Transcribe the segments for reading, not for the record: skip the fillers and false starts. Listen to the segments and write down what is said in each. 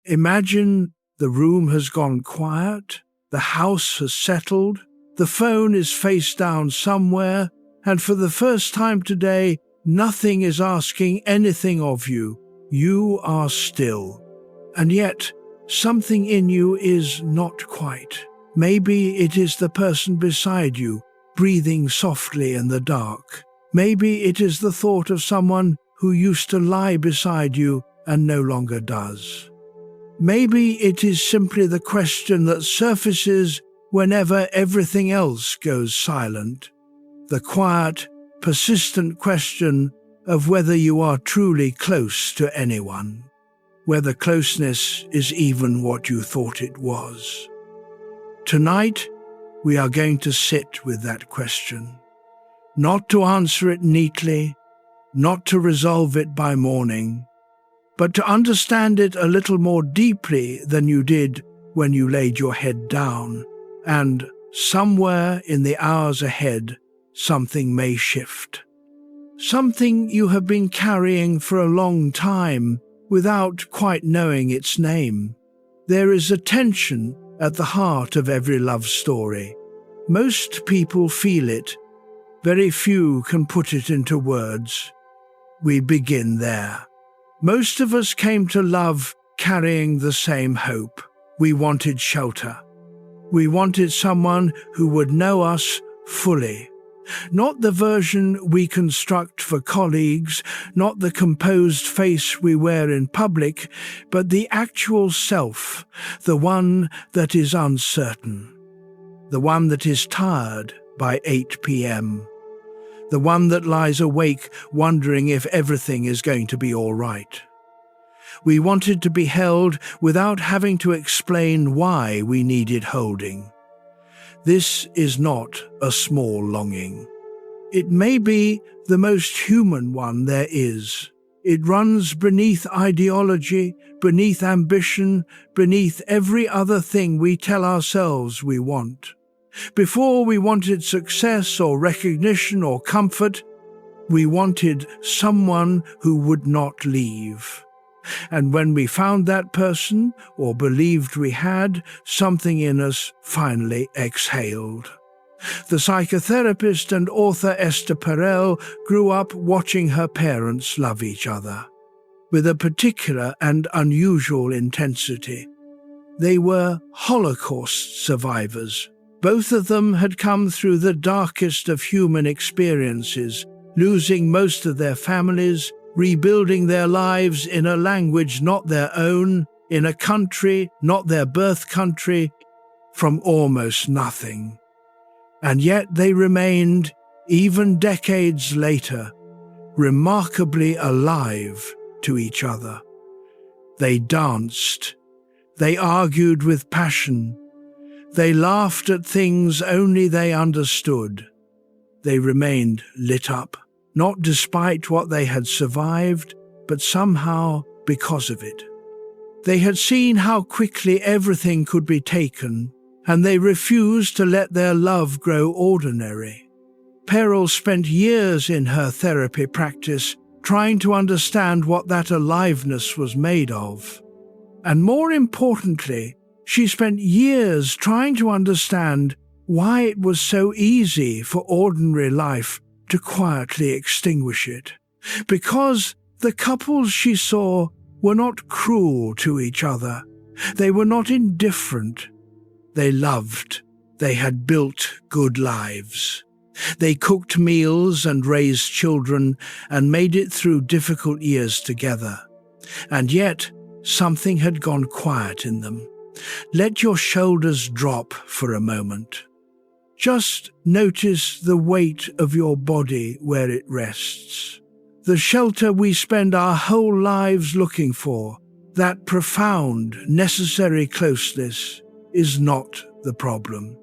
Imagine the room has gone quiet, the house has settled, the phone is face down somewhere, and for the first time today, nothing is asking anything of you. You are still. And yet, something in you is not quite. Maybe it is the person beside you, breathing softly in the dark. Maybe it is the thought of someone who used to lie beside you and no longer does. Maybe it is simply the question that surfaces whenever everything else goes silent. The quiet, persistent question of whether you are truly close to anyone. Whether closeness is even what you thought it was. Tonight, we are going to sit with that question. Not to answer it neatly, not to resolve it by morning, but to understand it a little more deeply than you did when you laid your head down, and somewhere in the hours ahead, something may shift. Something you have been carrying for a long time without quite knowing its name. There is a tension at the heart of every love story. Most people feel it. Very few can put it into words. We begin there. Most of us came to love carrying the same hope. We wanted shelter. We wanted someone who would know us fully. Not the version we construct for colleagues, not the composed face we wear in public, but the actual self, the one that is uncertain, the one that is tired by 8 p.m., the one that lies awake wondering if everything is going to be all right. We wanted to be held without having to explain why we needed holding. This is not a small longing. It may be the most human one there is. It runs beneath ideology, beneath ambition, beneath every other thing we tell ourselves we want. Before we wanted success or recognition or comfort, we wanted someone who would not leave. And when we found that person, or believed we had, something in us finally exhaled. The psychotherapist and author Esther Perel grew up watching her parents love each other, with a particular and unusual intensity. They were Holocaust survivors. Both of them had come through the darkest of human experiences, losing most of their families, rebuilding their lives in a language not their own, in a country not their birth country, from almost nothing. And yet they remained, even decades later, remarkably alive to each other. They danced. They argued with passion. They laughed at things only they understood. They remained lit up, not despite what they had survived, but somehow because of it. They had seen how quickly everything could be taken, and they refused to let their love grow ordinary. Perel spent years in her therapy practice trying to understand what that aliveness was made of. And more importantly, she spent years trying to understand why it was so easy for ordinary life to quietly extinguish it. Because the couples she saw were not cruel to each other. They were not indifferent. They loved. They had built good lives. They cooked meals and raised children and made it through difficult years together. And yet, something had gone quiet in them. Let your shoulders drop for a moment. Just notice the weight of your body where it rests. The shelter we spend our whole lives looking for, that profound, necessary closeness, is not the problem.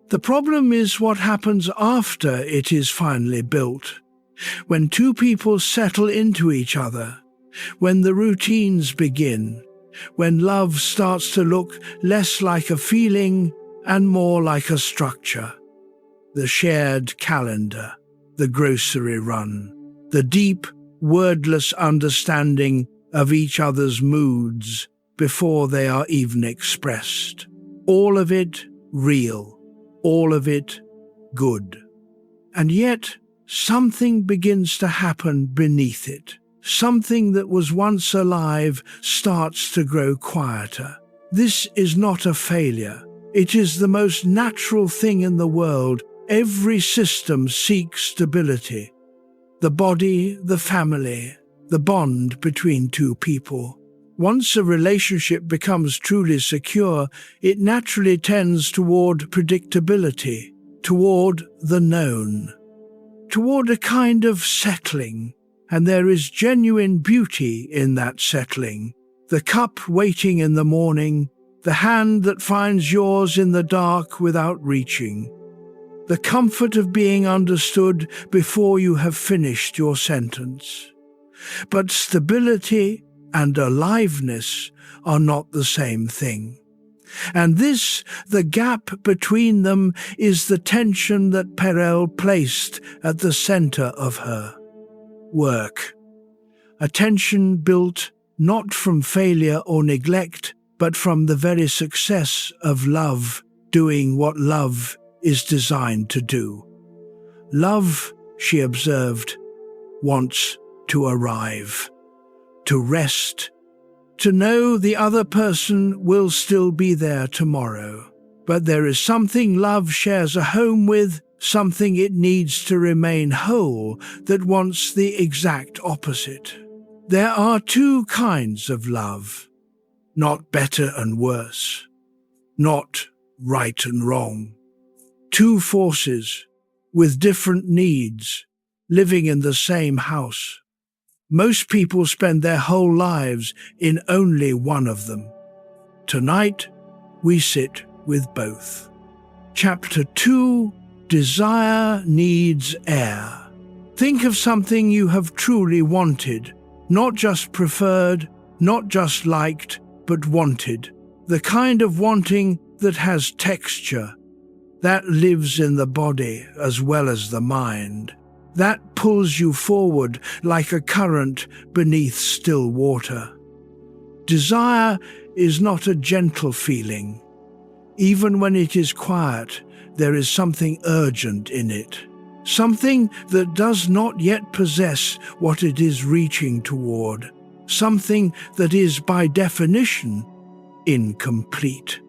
The problem is what happens after it is finally built. When two people settle into each other, when the routines begin, when love starts to look less like a feeling and more like a structure. The shared calendar, the grocery run, the deep, wordless understanding of each other's moods, before they are even expressed. All of it real, all of it good. And yet, something begins to happen beneath it. Something that was once alive starts to grow quieter. This is not a failure. It is the most natural thing in the world. Every system seeks stability. The body, the family, the bond between two people. Once a relationship becomes truly secure, it naturally tends toward predictability, toward the known, toward a kind of settling, and there is genuine beauty in that settling. The cup waiting in the morning, the hand that finds yours in the dark without reaching, the comfort of being understood before you have finished your sentence. But stability and aliveness are not the same thing. And this, the gap between them, is the tension that Perel placed at the center of her work. A tension built not from failure or neglect, but from the very success of love doing what love is designed to do. Love, she observed, wants to arrive, to rest, to know the other person will still be there tomorrow. But there is something love shares a home with, something it needs to remain whole, that wants the exact opposite. There are two kinds of love, not better and worse, not right and wrong. Two forces with different needs living in the same house. Most people spend their whole lives in only one of them. Tonight, we sit with both. Chapter 2, Desire Needs Air. Think of something you have truly wanted, not just preferred, not just liked, but wanted. The kind of wanting that has texture, that lives in the body as well as the mind. That pulls you forward like a current beneath still water. Desire is not a gentle feeling. Even when it is quiet, there is something urgent in it. Something that does not yet possess what it is reaching toward. Something that is, by definition, incomplete.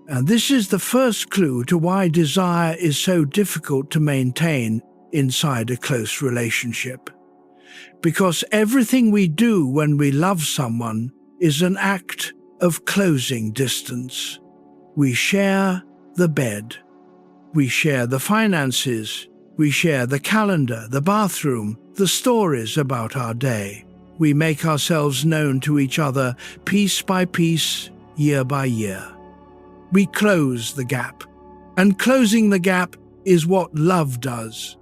And this is the first clue to why desire is so difficult to maintain inside a close relationship. Because everything we do when we love someone is an act of closing distance. We share the bed. We share the finances. We share the calendar, the bathroom, the stories about our day. We make ourselves known to each other piece by piece, year by year. We close the gap. And closing the gap is what love does.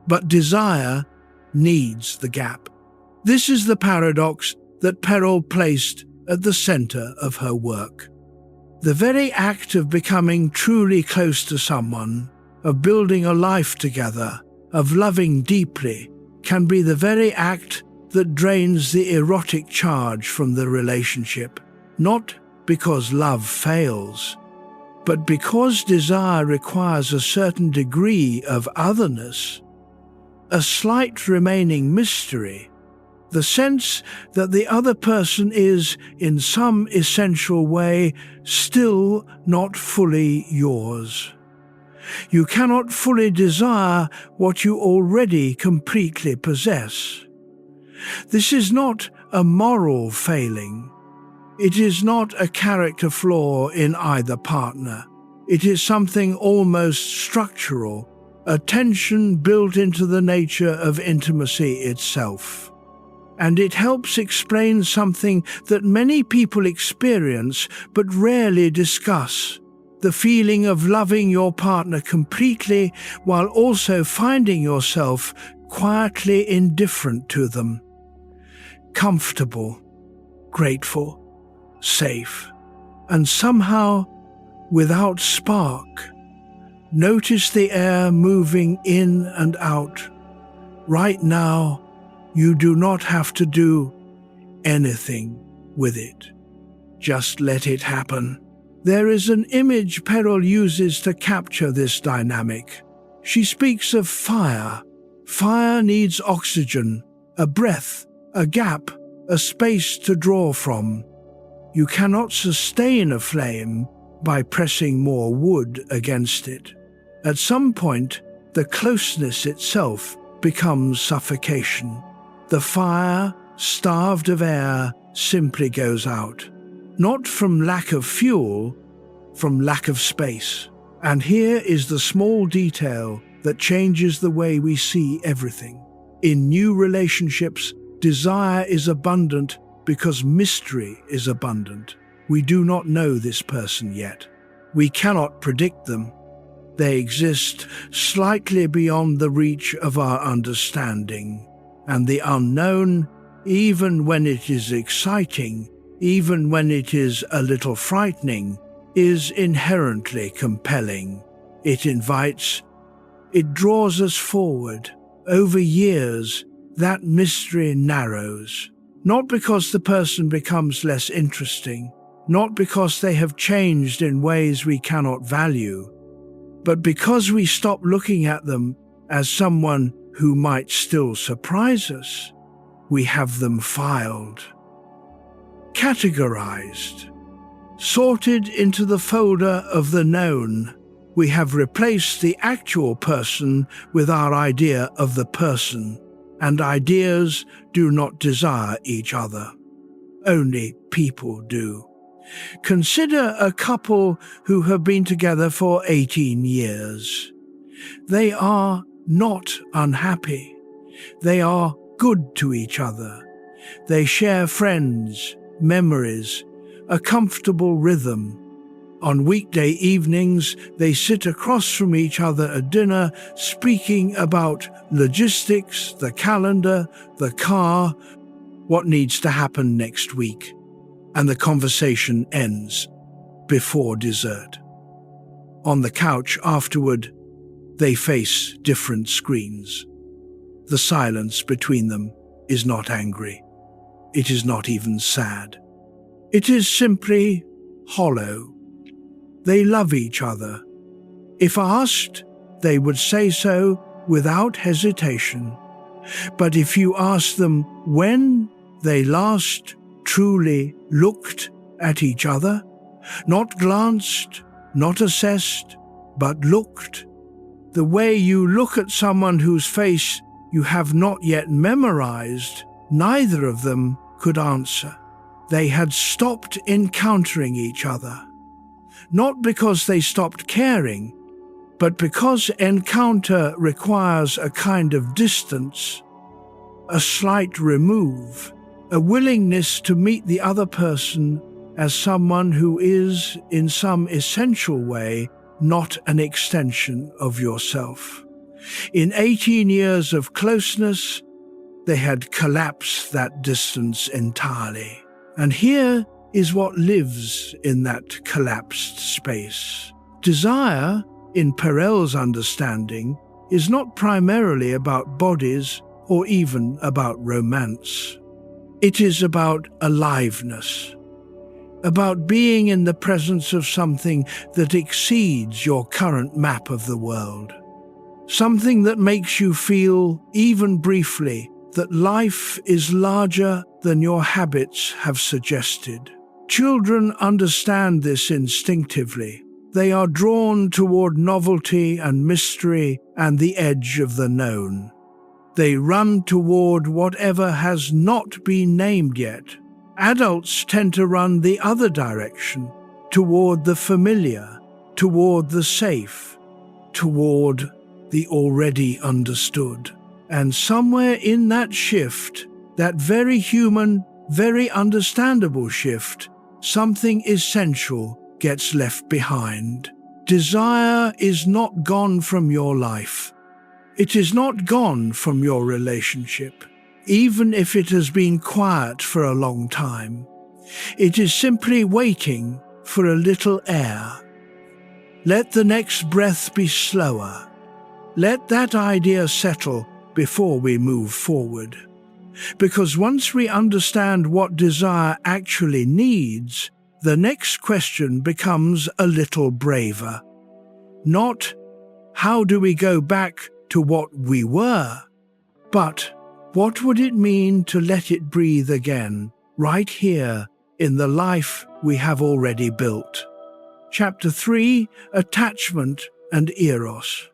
But desire needs the gap. This is the paradox that Perel placed at the center of her work. The very act of becoming truly close to someone, of building a life together, of loving deeply, can be the very act that drains the erotic charge from the relationship. Not because love fails, but because desire requires a certain degree of otherness, a slight remaining mystery, the sense that the other person is, in some essential way, still not fully yours. You cannot fully desire what you already completely possess. This is not a moral failing. It is not a character flaw in either partner. It is something almost structural, a tension built into the nature of intimacy itself. And it helps explain something that many people experience but rarely discuss: the feeling of loving your partner completely while also finding yourself quietly indifferent to them. Comfortable, grateful, safe, and somehow without spark. Notice the air moving in and out. Right now, you do not have to do anything with it. Just let it happen. There is an image Perel uses to capture this dynamic. She speaks of fire. Fire needs oxygen, a breath, a gap, a space to draw from. You cannot sustain a flame by pressing more wood against it. At some point, the closeness itself becomes suffocation. The fire, starved of air, simply goes out. Not from lack of fuel, from lack of space. And here is the small detail that changes the way we see everything. In new relationships, desire is abundant because mystery is abundant. We do not know this person yet. We cannot predict them. They exist slightly beyond the reach of our understanding. And the unknown, even when it is exciting, even when it is a little frightening, is inherently compelling. It invites, it draws us forward. Over years, that mystery narrows. Not because the person becomes less interesting, not because they have changed in ways we cannot value, but because we stop looking at them as someone who might still surprise us. We have them filed, categorized, sorted into the folder of the known. We have replaced the actual person with our idea of the person, and ideas do not desire each other. Only people do. Consider a couple who have been together for 18 years. They are not unhappy. They are good to each other. They share friends, memories, a comfortable rhythm. On weekday evenings, they sit across from each other at dinner, speaking about logistics, the calendar, the car, what needs to happen next week. And the conversation ends before dessert. On the couch afterward, they face different screens. The silence between them is not angry. It is not even sad. It is simply hollow. They love each other. If asked, they would say so without hesitation. But if you ask them when they last truly looked at each other, not glanced, not assessed, but looked, the way you look at someone whose face you have not yet memorized, neither of them could answer. They had stopped encountering each other. Not because they stopped caring, but because encounter requires a kind of distance, a slight remove, a willingness to meet the other person as someone who is, in some essential way, not an extension of yourself. In 18 years of closeness, they had collapsed that distance entirely. And here is what lives in that collapsed space. Desire, in Perel's understanding, is not primarily about bodies or even about romance. It is about aliveness, about being in the presence of something that exceeds your current map of the world, something that makes you feel, even briefly, that life is larger than your habits have suggested. Children understand this instinctively. They are drawn toward novelty and mystery and the edge of the known. They run toward whatever has not been named yet. Adults tend to run the other direction, toward the familiar, toward the safe, toward the already understood. And somewhere in that shift, that very human, very understandable shift, something essential gets left behind. Desire is not gone from your life. It is not gone from your relationship, even if it has been quiet for a long time. It is simply waiting for a little air. Let the next breath be slower. Let that idea settle before we move forward. Because once we understand what desire actually needs, the next question becomes a little braver. Not, how do we go back to what we were? But, what would it mean to let it breathe again, right here, in the life we have already built? Chapter 3, Attachment and Eros.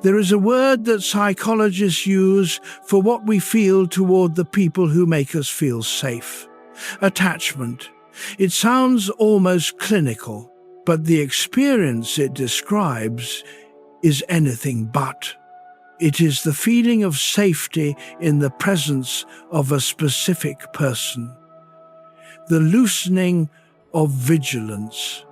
There is a word that psychologists use for what we feel toward the people who make us feel safe. Attachment. It sounds almost clinical, but the experience it describes is anything but. It is the feeling of safety in the presence of a specific person. The loosening of vigilance.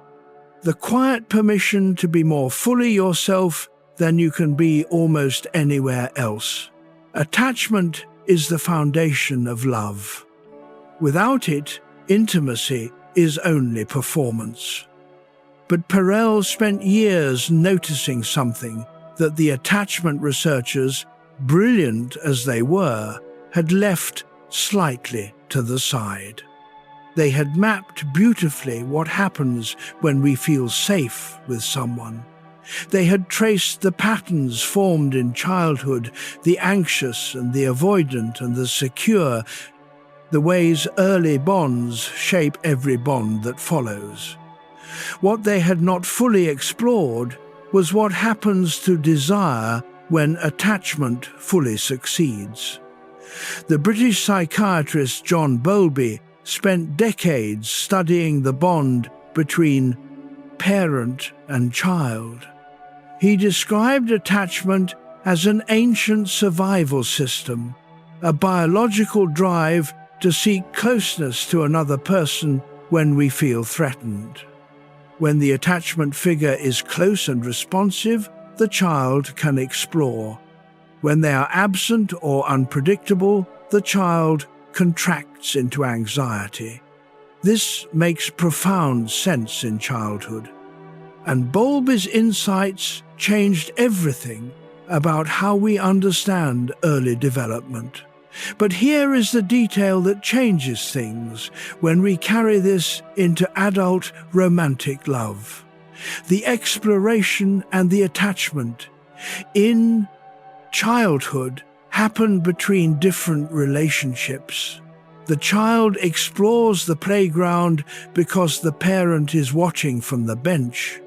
The quiet permission to be more fully yourself than you can be almost anywhere else. Attachment is the foundation of love. Without it, intimacy is only performance. But Perel spent years noticing something that the attachment researchers, brilliant as they were, had left slightly to the side. They had mapped beautifully what happens when we feel safe with someone. They had traced the patterns formed in childhood, the anxious and the avoidant and the secure, the ways early bonds shape every bond that follows. What they had not fully explored was what happens to desire when attachment fully succeeds. The British psychiatrist John Bowlby spent decades studying the bond between parent and child. He described attachment as an ancient survival system, a biological drive to seek closeness to another person when we feel threatened. When the attachment figure is close and responsive, the child can explore. When they are absent or unpredictable, the child contracts into anxiety. This makes profound sense in childhood. And Bowlby's insights changed everything about how we understand early development. But here is the detail that changes things when we carry this into adult romantic love. The exploration and the attachment in childhood happen between different relationships. The child explores the playground because the parent is watching from the bench.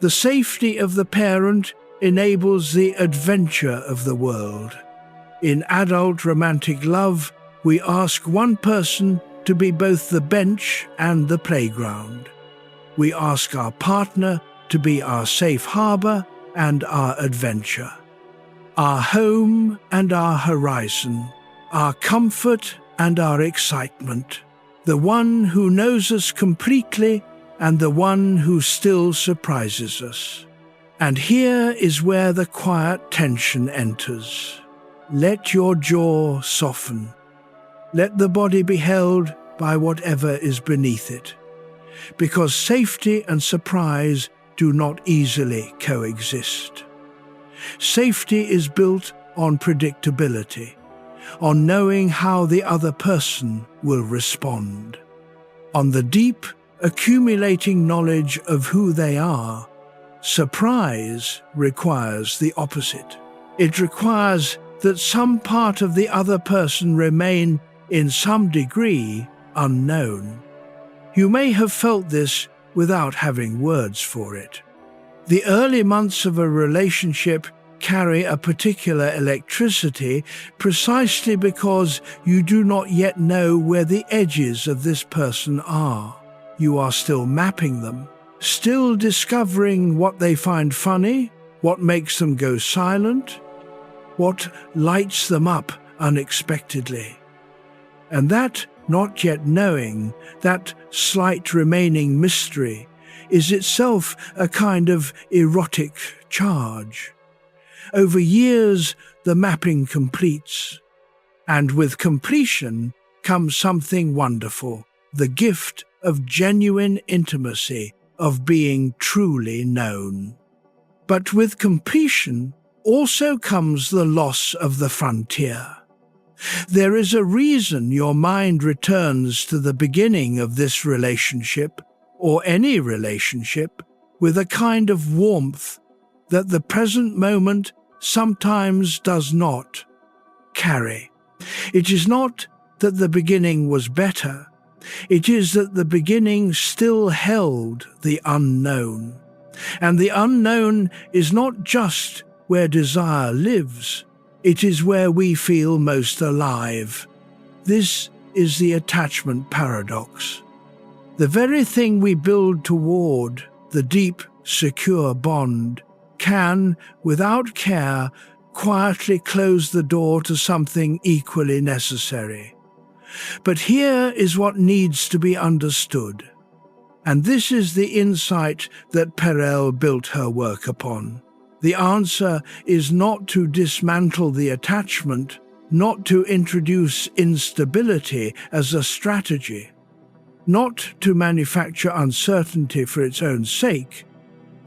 The safety of the parent enables the adventure of the world. In adult romantic love, we ask one person to be both the bench and the playground. We ask our partner to be our safe harbor and our adventure, our home and our horizon, our comfort and our excitement, the one who knows us completely and the one who still surprises us. And here is where the quiet tension enters. Let your jaw soften. Let the body be held by whatever is beneath it, because safety and surprise do not easily coexist. Safety is built on predictability, on knowing how the other person will respond, on the deep, accumulating knowledge of who they are. Surprise requires the opposite. It requires that some part of the other person remain, in some degree, unknown. You may have felt this without having words for it. The early months of a relationship carry a particular electricity precisely because you do not yet know where the edges of this person are. You are still mapping them, still discovering what they find funny, what makes them go silent, what lights them up unexpectedly. And that not yet knowing, that slight remaining mystery, is itself a kind of erotic charge. Over years, the mapping completes, and with completion comes something wonderful, the gift of genuine intimacy, of being truly known. But with completion also comes the loss of the frontier. There is a reason your mind returns to the beginning of this relationship, or any relationship, with a kind of warmth that the present moment sometimes does not carry. It is not that the beginning was better, it is that the beginning still held the unknown. And the unknown is not just where desire lives, it is where we feel most alive. This is the attachment paradox. The very thing we build toward, the deep, secure bond, can, without care, quietly close the door to something equally necessary. But here is what needs to be understood. And this is the insight that Perel built her work upon. The answer is not to dismantle the attachment, not to introduce instability as a strategy, not to manufacture uncertainty for its own sake.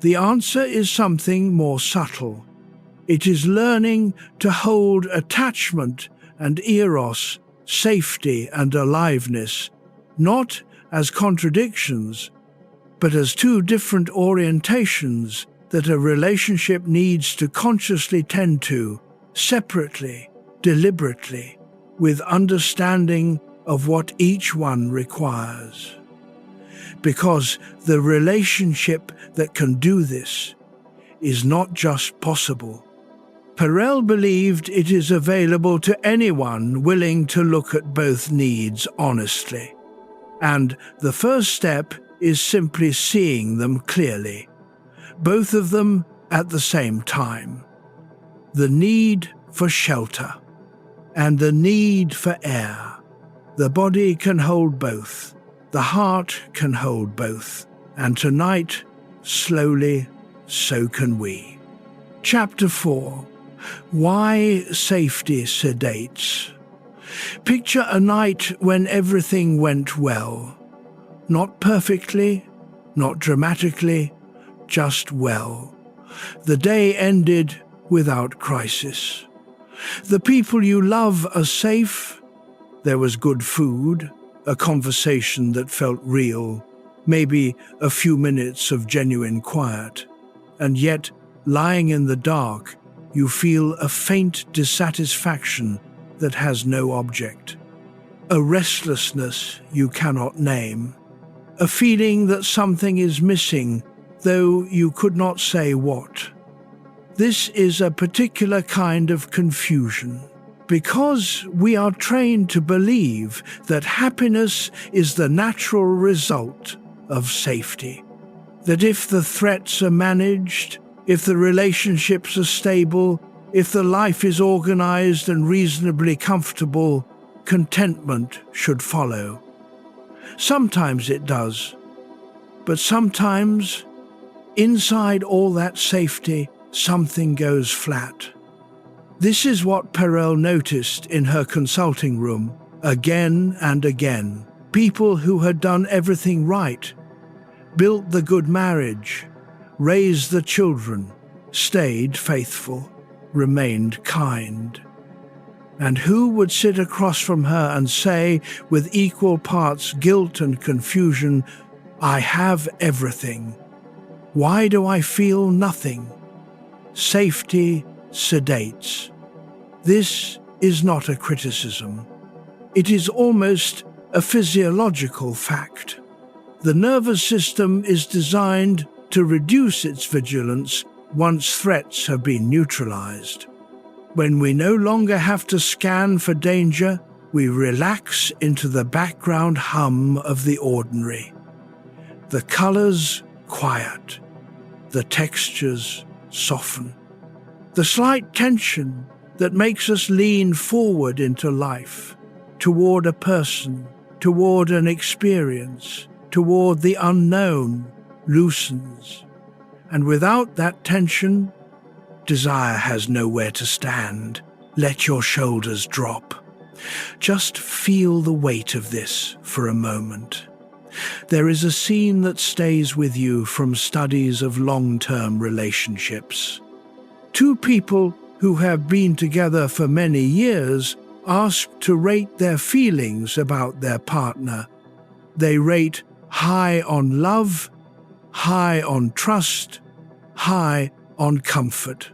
The answer is something more subtle. It is learning to hold attachment and eros, safety and aliveness, not as contradictions, but as two different orientations that a relationship needs to consciously tend to, separately, deliberately, with understanding of what each one requires. Because the relationship that can do this is not just possible. Perel believed it is available to anyone willing to look at both needs honestly. And the first step is simply seeing them clearly, both of them at the same time. The need for shelter and the need for air. The body can hold both. The heart can hold both. And tonight, slowly, so can we. Chapter 4. Why Safety Sedates. Picture a night when everything went well. Not perfectly, not dramatically, just well. The day ended without crisis. The people you love are safe. There was good food, a conversation that felt real, maybe a few minutes of genuine quiet. And yet, lying in the dark, you feel a faint dissatisfaction that has no object. A restlessness you cannot name. A feeling that something is missing, though you could not say what. This is a particular kind of confusion, because we are trained to believe that happiness is the natural result of safety. That if the threats are managed, if the relationships are stable, if the life is organized and reasonably comfortable, contentment should follow. Sometimes it does, but sometimes, inside all that safety, something goes flat. This is what Perel noticed in her consulting room, again and again. People who had done everything right, built the good marriage, raised the children, stayed faithful, remained kind. And who would sit across from her and say, with equal parts guilt and confusion, "I have everything. Why do I feel nothing?" Safety sedates. This is not a criticism. It is almost a physiological fact. The nervous system is designed to reduce its vigilance once threats have been neutralized. When we no longer have to scan for danger, we relax into the background hum of the ordinary. The colors quiet, the textures soften. The slight tension that makes us lean forward into life, toward a person, toward an experience, toward the unknown, loosens. And without that tension, desire has nowhere to stand. Let your shoulders drop. Just feel the weight of this for a moment. There is a scene that stays with you from studies of long-term relationships. Two people who have been together for many years asked to rate their feelings about their partner. They rate high on love, high on trust, high on comfort,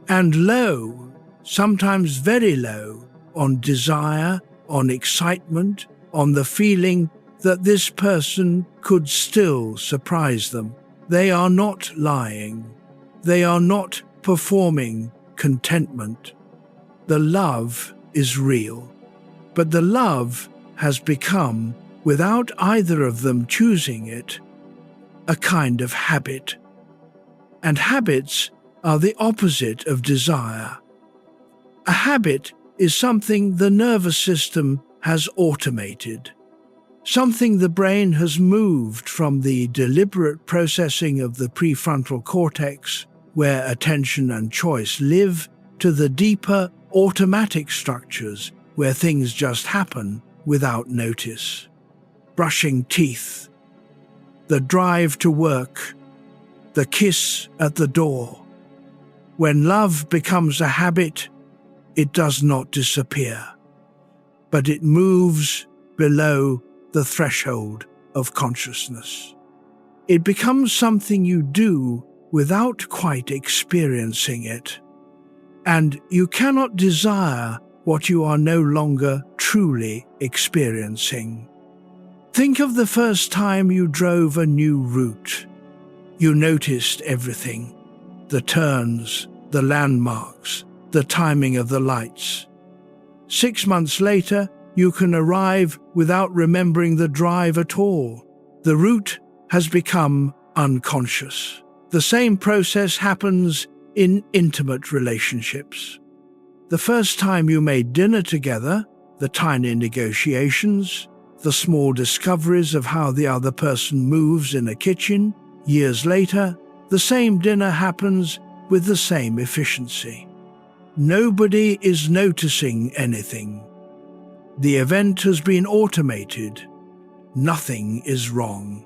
and low, sometimes very low, on desire, on excitement, on the feeling that this person could still surprise them. They are not lying. They are not performing contentment. The love is real, but the love has become, without either of them choosing it, a kind of habit. And habits are the opposite of desire. A habit is something the nervous system has automated, something the brain has moved from the deliberate processing of the prefrontal cortex, where attention and choice live, to the deeper automatic structures where things just happen without notice. Brushing teeth, the drive to work, the kiss at the door. When love becomes a habit, it does not disappear, but it moves below the threshold of consciousness. It becomes something you do without quite experiencing it, and you cannot desire what you are no longer truly experiencing. Think of the first time you drove a new route. You noticed everything: the turns, the landmarks, the timing of the lights. 6 months later, you can arrive without remembering the drive at all. The route has become unconscious. The same process happens in intimate relationships. The first time you made dinner together, the tiny negotiations, the small discoveries of how the other person moves in a kitchen. Years later, the same dinner happens with the same efficiency. Nobody is noticing anything. The event has been automated. Nothing is wrong.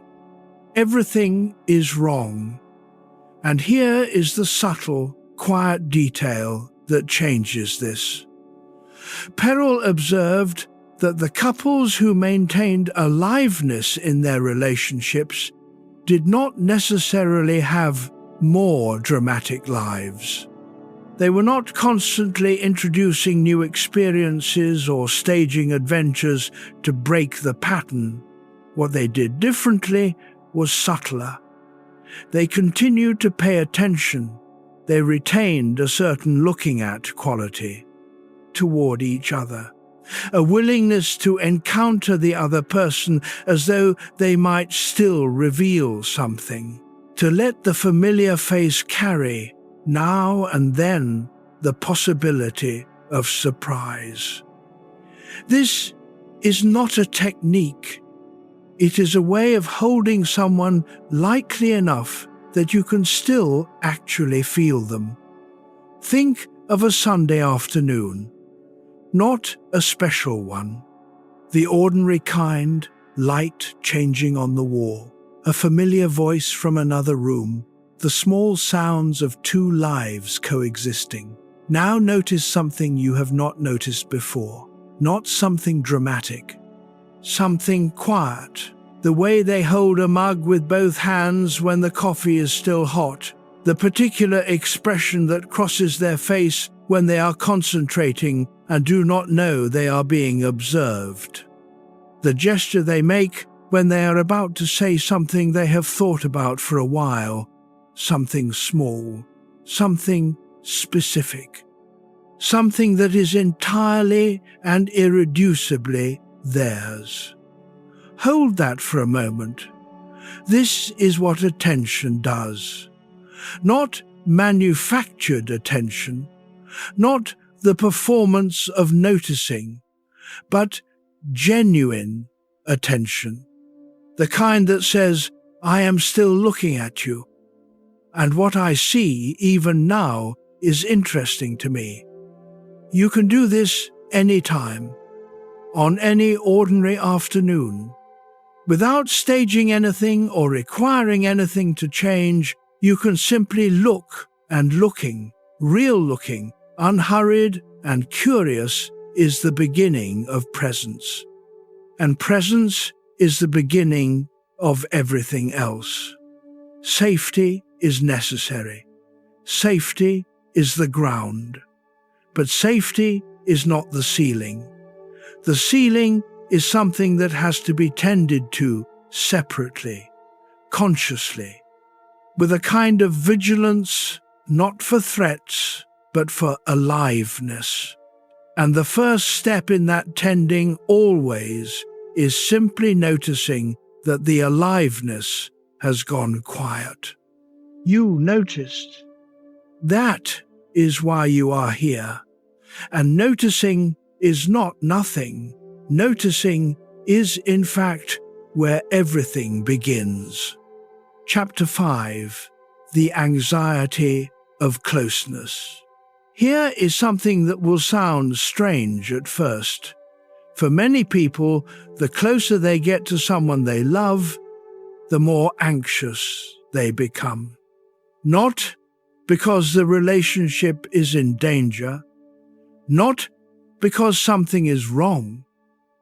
Everything is wrong. And here is the subtle, quiet detail that changes this. Perel observed that the couples who maintained aliveness in their relationships did not necessarily have more dramatic lives. They were not constantly introducing new experiences or staging adventures to break the pattern. What they did differently was subtler. They continued to pay attention. They retained a certain looking at quality toward each other, a willingness to encounter the other person as though they might still reveal something, to let the familiar face carry, now and then, the possibility of surprise. This is not a technique. It is a way of holding someone lightly enough that you can still actually feel them. Think of a Sunday afternoon, not a special one. The ordinary kind, light changing on the wall, a familiar voice from another room, the small sounds of two lives coexisting. Now notice something you have not noticed before. Not something dramatic. Something quiet. The way they hold a mug with both hands when the coffee is still hot. The particular expression that crosses their face when they are concentrating and do not know they are being observed. The gesture they make when they are about to say something they have thought about for a while. Something small, something specific, something that is entirely and irreducibly theirs. Hold that for a moment. This is what attention does. Not manufactured attention, not the performance of noticing, but genuine attention. The kind that says, I am still looking at you, and what I see even now is interesting to me. You can do this anytime, on any ordinary afternoon. Without staging anything or requiring anything to change, you can simply look, and looking, real looking, unhurried and curious is the beginning of presence. And presence is the beginning of everything else. Safety is necessary. Safety is the ground. But safety is not the ceiling. The ceiling is something that has to be tended to separately, consciously, with a kind of vigilance, not for threats, but for aliveness. And the first step in that tending always is simply noticing that the aliveness has gone quiet. You noticed. That is why you are here. And noticing is not nothing. Noticing is, in fact, where everything begins. Chapter 5. The Anxiety of Closeness. Here is something that will sound strange at first. For many people, the closer they get to someone they love, the more anxious they become. Not because the relationship is in danger, not because something is wrong,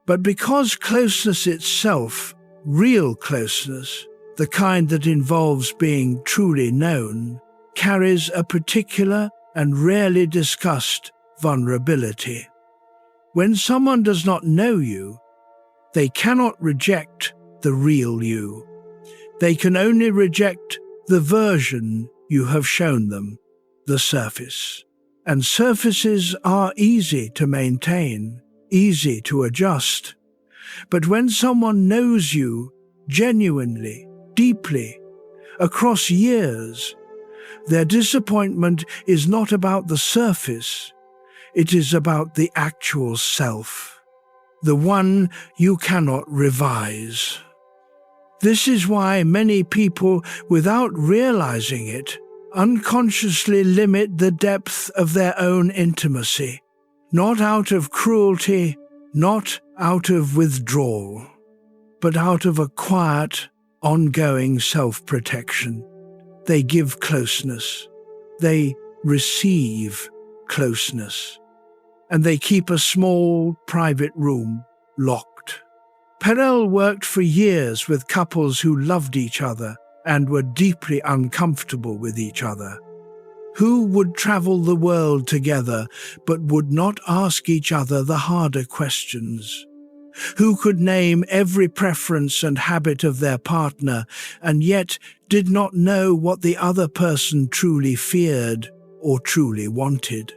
but because closeness itself, real closeness, the kind that involves being truly known, carries a particular and rarely discussed vulnerability. When someone does not know you, they cannot reject the real you. They can only reject the version you have shown them, the surface. And surfaces are easy to maintain, easy to adjust. But when someone knows you genuinely, deeply, across years, their disappointment is not about the surface, it is about the actual self, the one you cannot revise. This is why many people, without realizing it, unconsciously limit the depth of their own intimacy, not out of cruelty, not out of withdrawal, but out of a quiet, ongoing self-protection. They give closeness, they receive closeness, and they keep a small, private room locked. Perel worked for years with couples who loved each other and were deeply uncomfortable with each other, who would travel the world together but would not ask each other the harder questions, who could name every preference and habit of their partner and yet did not know what the other person truly feared or truly wanted,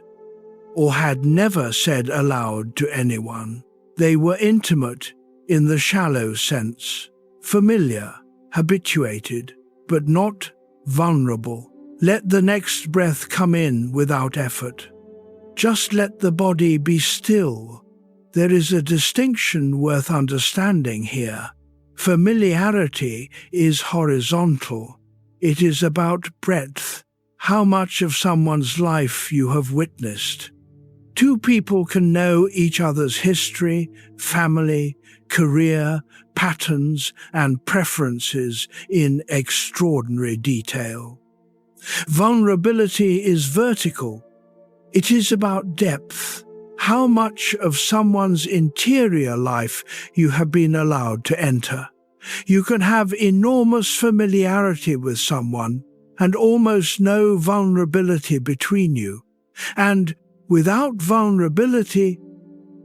or had never said aloud to anyone. They were intimate in the shallow sense, familiar, habituated, but not vulnerable. Let the next breath come in without effort. Just let the body be still. There is a distinction worth understanding here. Familiarity is horizontal. It is about breadth, how much of someone's life you have witnessed. Two people can know each other's history, family, career, patterns, and preferences in extraordinary detail. Vulnerability is vertical. It is about depth, how much of someone's interior life you have been allowed to enter. You can have enormous familiarity with someone and almost no vulnerability between you. And without vulnerability,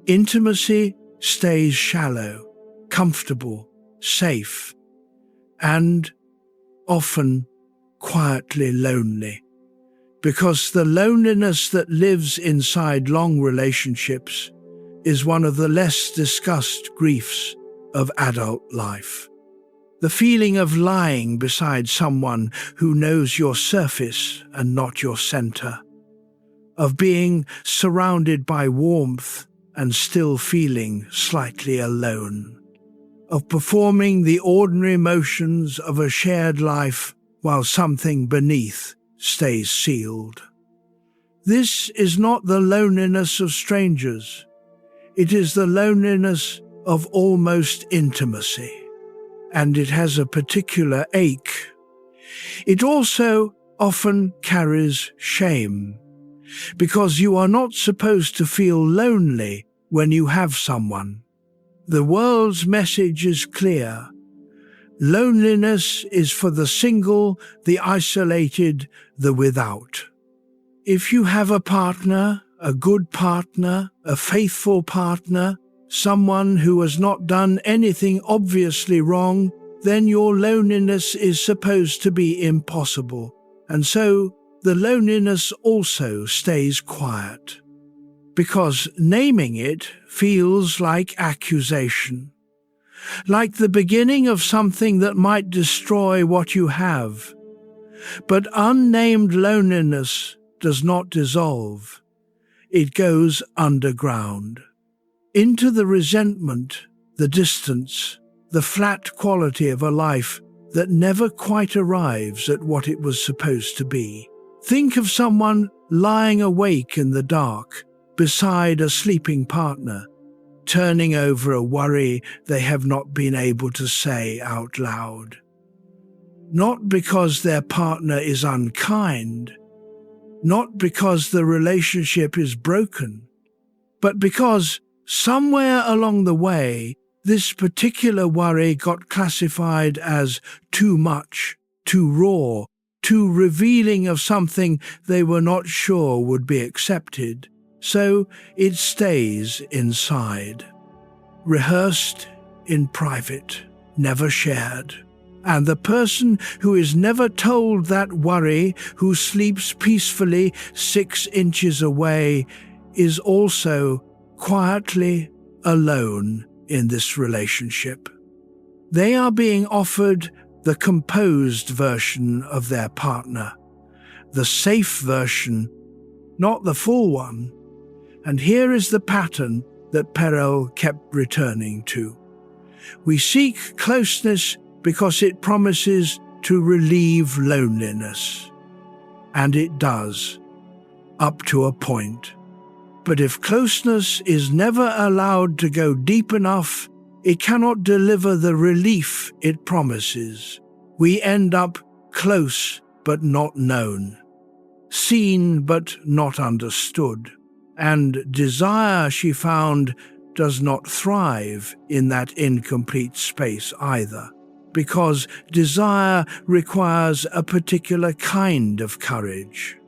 intimacy stays shallow, comfortable, safe, and often quietly lonely. Because the loneliness that lives inside long relationships is one of the less discussed griefs of adult life. The feeling of lying beside someone who knows your surface and not your center. Of being surrounded by warmth and still feeling slightly alone. Of performing the ordinary motions of a shared life while something beneath stays sealed. This is not the loneliness of strangers. It is the loneliness of almost intimacy. And it has a particular ache. It also often carries shame, because you are not supposed to feel lonely when you have someone. The world's message is clear. Loneliness is for the single, the isolated, the without. If you have a partner, a good partner, a faithful partner, someone who has not done anything obviously wrong, then your loneliness is supposed to be impossible, and so the loneliness also stays quiet. Because naming it feels like accusation, like the beginning of something that might destroy what you have. But unnamed loneliness does not dissolve. It goes underground, into the resentment, the distance, the flat quality of a life that never quite arrives at what it was supposed to be. Think of someone lying awake in the dark beside a sleeping partner, turning over a worry they have not been able to say out loud. Not because their partner is unkind, not because the relationship is broken, but because somewhere along the way, this particular worry got classified as too much, too raw, too revealing of something they were not sure would be accepted. So it stays inside, rehearsed in private, never shared. And the person who is never told that worry, who sleeps peacefully 6 inches away, is also quietly alone in this relationship. They are being offered the composed version of their partner, the safe version, not the full one. And here is the pattern that Perel kept returning to. We seek closeness because it promises to relieve loneliness. And it does, up to a point. But if closeness is never allowed to go deep enough, it cannot deliver the relief it promises. We end up close but not known, seen but not understood. And desire, she found, does not thrive in that incomplete space either, because desire requires a particular kind of courage.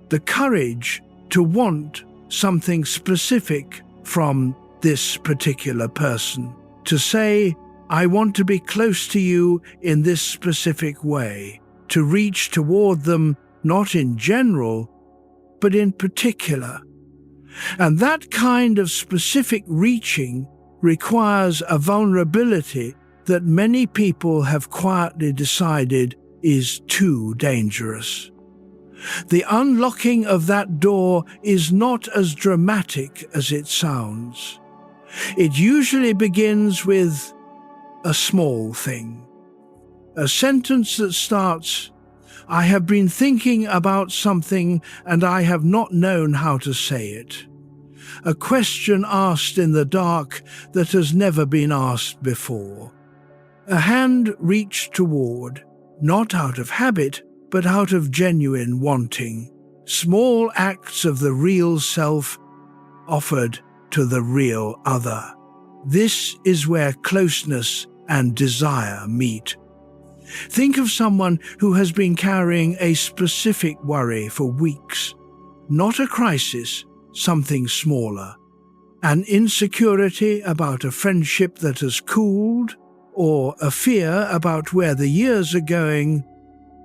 The courage to want something specific from this particular person, to say, I want to be close to you in this specific way, to reach toward them not in general, but in particular. And that kind of specific reaching requires a vulnerability that many people have quietly decided is too dangerous. The unlocking of that door is not as dramatic as it sounds. It usually begins with a small thing. A sentence that starts, I have been thinking about something and I have not known how to say it. A question asked in the dark that has never been asked before. A hand reached toward, not out of habit, but out of genuine wanting. Small acts of the real self offered to the real other. This is where closeness and desire meet. Think of someone who has been carrying a specific worry for weeks. Not a crisis, something smaller. An insecurity about a friendship that has cooled, or a fear about where the years are going,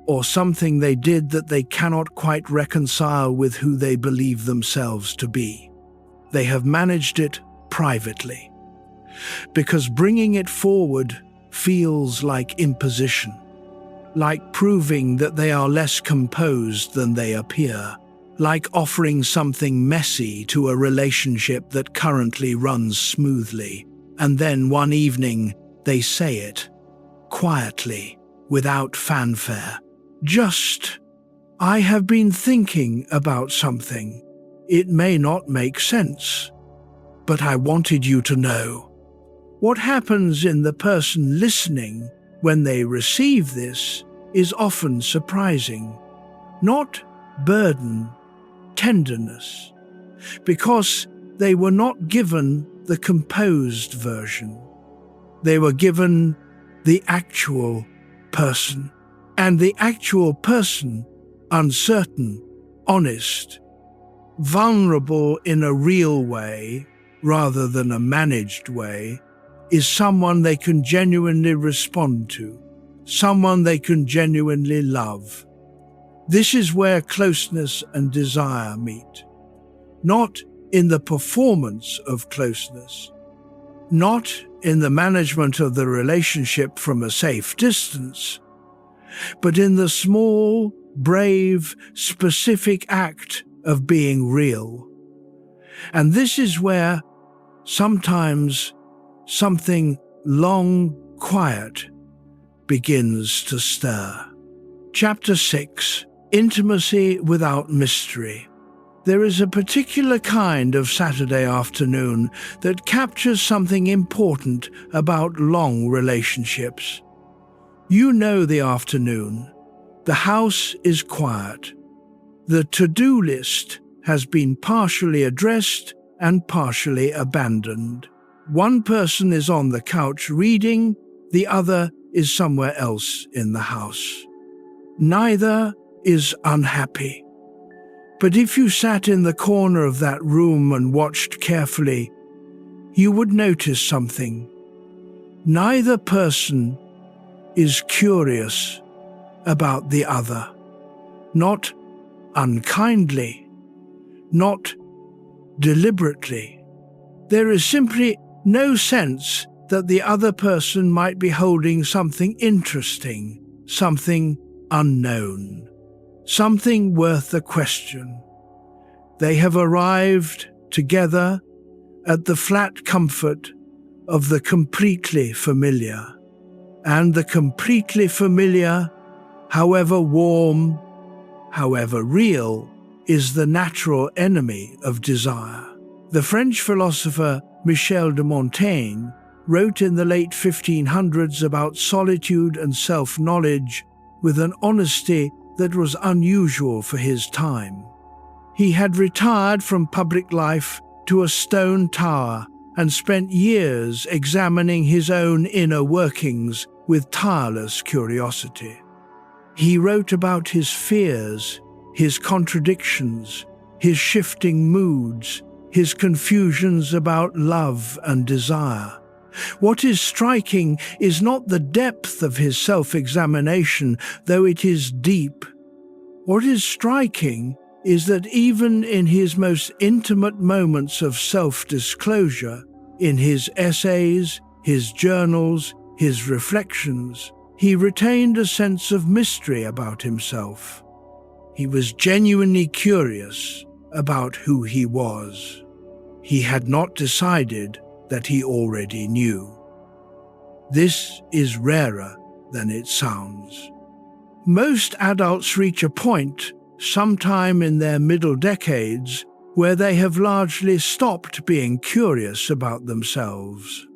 or something they did that they cannot quite reconcile with who they believe themselves to be. They have managed it privately, because bringing it forward feels like imposition, like proving that they are less composed than they appear, like offering something messy to a relationship that currently runs smoothly, and then one evening they say it, quietly, without fanfare. Just, I have been thinking about something. It may not make sense, but I wanted you to know. What happens in the person listening when they receive this is often surprising. Not burden, tenderness, because they were not given the composed version. They were given the actual person. And the actual person, uncertain, honest, vulnerable in a real way rather than a managed way, is someone they can genuinely respond to, someone they can genuinely love. This is where closeness and desire meet. Not in the performance of closeness, not in the management of the relationship from a safe distance, but in the small, brave, specific act of being real. And this is where sometimes something long, quiet begins to stir. Chapter 6: Intimacy without mystery. There is a particular kind of Saturday afternoon that captures something important about long relationships. You know the afternoon. The house is quiet. The to-do list has been partially addressed and partially abandoned. One person is on the couch reading, the other is somewhere else in the house. Neither is unhappy. But if you sat in the corner of that room and watched carefully, you would notice something. Neither person is curious about the other. Not unkindly, not deliberately. There is simply no sense that the other person might be holding something interesting, something unknown, something worth a question. They have arrived together at the flat comfort of the completely familiar. And the completely familiar, however warm, however real, is the natural enemy of desire. The French philosopher Michel de Montaigne wrote in the late 1500s about solitude and self-knowledge with an honesty that was unusual for his time. He had retired from public life to a stone tower and spent years examining his own inner workings with tireless curiosity. He wrote about his fears, his contradictions, his shifting moods, his confusions about love and desire. What is striking is not the depth of his self-examination, though it is deep. What is striking is that even in his most intimate moments of self-disclosure, in his essays, his journals, his reflections, he retained a sense of mystery about himself. He was genuinely curious about who he was. He had not decided that he already knew. This is rarer than it sounds. Most adults reach a point, sometime in their middle decades, where they have largely stopped being curious about themselves.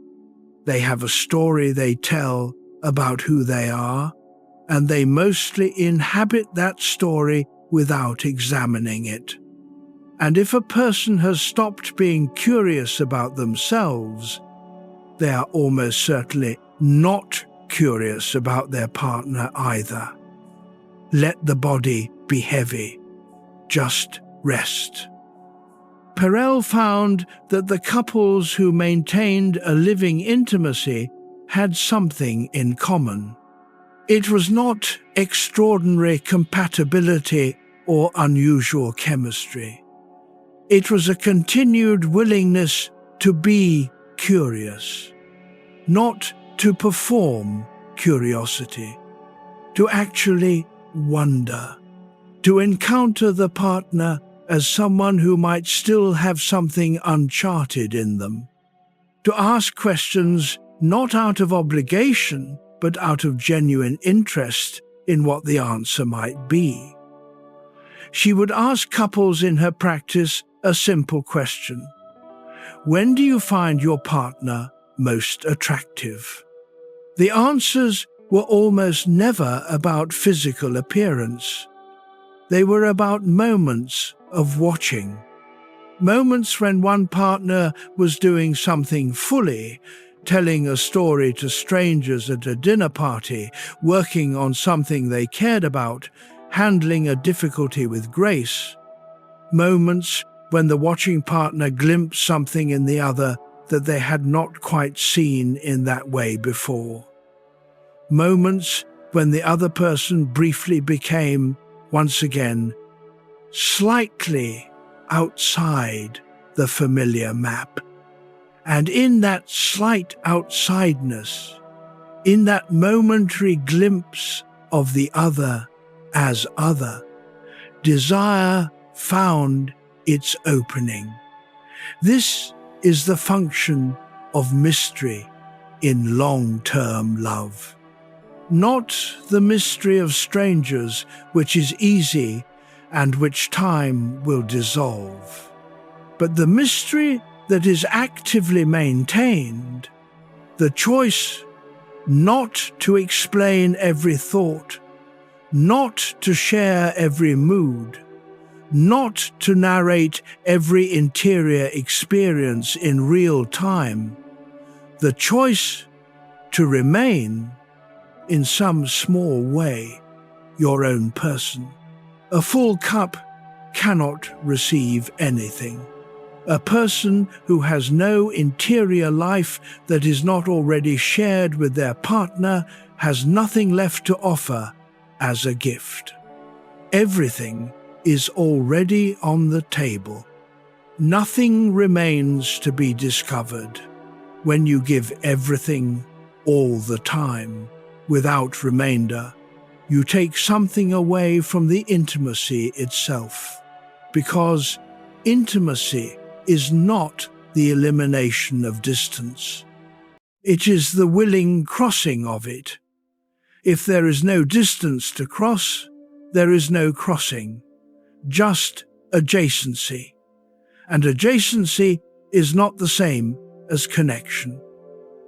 They have a story they tell about who they are, and they mostly inhabit that story without examining it. And if a person has stopped being curious about themselves, they are almost certainly not curious about their partner either. Let the body be heavy. Just rest. Perel found that the couples who maintained a living intimacy had something in common. It was not extraordinary compatibility or unusual chemistry. It was a continued willingness to be curious, not to perform curiosity, to actually wonder, to encounter the partner as someone who might still have something uncharted in them, to ask questions not out of obligation, but out of genuine interest in what the answer might be. She would ask couples in her practice a simple question: when do you find your partner most attractive? The answers were almost never about physical appearance. They were about moments of watching. Moments when one partner was doing something fully, telling a story to strangers at a dinner party, working on something they cared about, handling a difficulty with grace. Moments when the watching partner glimpsed something in the other that they had not quite seen in that way before. Moments when the other person briefly became, once again, slightly outside the familiar map. And in that slight outsideness, in that momentary glimpse of the other as other, desire found its opening. This is the function of mystery in long-term love. Not the mystery of strangers, which is easy and which time will dissolve, but the mystery that is actively maintained, the choice not to explain every thought, not to share every mood, not to narrate every interior experience in real time, the choice to remain, in some small way, your own person. A full cup cannot receive anything. A person who has no interior life that is not already shared with their partner has nothing left to offer as a gift. Everything is already on the table. Nothing remains to be discovered. When you give everything all the time, without remainder, you take something away from the intimacy itself, because intimacy is not the elimination of distance. It is the willing crossing of it. If there is no distance to cross, there is no crossing, just adjacency. And adjacency is not the same as connection.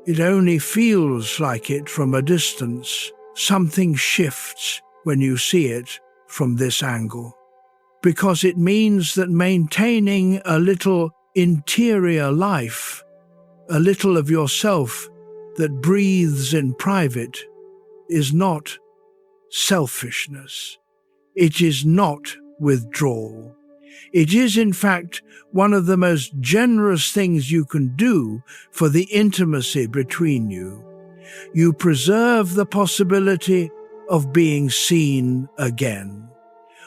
It only feels like it from a distance. Something shifts when you see it from this angle, because it means that maintaining a little interior life, a little of yourself that breathes in private, is not selfishness. It is not withdrawal. It is, in fact, one of the most generous things you can do for the intimacy between you. You preserve the possibility of being seen again,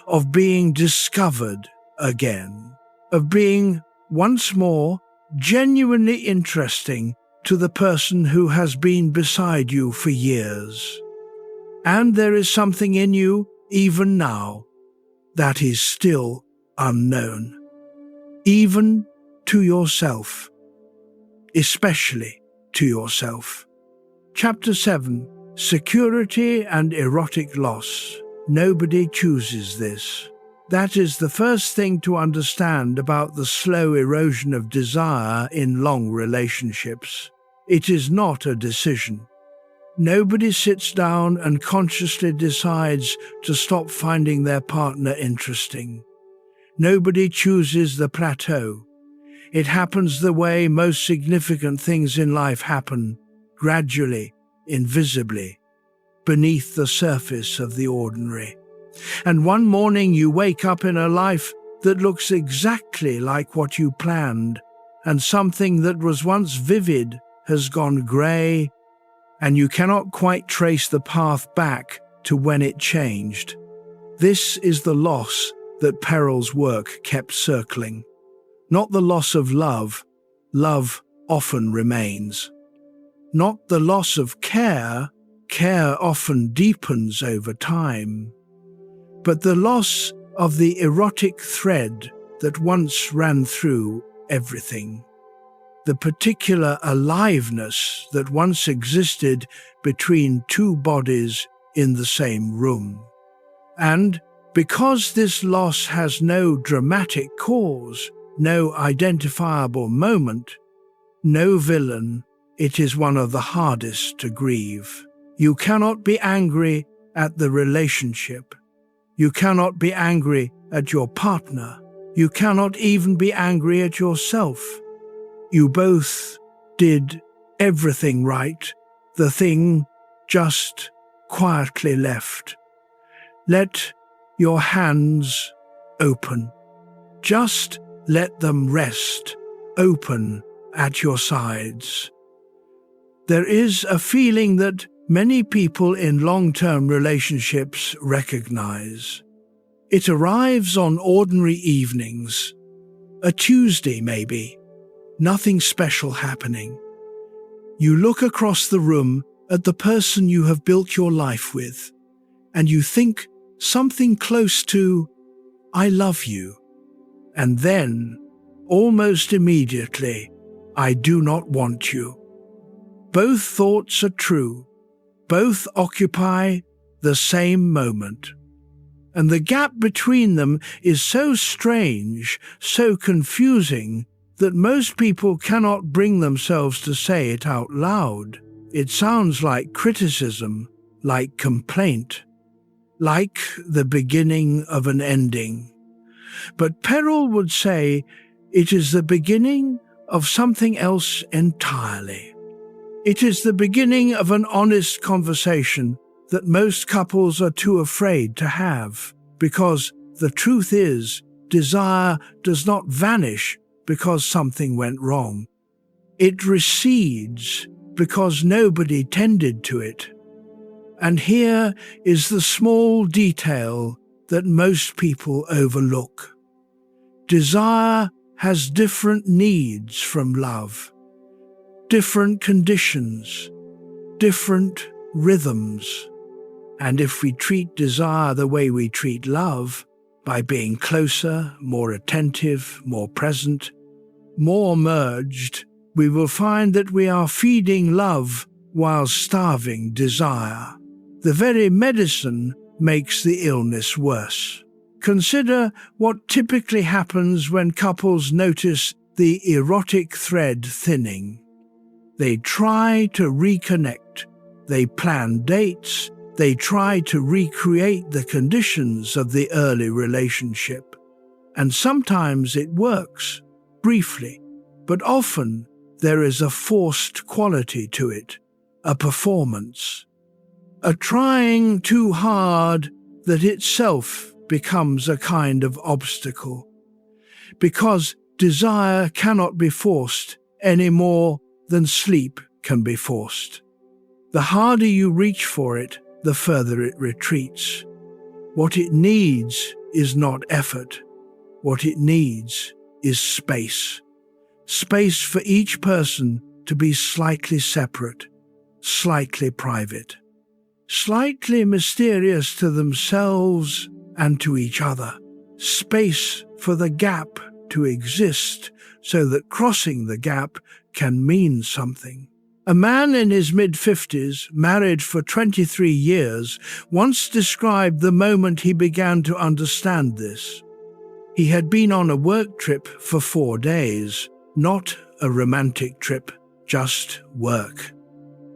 of being discovered again, of being, once more, genuinely interesting to the person who has been beside you for years. And there is something in you, even now, that is still unknown, even to yourself, especially to yourself. Chapter 7. Security and Erotic Loss. Nobody chooses this. That is the first thing to understand about the slow erosion of desire in long relationships. It is not a decision. Nobody sits down and consciously decides to stop finding their partner interesting. Nobody chooses the plateau. It happens the way most significant things in life happen, gradually, invisibly, beneath the surface of the ordinary. And one morning you wake up in a life that looks exactly like what you planned, and something that was once vivid has gone grey, and you cannot quite trace the path back to when it changed. This is the loss that Perel's work kept circling. Not the loss of love. Love often remains. Not the loss of care. Care often deepens over time. But the loss of the erotic thread that once ran through everything. The particular aliveness that once existed between two bodies in the same room. And because this loss has no dramatic cause, no identifiable moment, no villain, it is one of the hardest to grieve. You cannot be angry at the relationship. You cannot be angry at your partner. You cannot even be angry at yourself. You both did everything right, the thing just quietly left. Let your hands open. Just let them rest open at your sides. There is a feeling that many people in long-term relationships recognize. It arrives on ordinary evenings, a Tuesday maybe, nothing special happening. You look across the room at the person you have built your life with, and you think something close to, "I love you." And then, almost immediately, "I do not want you." Both thoughts are true. Both occupy the same moment. And the gap between them is so strange, so confusing, that most people cannot bring themselves to say it out loud. It sounds like criticism, like complaint, like the beginning of an ending. But Perel would say it is the beginning of something else entirely. It is the beginning of an honest conversation that most couples are too afraid to have, because the truth is, desire does not vanish because something went wrong. It recedes because nobody tended to it. And here is the small detail that most people overlook. Desire has different needs from love, different conditions, different rhythms. And if we treat desire the way we treat love, by being closer, more attentive, more present, more merged, we will find that we are feeding love while starving desire. The very medicine makes the illness worse. Consider what typically happens when couples notice the erotic thread thinning. They try to reconnect. They plan dates. They try to recreate the conditions of the early relationship. And sometimes it works, briefly, but often there is a forced quality to it, a performance. A trying too hard that itself becomes a kind of obstacle. Because desire cannot be forced any more than sleep can be forced. The harder you reach for it, the further it retreats. What it needs is not effort. What it needs is space. Space for each person to be slightly separate, slightly private, slightly mysterious to themselves and to each other. Space for the gap to exist so that crossing the gap can mean something. A man in his mid-50s, married for 23 years, once described the moment he began to understand this. He had been on a work trip for 4 days, not a romantic trip, just work.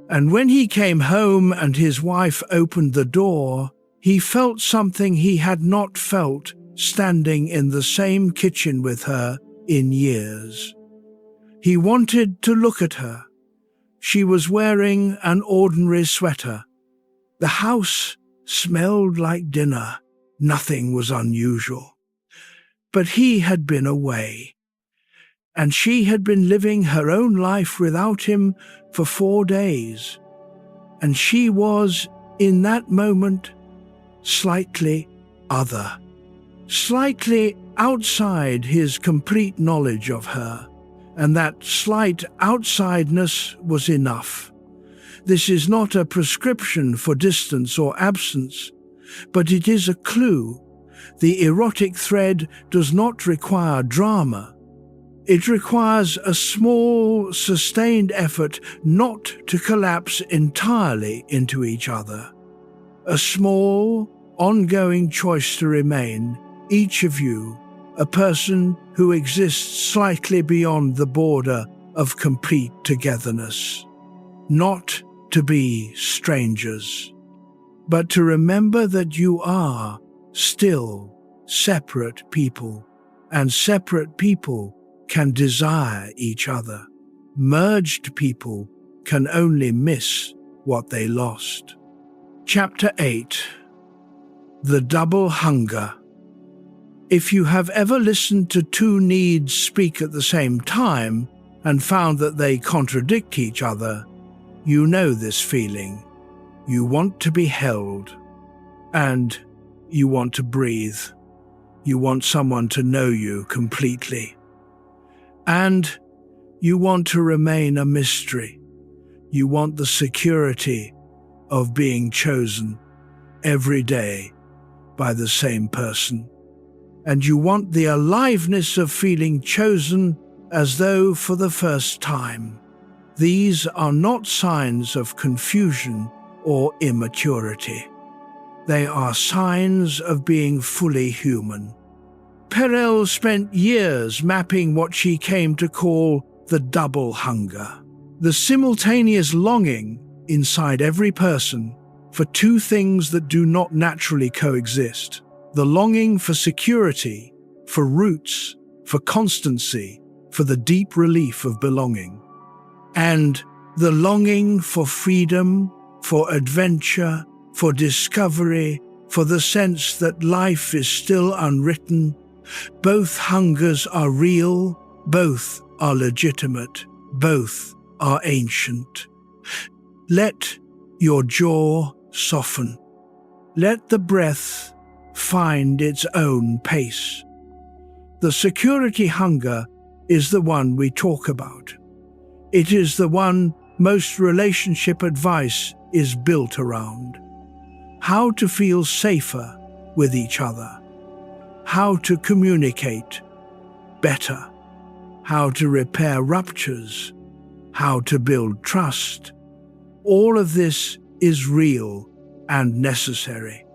And when he came home and his wife opened the door, he felt something he had not felt standing in the same kitchen with her in years. He wanted to look at her. She was wearing an ordinary sweater. The house smelled like dinner. Nothing was unusual. But he had been away, and she had been living her own life without him for 4 days. And she was, in that moment, slightly other, slightly outside his complete knowledge of her. And that slight outsideness was enough. This is not a prescription for distance or absence, but it is a clue. The erotic thread does not require drama. It requires a small, sustained effort not to collapse entirely into each other. A small, ongoing choice to remain, each of you, a person who exists slightly beyond the border of complete togetherness. Not to be strangers, but to remember that you are still separate people, and separate people can desire each other. Merged people can only miss what they lost. Chapter 8. The Double Hunger. If you have ever listened to two needs speak at the same time and found that they contradict each other, you know this feeling. You want to be held, and you want to breathe. You want someone to know you completely. And you want to remain a mystery. You want the security of being chosen every day by the same person. And you want the aliveness of feeling chosen as though for the first time. These are not signs of confusion or immaturity. They are signs of being fully human. Perel spent years mapping what she came to call the double hunger, the simultaneous longing inside every person for two things that do not naturally coexist: the longing for security, for roots, for constancy, for the deep relief of belonging, and the longing for freedom, for adventure, for discovery, for the sense that life is still unwritten. Both hungers are real, both are legitimate, both are ancient. Let your jaw soften. Let the breath find its own pace. The security hunger is the one we talk about. It is the one most relationship advice is built around. How to feel safer with each other. How to communicate better. How to repair ruptures. How to build trust. All of this is real and necessary.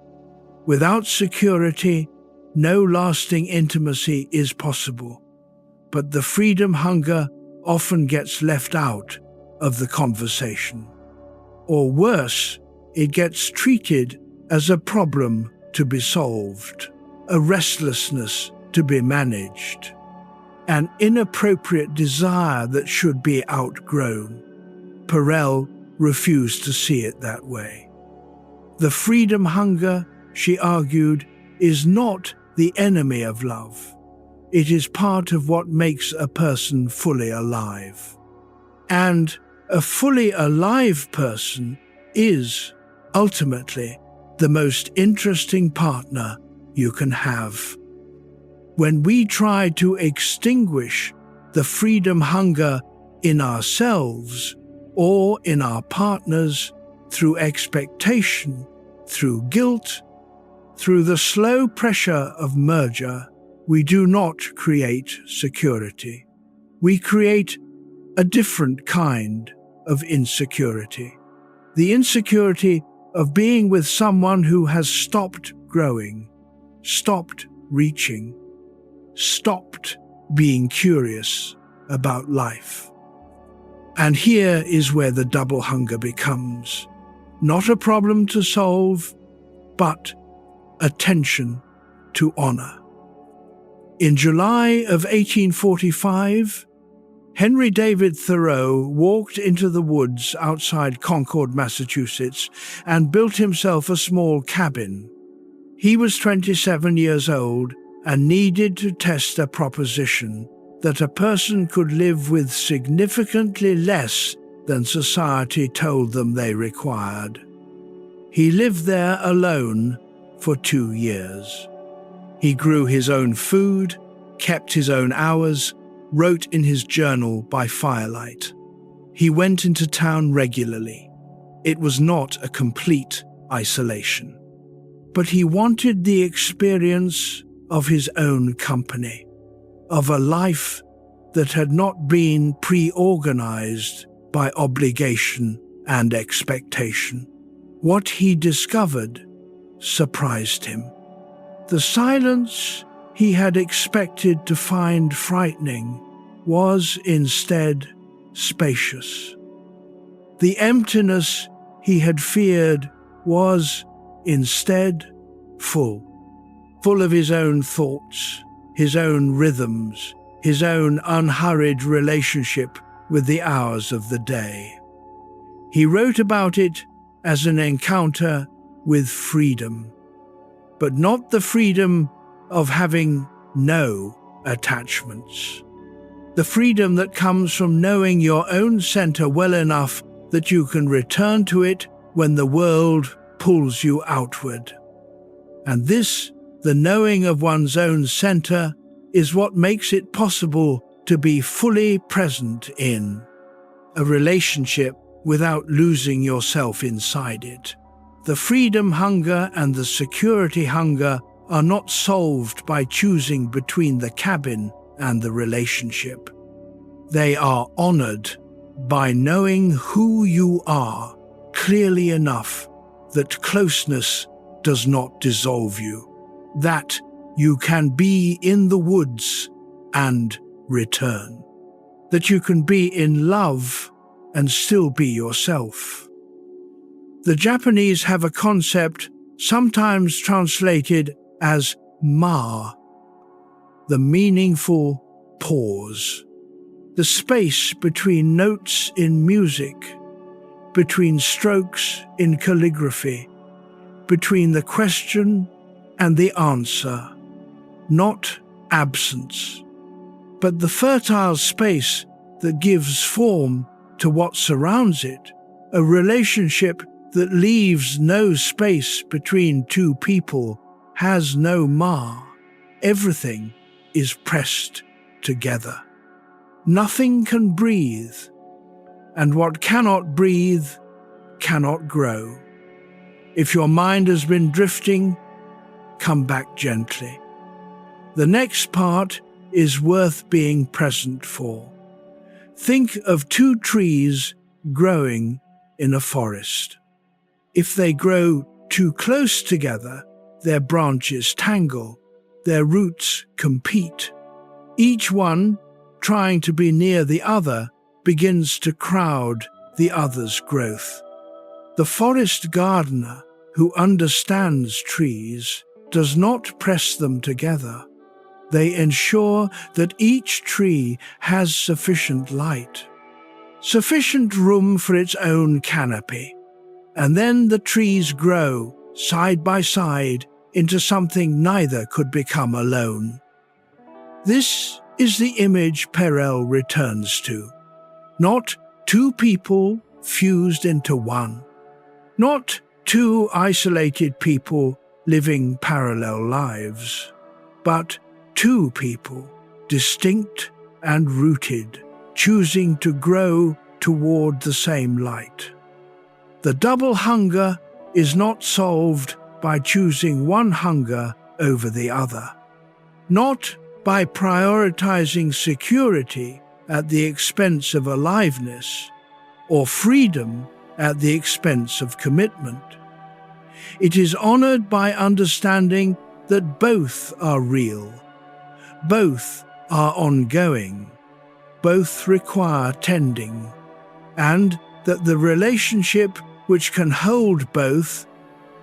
Without security, no lasting intimacy is possible. But the freedom hunger often gets left out of the conversation. Or worse, it gets treated as a problem to be solved, a restlessness to be managed, an inappropriate desire that should be outgrown. Perel refused to see it that way. The freedom hunger, she argued, is not the enemy of love. It is part of what makes a person fully alive. And a fully alive person is, ultimately, the most interesting partner you can have. When we try to extinguish the freedom hunger in ourselves or in our partners through expectation, through guilt, through the slow pressure of merger, we do not create security. We create a different kind of insecurity. The insecurity of being with someone who has stopped growing, stopped reaching, stopped being curious about life. And here is where the double hunger becomes not a problem to solve, but a tension to honor. In July of 1845, Henry David Thoreau walked into the woods outside Concord, Massachusetts, and built himself a small cabin. He was 27 years old and needed to test a proposition that a person could live with significantly less than society told them they required. He lived there alone for 2 years. He grew his own food, kept his own hours, wrote in his journal by firelight. He went into town regularly. It was not a complete isolation. But he wanted the experience of his own company, of a life that had not been pre-organized by obligation and expectation. What he discovered surprised him. The silence he had expected to find frightening was instead spacious. The emptiness he had feared was instead full of his own thoughts, his own rhythms, his own unhurried relationship with the hours of the day. He wrote about it as an encounter with freedom, but not the freedom of having no attachments. The freedom that comes from knowing your own center well enough that you can return to it when the world pulls you outward. And this, the knowing of one's own center, is what makes it possible to be fully present in a relationship without losing yourself inside it. The freedom hunger and the security hunger are not solved by choosing between the cabin and the relationship. They are honored by knowing who you are clearly enough that closeness does not dissolve you, that you can be in the woods and return, that you can be in love and still be yourself. The Japanese have a concept sometimes translated as ma, the meaningful pause, the space between notes in music, between strokes in calligraphy, between the question and the answer, not absence, but the fertile space that gives form to what surrounds it, a relationship that leaves no space between two people has no ma. Everything is pressed together. Nothing can breathe, and what cannot breathe cannot grow. If your mind has been drifting, come back gently. The next part is worth being present for. Think of two trees growing in a forest. If they grow too close together, their branches tangle, their roots compete. Each one, trying to be near the other, begins to crowd the other's growth. The forest gardener, who understands trees, does not press them together. They ensure that each tree has sufficient light, sufficient room for its own canopy, and then the trees grow side by side into something neither could become alone. This is the image Perel returns to. Not two people fused into one. Not two isolated people living parallel lives, but two people, distinct and rooted, choosing to grow toward the same light. The double hunger is not solved by choosing one hunger over the other, not by prioritizing security at the expense of aliveness or freedom at the expense of commitment. It is honored by understanding that both are real, both are ongoing, both require tending, and that the relationship which can hold both,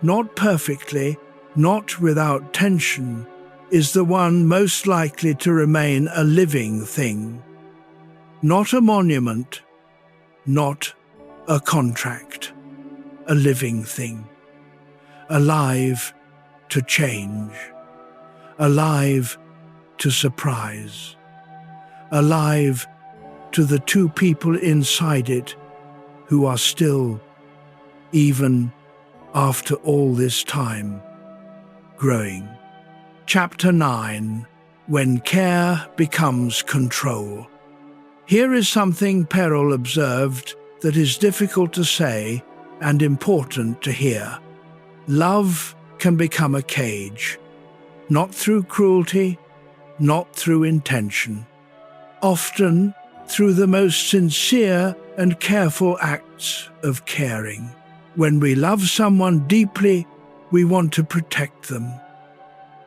not perfectly, not without tension, is the one most likely to remain a living thing, not a monument, not a contract, a living thing, alive to change, alive to surprise, alive to the two people inside it who are still, even after all this time, growing. Chapter 9. When Care Becomes Control. Here is something Perel observed that is difficult to say and important to hear. Love can become a cage, not through cruelty, not through intention, often through the most sincere and careful acts of caring. When we love someone deeply, we want to protect them.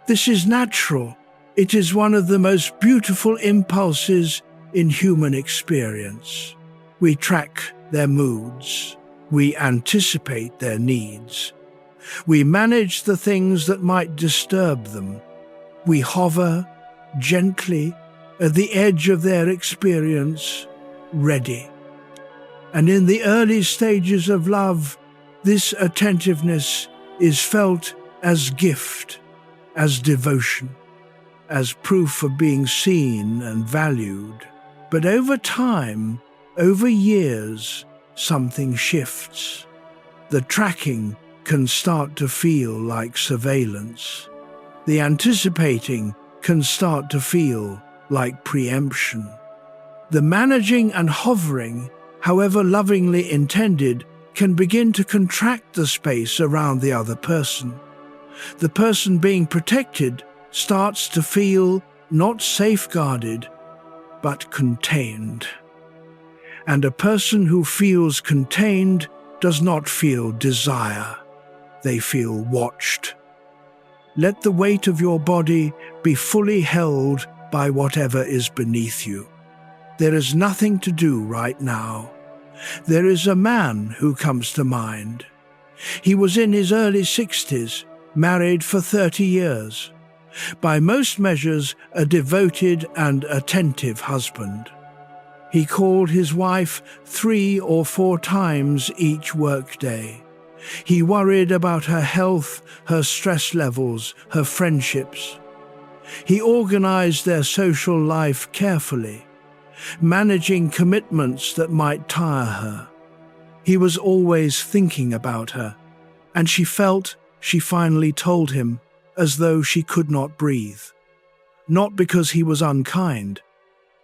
This is natural. It is one of the most beautiful impulses in human experience. We track their moods. We anticipate their needs. We manage the things that might disturb them. We hover gently at the edge of their experience, ready. And in the early stages of love, this attentiveness is felt as gift, as devotion, as proof of being seen and valued. But over time, over years, something shifts. The tracking can start to feel like surveillance. The anticipating can start to feel like preemption. The managing and hovering, however lovingly intended, can begin to contract the space around the other person. The person being protected starts to feel not safeguarded, but contained. And a person who feels contained does not feel desire. They feel watched. Let the weight of your body be fully held by whatever is beneath you. There is nothing to do right now. There is a man who comes to mind. He was in his early 60s, married for 30 years. By most measures, a devoted and attentive husband. He called his wife 3 or 4 times each workday. He worried about her health, her stress levels, her friendships. He organized their social life carefully, managing commitments that might tire her. He was always thinking about her, and she felt, she finally told him, as though she could not breathe. Not because he was unkind,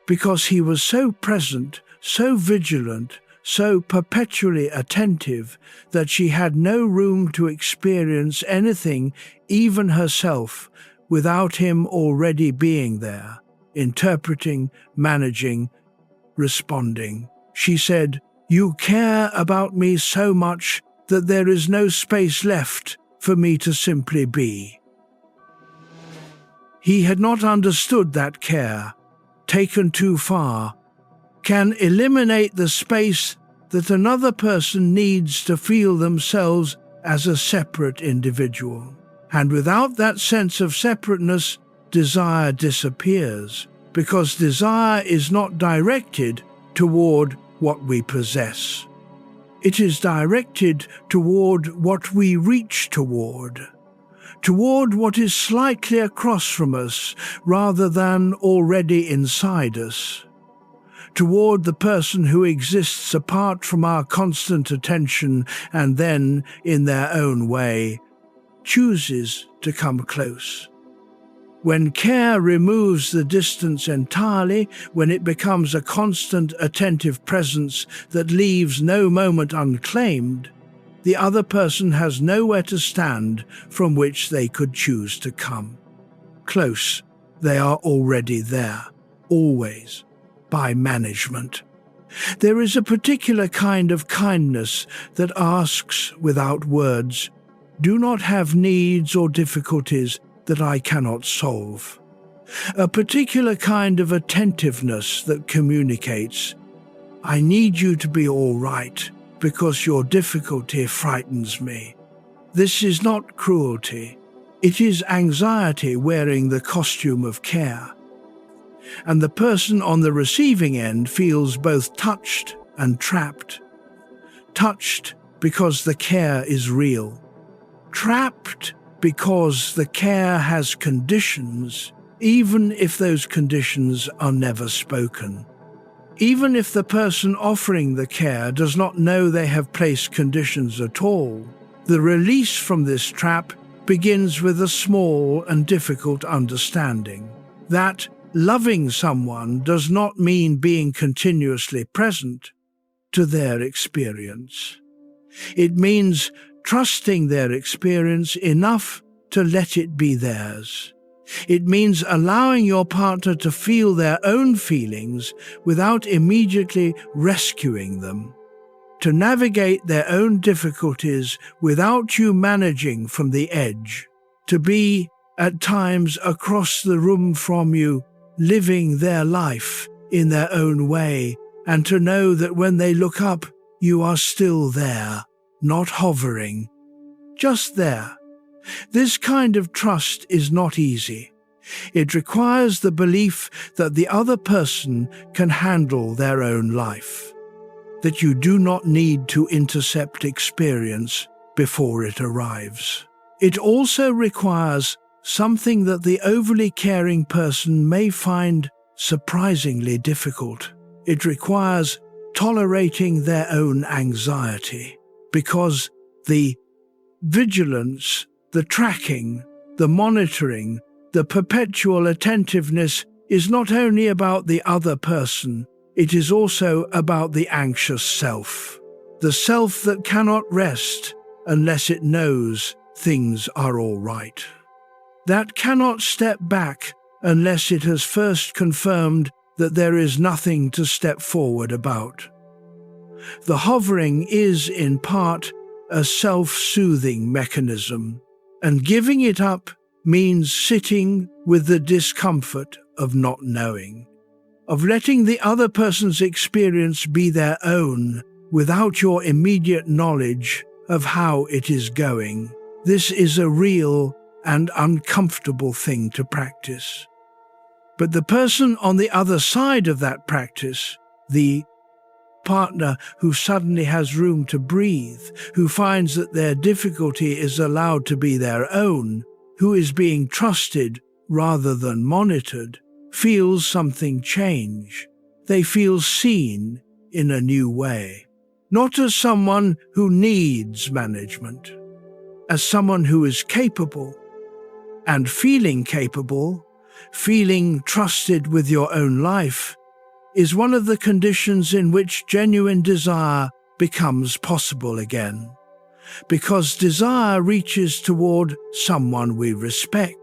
because he was so present, so vigilant, so perpetually attentive that she had no room to experience anything, even herself, without him already being there, interpreting, managing, responding. She said, "You care about me so much that there is no space left for me to simply be." He had not understood that care, taken too far, can eliminate the space that another person needs to feel themselves as a separate individual. And without that sense of separateness, desire disappears, because desire is not directed toward what we possess. It is directed toward what we reach toward what is slightly across from us rather than already inside us, toward the person who exists apart from our constant attention and then, in their own way, chooses to come close. When care removes the distance entirely, when it becomes a constant, attentive presence that leaves no moment unclaimed, the other person has nowhere to stand from which they could choose to come. Close, they are already there, always, by management. There is a particular kind of kindness that asks without words, "Do not have needs or difficulties that I cannot solve." A particular kind of attentiveness that communicates, "I need you to be all right, because your difficulty frightens me." This is not cruelty. It is anxiety wearing the costume of care. And the person on the receiving end feels both touched and trapped. Touched because the care is real. Trapped because the care has conditions, even if those conditions are never spoken. Even if the person offering the care does not know they have placed conditions at all, the release from this trap begins with a small and difficult understanding that loving someone does not mean being continuously present to their experience. It means trusting their experience enough to let it be theirs. It means allowing your partner to feel their own feelings without immediately rescuing them, to navigate their own difficulties without you managing from the edge, to be, at times, across the room from you, living their life in their own way, and to know that when they look up, you are still there, not hovering, just there. This kind of trust is not easy. It requires the belief that the other person can handle their own life. that you do not need to intercept experience before it arrives. It also requires something that the overly caring person may find surprisingly difficult. It requires tolerating their own anxiety, because the vigilance, the tracking, the monitoring, the perpetual attentiveness is not only about the other person, it is also about the anxious self. The self that cannot rest unless it knows things are all right. That cannot step back unless it has first confirmed that there is nothing to step forward about. The hovering is, in part, a self-soothing mechanism, and giving it up means sitting with the discomfort of not knowing, of letting the other person's experience be their own without your immediate knowledge of how it is going. This is a real and uncomfortable thing to practice. But the person on the other side of that practice, the partner who suddenly has room to breathe, who finds that their difficulty is allowed to be their own, who is being trusted rather than monitored, feels something change. They feel seen in a new way, not as someone who needs management, as someone who is capable. And feeling capable, feeling trusted with your own life, is one of the conditions in which genuine desire becomes possible again, because desire reaches toward someone we respect,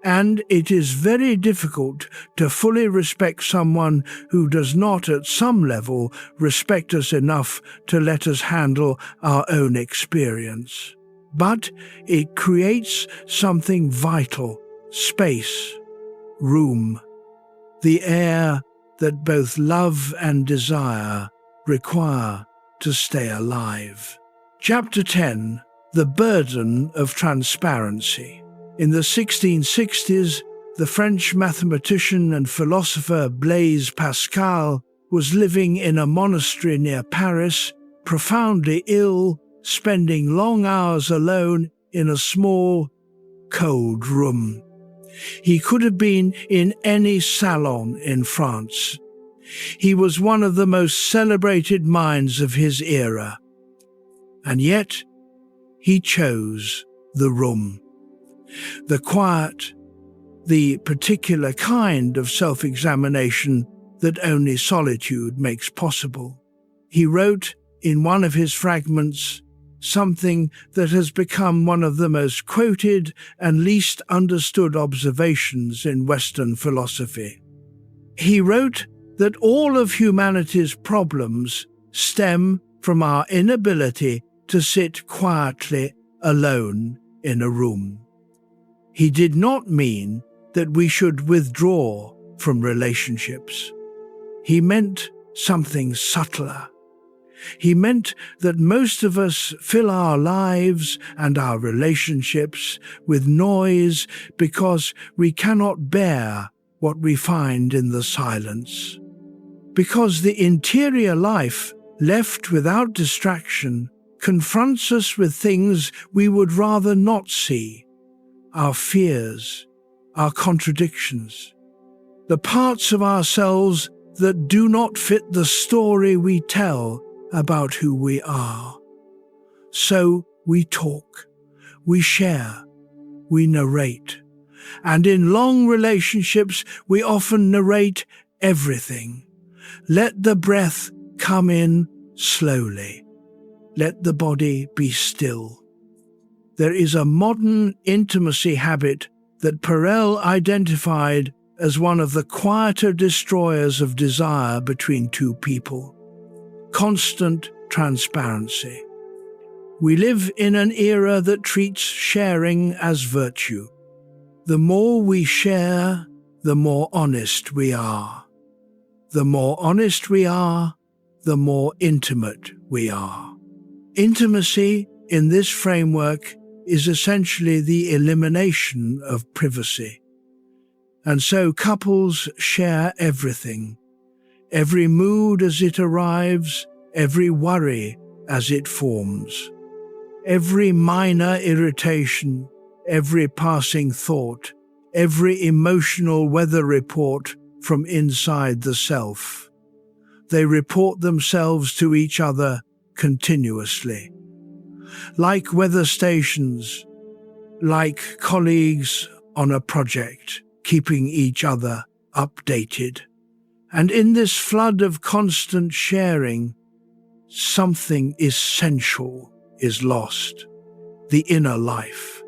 and it is very difficult to fully respect someone who does not at some level respect us enough to let us handle our own experience. But it creates something vital, space, room, the air that both love and desire require to stay alive. Chapter 10. The Burden of Transparency. In the 1660s, the French mathematician and philosopher Blaise Pascal was living in a monastery near Paris, profoundly ill, spending long hours alone in a small, cold room. He could have been in any salon in France. He was one of the most celebrated minds of his era. And yet, he chose the room. The quiet, the particular kind of self-examination that only solitude makes possible. He wrote in one of his fragments something that has become one of the most quoted and least understood observations in Western philosophy. He wrote that all of humanity's problems stem from our inability to sit quietly alone in a room. He did not mean that we should withdraw from relationships. He meant something subtler. He meant that most of us fill our lives and our relationships with noise because we cannot bear what we find in the silence. Because the interior life, left without distraction, confronts us with things we would rather not see: our fears, our contradictions, the parts of ourselves that do not fit the story we tell about who we are. So we talk, we share, we narrate. And in long relationships, we often narrate everything. Let the breath come in slowly. Let the body be still. There is a modern intimacy habit that Perel identified as one of the quieter destroyers of desire between two people: constant transparency. We live in an era that treats sharing as virtue. The more we share, the more honest we are. The more honest we are, the more intimate we are. Intimacy, in this framework, is essentially the elimination of privacy. And so couples share everything. Every mood as it arrives, every worry as it forms, every minor irritation, every passing thought, every emotional weather report from inside the self. They report themselves to each other continuously. Like weather stations, like colleagues on a project, keeping each other updated. And in this flood of constant sharing, something essential is lost, the inner life,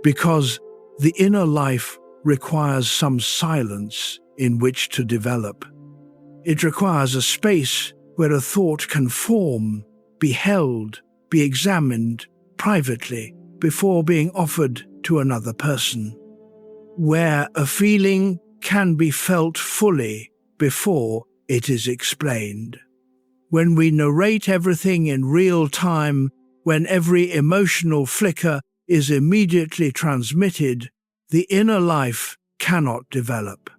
because the inner life requires some silence in which to develop. It requires a space where a thought can form, be held, be examined privately before being offered to another person, where a feeling can be felt fully before it is explained. When we narrate everything in real time, when every emotional flicker is immediately transmitted, the inner life cannot develop.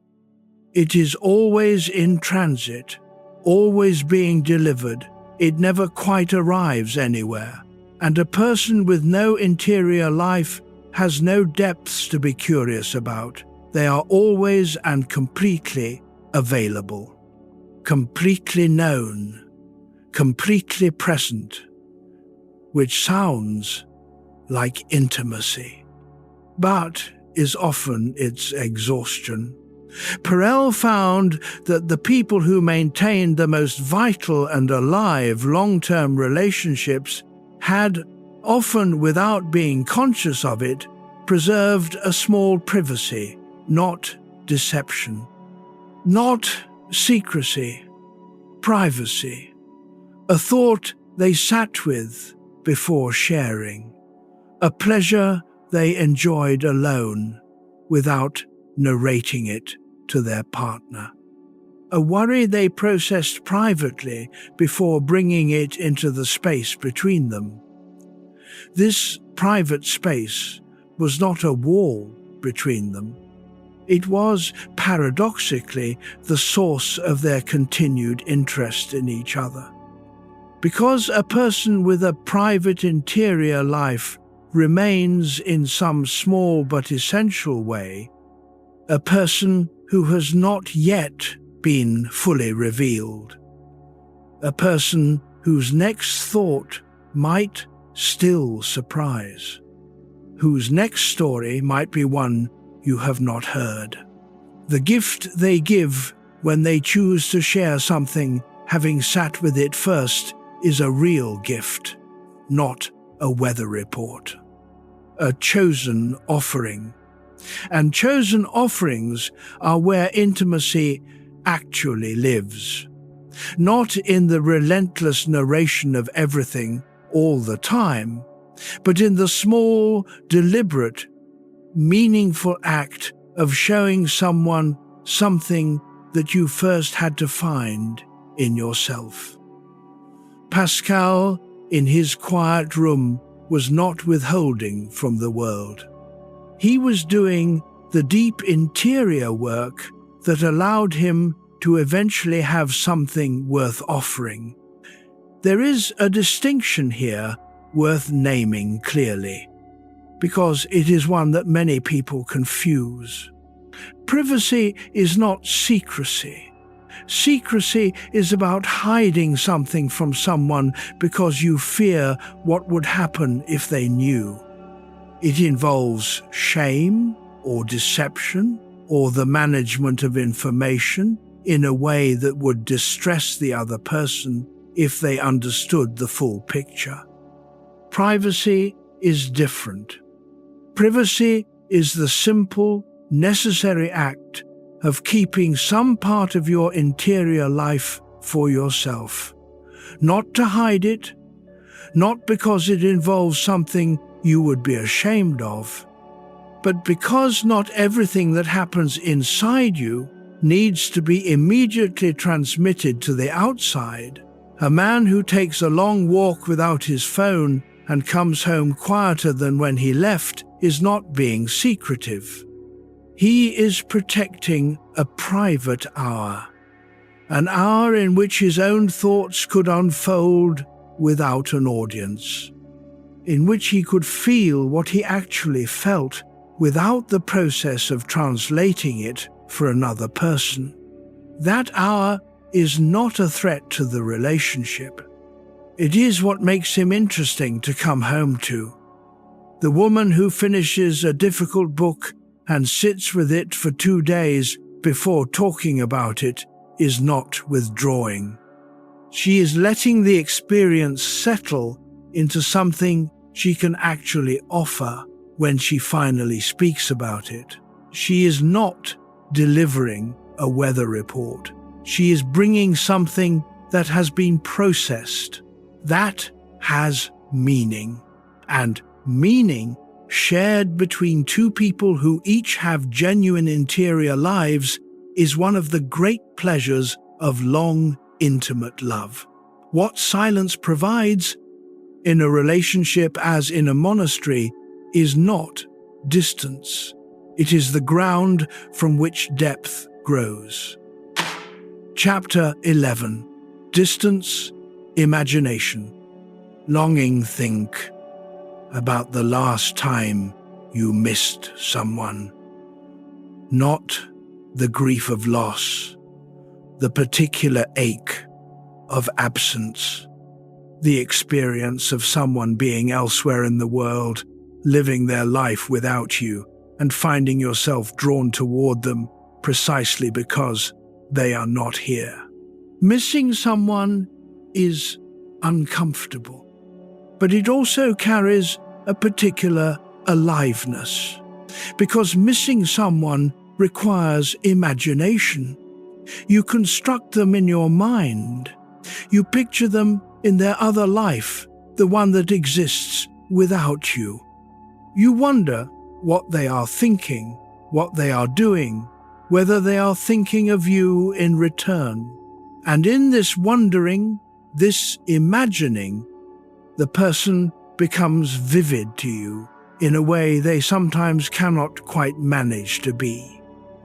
It is always in transit, always being delivered. It never quite arrives anywhere. And a person with no interior life has no depths to be curious about. They are always and completely available, completely known, completely present, which sounds like intimacy, but is often its exhaustion. Perel found that the people who maintained the most vital and alive long-term relationships had, often without being conscious of it, preserved a small privacy, not deception, not secrecy, privacy, a thought they sat with before sharing, a pleasure they enjoyed alone without narrating it to their partner, a worry they processed privately before bringing it into the space between them. This private space was not a wall between them. It was, paradoxically, the source of their continued interest in each other. Because a person with a private interior life remains in some small but essential way a person who has not yet been fully revealed, a person whose next thought might still surprise, whose next story might be one you have not heard. The gift they give when they choose to share something, having sat with it first, is a real gift, not a weather report, a chosen offering. And chosen offerings are where intimacy actually lives, not in the relentless narration of everything all the time, but in the small, deliberate, meaningful act of showing someone something that you first had to find in yourself. Pascal, in his quiet room, was not withholding from the world. He was doing the deep interior work that allowed him to eventually have something worth offering. There is a distinction here worth naming clearly, because it is one that many people confuse. Privacy is not secrecy. Secrecy is about hiding something from someone because you fear what would happen if they knew. It involves shame or deception or the management of information in a way that would distress the other person if they understood the full picture. Privacy is different. Privacy is the simple, necessary act of keeping some part of your interior life for yourself. Not to hide it, not because it involves something you would be ashamed of, but because not everything that happens inside you needs to be immediately transmitted to the outside. A man who takes a long walk without his phone and comes home quieter than when he left is not being secretive. He is protecting a private hour. an hour in which his own thoughts could unfold without an audience, in which he could feel what he actually felt without the process of translating it for another person. That hour is not a threat to the relationship. It is what makes him interesting to come home to. The woman who finishes a difficult book and sits with it for 2 days before talking about it is not withdrawing. She is letting the experience settle into something she can actually offer when she finally speaks about it. She is not delivering a weather report. She is bringing something that has been processed. That has meaning. And meaning shared between two people who each have genuine interior lives is one of the great pleasures of long, intimate love. What silence provides, in a relationship as in a monastery, is not distance. It is the ground from which depth grows. Chapter 11. Distance, Imagination. Longing. Think about the last time you missed someone. Not the grief of loss, the particular ache of absence, the experience of someone being elsewhere in the world, living their life without you, and finding yourself drawn toward them precisely because they are not here. Missing someone is uncomfortable, but it also carries a particular aliveness, because missing someone requires imagination. You construct them in your mind. You picture them in their other life, the one that exists without you. You wonder what they are thinking, what they are doing, whether they are thinking of you in return. And in this wondering, this imagining, the person becomes vivid to you in a way they sometimes cannot quite manage to be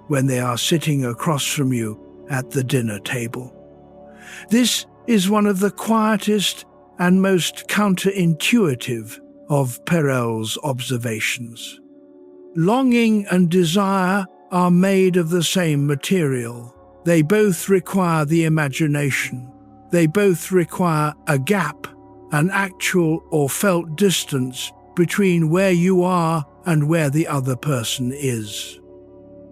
when they are sitting across from you at the dinner table. This is one of the quietest and most counterintuitive of Perel's observations. Longing and desire are made of the same material. They both require the imagination. They both require a gap, an actual or felt distance between where you are and where the other person is.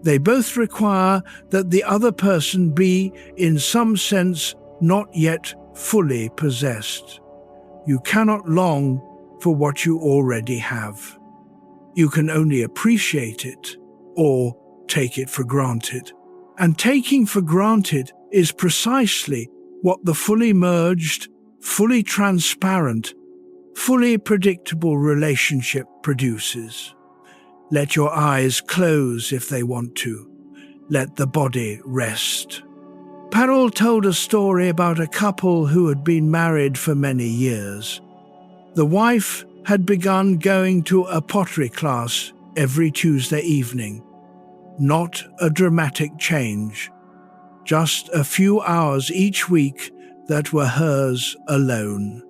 They both require that the other person be, in some sense, not yet fully possessed. You cannot long for what you already have. You can only appreciate it or take it for granted. And taking for granted is precisely what the fully merged, fully transparent, fully predictable relationship produces. Let your eyes close if they want to. Let the body rest. Perel told a story about a couple who had been married for many years. The wife had begun going to a pottery class every Tuesday evening. Not a dramatic change, just a few hours each week that were hers alone.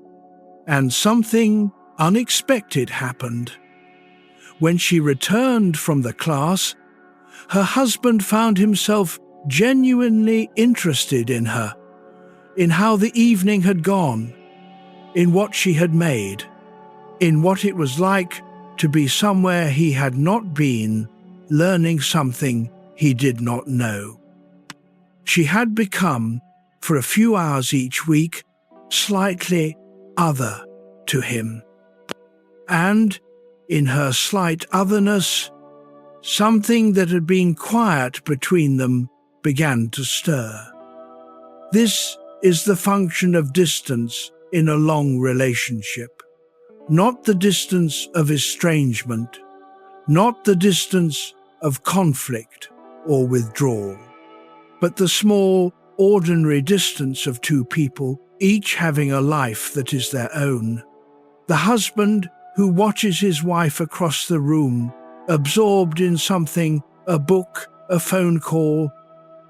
And something unexpected happened. When she returned from the class, her husband found himself genuinely interested in her, in how the evening had gone, in what she had made, in what it was like to be somewhere he had not been, learning something he did not know. She had become, for a few hours each week, slightly other to him. And, in her slight otherness, something that had been quiet between them began to stir. This is the function of distance in a long relationship. Not the distance of estrangement, not the distance of conflict or withdrawal, but the small, ordinary distance of two people, each having a life that is their own. The husband who watches his wife across the room, absorbed in something, a book, a phone call,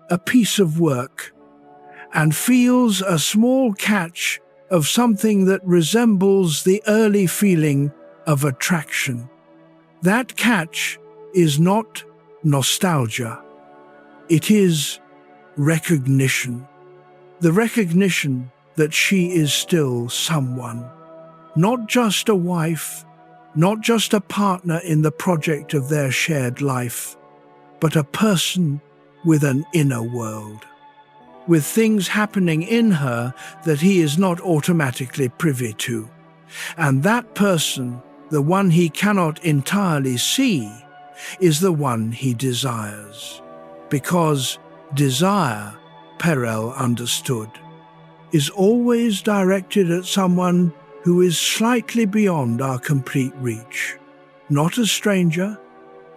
a piece of work, and feels a small catch of something that resembles the early feeling of attraction. That catch is not nostalgia. It is recognition. The recognition that she is still someone. Not just a wife, not just a partner in the project of their shared life, but a person with an inner world, with things happening in her that he is not automatically privy to. And that person, the one he cannot entirely see, is the one he desires. Because desire, Perel understood, is always directed at someone who is slightly beyond our complete reach. Not a stranger,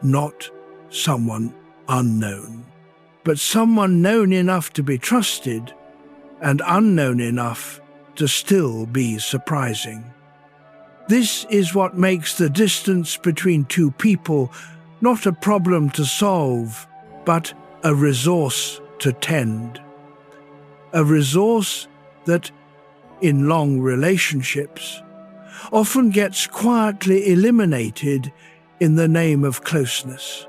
not someone unknown, but someone known enough to be trusted and unknown enough to still be surprising. This is what makes the distance between two people not a problem to solve, but a resource to tend. A resource that, in long relationships, often gets quietly eliminated in the name of closeness.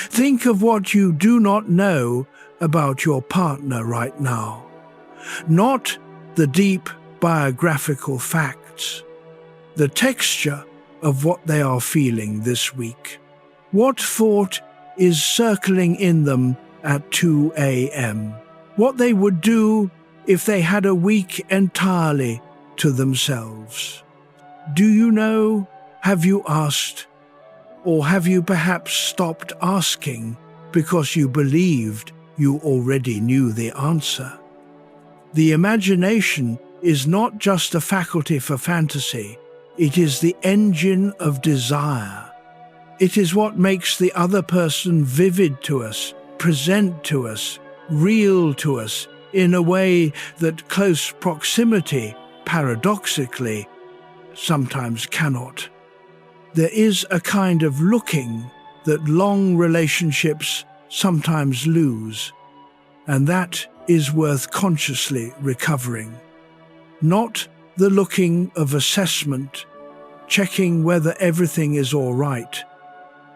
Think of what you do not know about your partner right now. Not the deep biographical facts, the texture of what they are feeling this week. What thought is circling in them at 2 a.m.? What they would do if they had a week entirely to themselves. Do you know? Have you asked? Or have you perhaps stopped asking because you believed you already knew the answer? The imagination is not just a faculty for fantasy, it is the engine of desire. It is what makes the other person vivid to us, present to us, real to us, in a way that close proximity, paradoxically, sometimes cannot. There is a kind of looking that long relationships sometimes lose, and that is worth consciously recovering. Not the looking of assessment, checking whether everything is all right,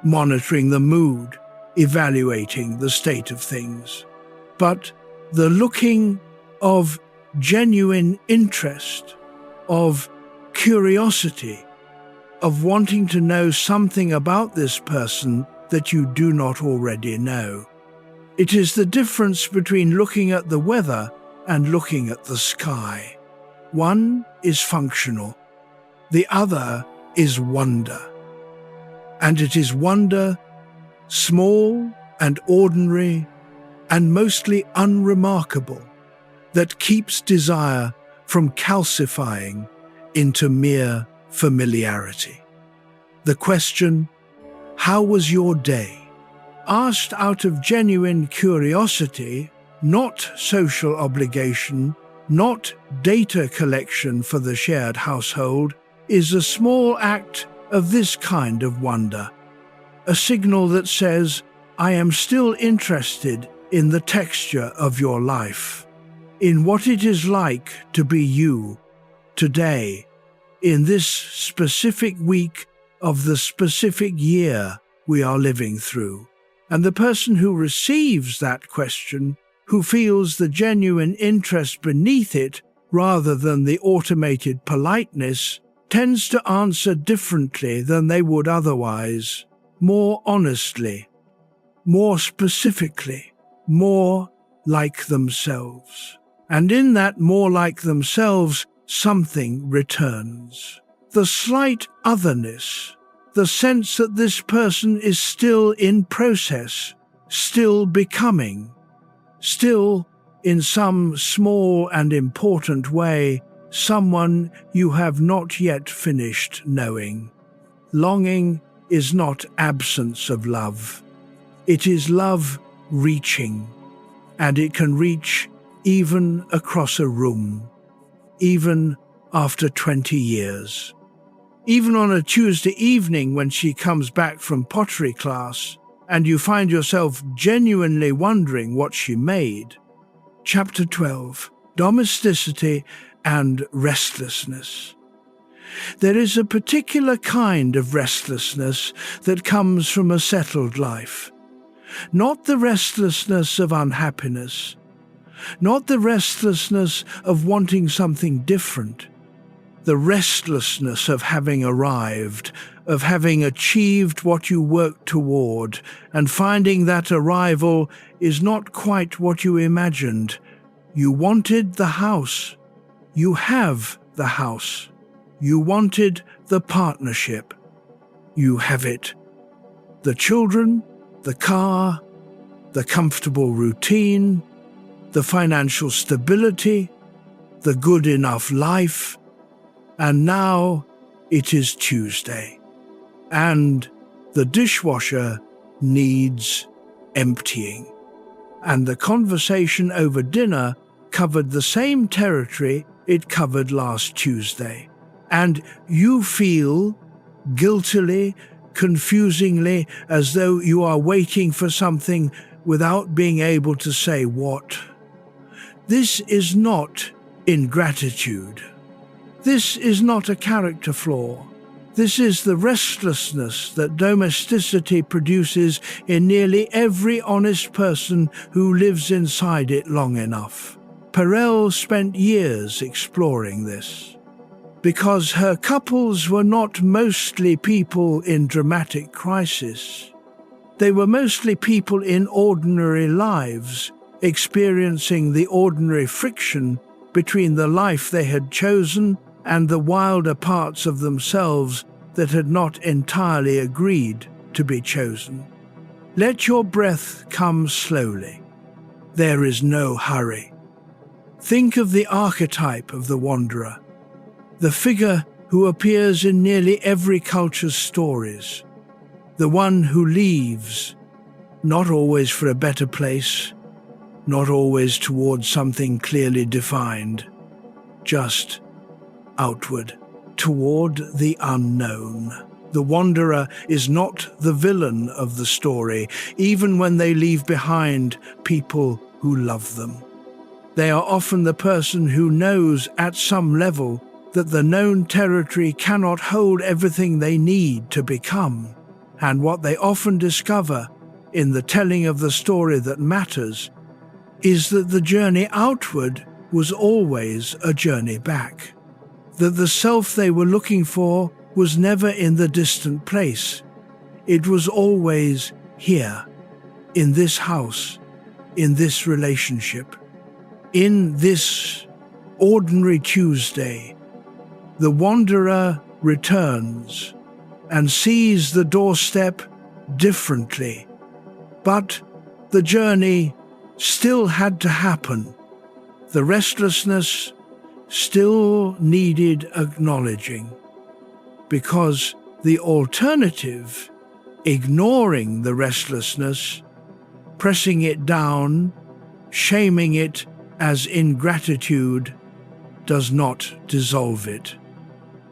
monitoring the mood, evaluating the state of things, but the looking of genuine interest, of curiosity, of wanting to know something about this person that you do not already know. It is the difference between looking at the weather and looking at the sky. One is functional, the other is wonder. And it is wonder, small and ordinary and mostly unremarkable, that keeps desire from calcifying into mere familiarity. The question, "How was your day?" asked out of genuine curiosity, not social obligation, not data collection for the shared household, is a small act of this kind of wonder. A signal that says, "I am still interested in the texture of your life, in what it is like to be you, today, in this specific week of the specific year we are living through." And the person who receives that question, who feels the genuine interest beneath it rather than the automated politeness, tends to answer differently than they would otherwise, more honestly, more specifically, more like themselves. And in that more like themselves, something returns. The slight otherness, the sense that this person is still in process, still becoming, still, in some small and important way, someone you have not yet finished knowing. Longing is not absence of love. It is love reaching, and it can reach even across a room, even after 20 years. Even on a Tuesday evening when she comes back from pottery class, and you find yourself genuinely wondering what she made, Chapter 12. Domesticity and Restlessness. There is a particular kind of restlessness that comes from a settled life. Not the restlessness of unhappiness, not the restlessness of wanting something different, the restlessness of having arrived, of having achieved what you worked toward, and finding that arrival is not quite what you imagined. You wanted the house. You have the house. You wanted the partnership. You have it. The children, the car, the comfortable routine, the financial stability, the good enough life. And now it is Tuesday, and the dishwasher needs emptying. And the conversation over dinner covered the same territory it covered last Tuesday. And you feel guiltily, confusingly, as though you are waiting for something without being able to say what. This is not ingratitude. This is not a character flaw. This is the restlessness that domesticity produces in nearly every honest person who lives inside it long enough. Perel spent years exploring this. Because her couples were not mostly people in dramatic crisis. They were mostly people in ordinary lives, experiencing the ordinary friction between the life they had chosen and the wilder parts of themselves that had not entirely agreed to be chosen. Let your breath come slowly. There is no hurry. Think of the archetype of the wanderer, the figure who appears in nearly every culture's stories, the one who leaves, not always for a better place, not always towards something clearly defined, just outward, toward the unknown. The wanderer is not the villain of the story, even when they leave behind people who love them. They are often the person who knows at some level that the known territory cannot hold everything they need to become, and what they often discover in the telling of the story that matters is that the journey outward was always a journey back, that the self they were looking for was never in the distant place. It was always here, in this house, in this relationship, in this ordinary Tuesday. The wanderer returns and sees the doorstep differently, but the journey still had to happen. The restlessness still needed acknowledging, because the alternative, ignoring the restlessness, pressing it down, shaming it as ingratitude, does not dissolve it.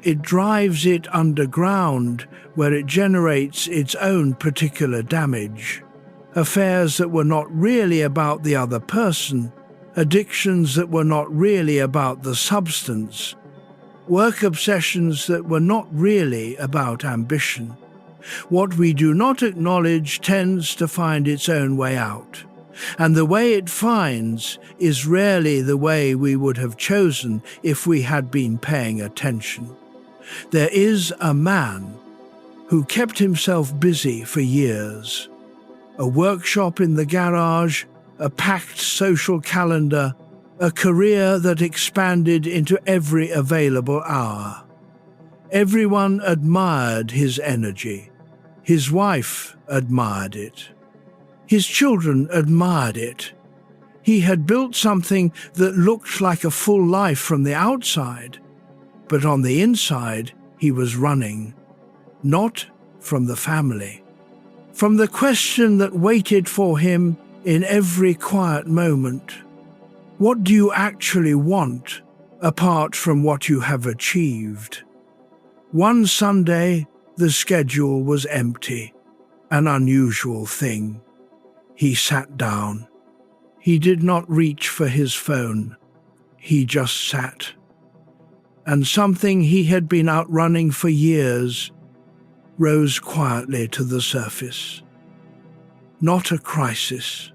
It drives it underground, where it generates its own particular damage. Affairs that were not really about the other person, addictions that were not really about the substance, work obsessions that were not really about ambition. What we do not acknowledge tends to find its own way out, and the way it finds is rarely the way we would have chosen if we had been paying attention. There is a man who kept himself busy for years. A workshop in the garage, a packed social calendar, a career that expanded into every available hour. Everyone admired his energy. His wife admired it. His children admired it. He had built something that looked like a full life from the outside, but on the inside he was running, not from the family. From the question that waited for him in every quiet moment: what do you actually want apart from what you have achieved? One Sunday, the schedule was empty, an unusual thing. He sat down. He did not reach for his phone. He just sat. And something he had been outrunning for years rose quietly to the surface. Not a crisis,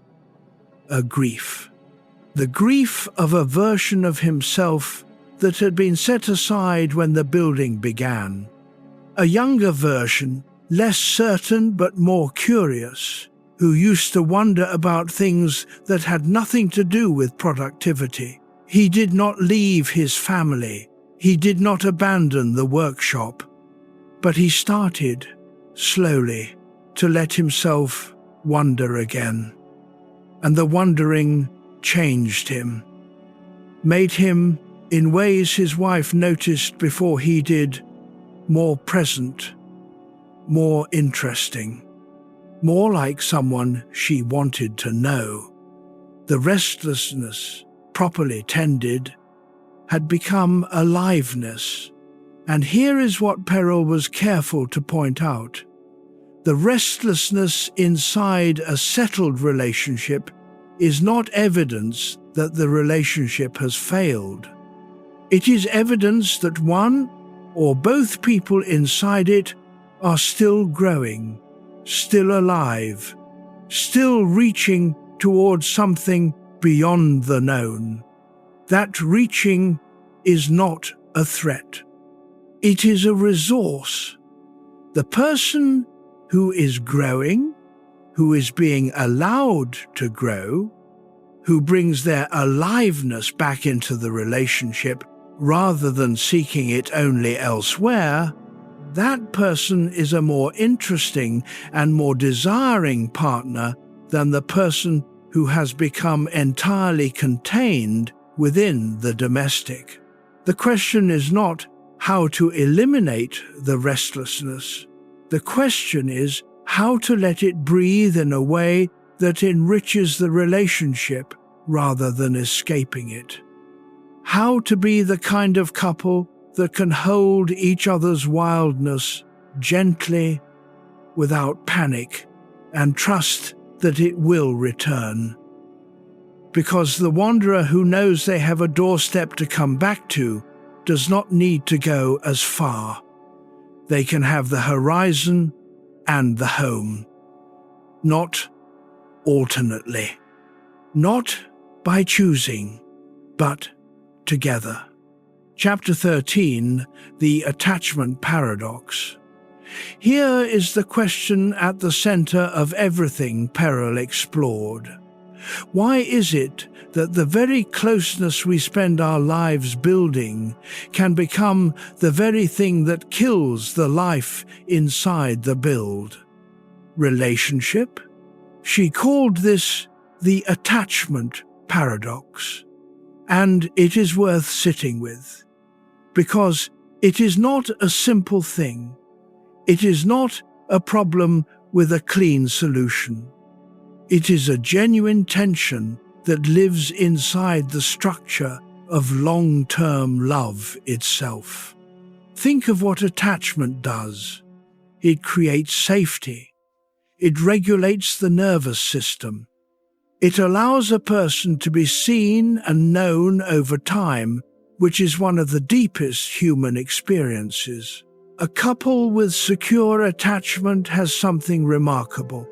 a grief. The grief of a version of himself that had been set aside when the building began. A younger version, less certain but more curious, who used to wonder about things that had nothing to do with productivity. He did not leave his family. He did not abandon the workshop. But he started, slowly, to let himself wonder again. And the wondering changed him, made him, in ways his wife noticed before he did, more present, more interesting, more like someone she wanted to know. The restlessness, properly tended, had become aliveness. And here is what Perel was careful to point out. The restlessness inside a settled relationship is not evidence that the relationship has failed. It is evidence that one or both people inside it are still growing, still alive, still reaching towards something beyond the known. That reaching is not a threat. It is a resource. The person who is growing, who is being allowed to grow, who brings their aliveness back into the relationship rather than seeking it only elsewhere, that person is a more interesting and more desiring partner than the person who has become entirely contained within the domestic. The question is not how to eliminate the restlessness. The question is how to let it breathe in a way that enriches the relationship rather than escaping it. How to be the kind of couple that can hold each other's wildness gently, without panic, and trust that it will return. Because the wanderer who knows they have a doorstep to come back to does not need to go as far. They can have the horizon and the home. Not alternately. Not by choosing, but together. Chapter 13, The Attachment Paradox. Here is the question at the center of everything Perel explored. Why is it that the very closeness we spend our lives building can become the very thing that kills the life inside the build? Relationship? She called this the attachment paradox. And it is worth sitting with, because it is not a simple thing. It is not a problem with a clean solution. It is a genuine tension that lives inside the structure of long-term love itself. Think of what attachment does. It creates safety. It regulates the nervous system. It allows a person to be seen and known over time, which is one of the deepest human experiences. A couple with secure attachment has something remarkable,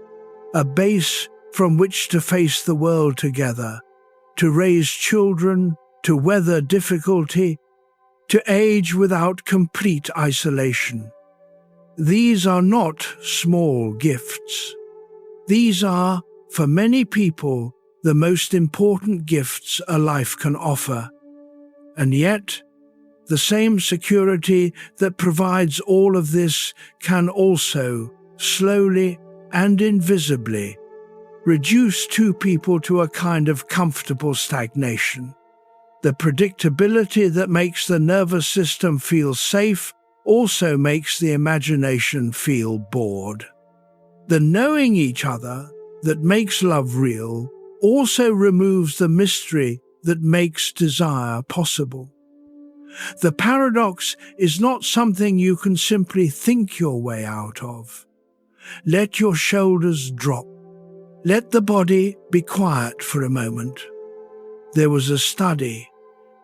a base from which to face the world together, to raise children, to weather difficulty, to age without complete isolation. These are not small gifts. These are, for many people, the most important gifts a life can offer. And yet, the same security that provides all of this can also, slowly and invisibly, reduce two people to a kind of comfortable stagnation. The predictability that makes the nervous system feel safe also makes the imagination feel bored. The knowing each other that makes love real also removes the mystery that makes desire possible. The paradox is not something you can simply think your way out of. Let your shoulders drop. Let the body be quiet for a moment. There was a study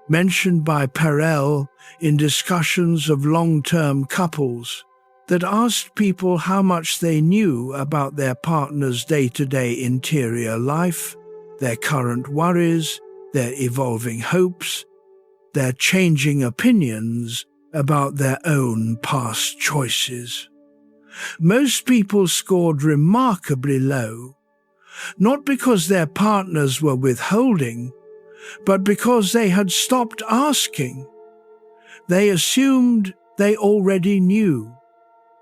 mentioned by Perel in discussions of long-term couples that asked people how much they knew about their partner's day-to-day interior life, their current worries, their evolving hopes, their changing opinions about their own past choices. Most people scored remarkably low, not because their partners were withholding, but because they had stopped asking. They assumed they already knew.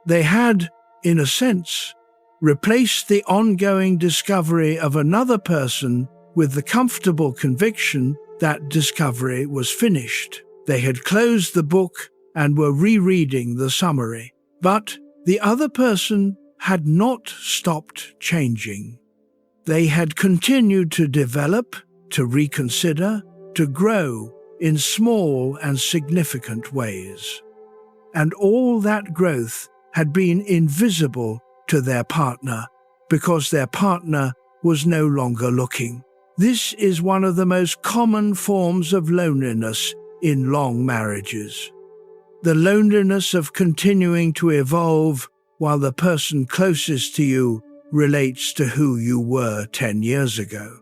They had, in a sense, replaced the ongoing discovery of another person with the comfortable conviction that discovery was finished. They had closed the book and were rereading the summary. But the other person had not stopped changing. They had continued to develop, to reconsider, to grow in small and significant ways. And all that growth had been invisible to their partner because their partner was no longer looking. This is one of the most common forms of loneliness in long marriages. The loneliness of continuing to evolve while the person closest to you relates to who you were 10 years ago.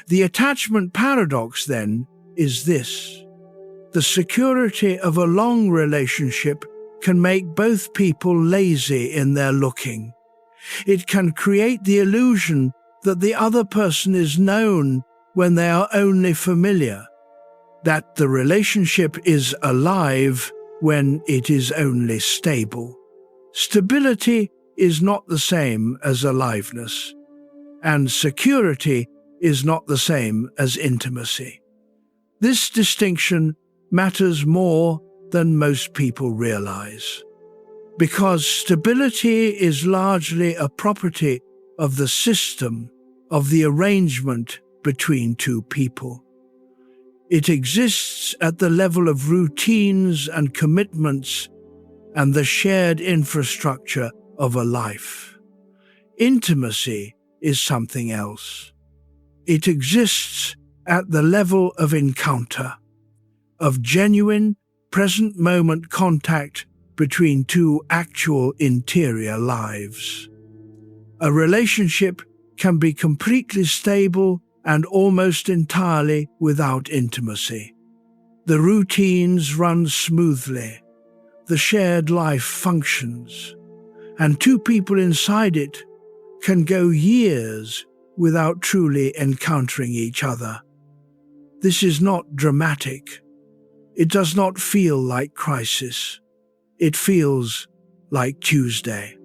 The attachment paradox, then, is this. The security of a long relationship can make both people lazy in their looking. It can create the illusion that the other person is known when they are only familiar, that the relationship is alive when it is only stable. Stability is not the same as aliveness, and security is not the same as intimacy. This distinction matters more than most people realize, because stability is largely a property of the system, of the arrangement between two people. It exists at the level of routines and commitments and the shared infrastructure of a life. Intimacy is something else. It exists at the level of encounter, of genuine, present-moment contact between two actual interior lives. A relationship can be completely stable and almost entirely without intimacy. The routines run smoothly, the shared life functions, and two people inside it can go years without truly encountering each other. This is not dramatic. It does not feel like crisis. It feels like Tuesday.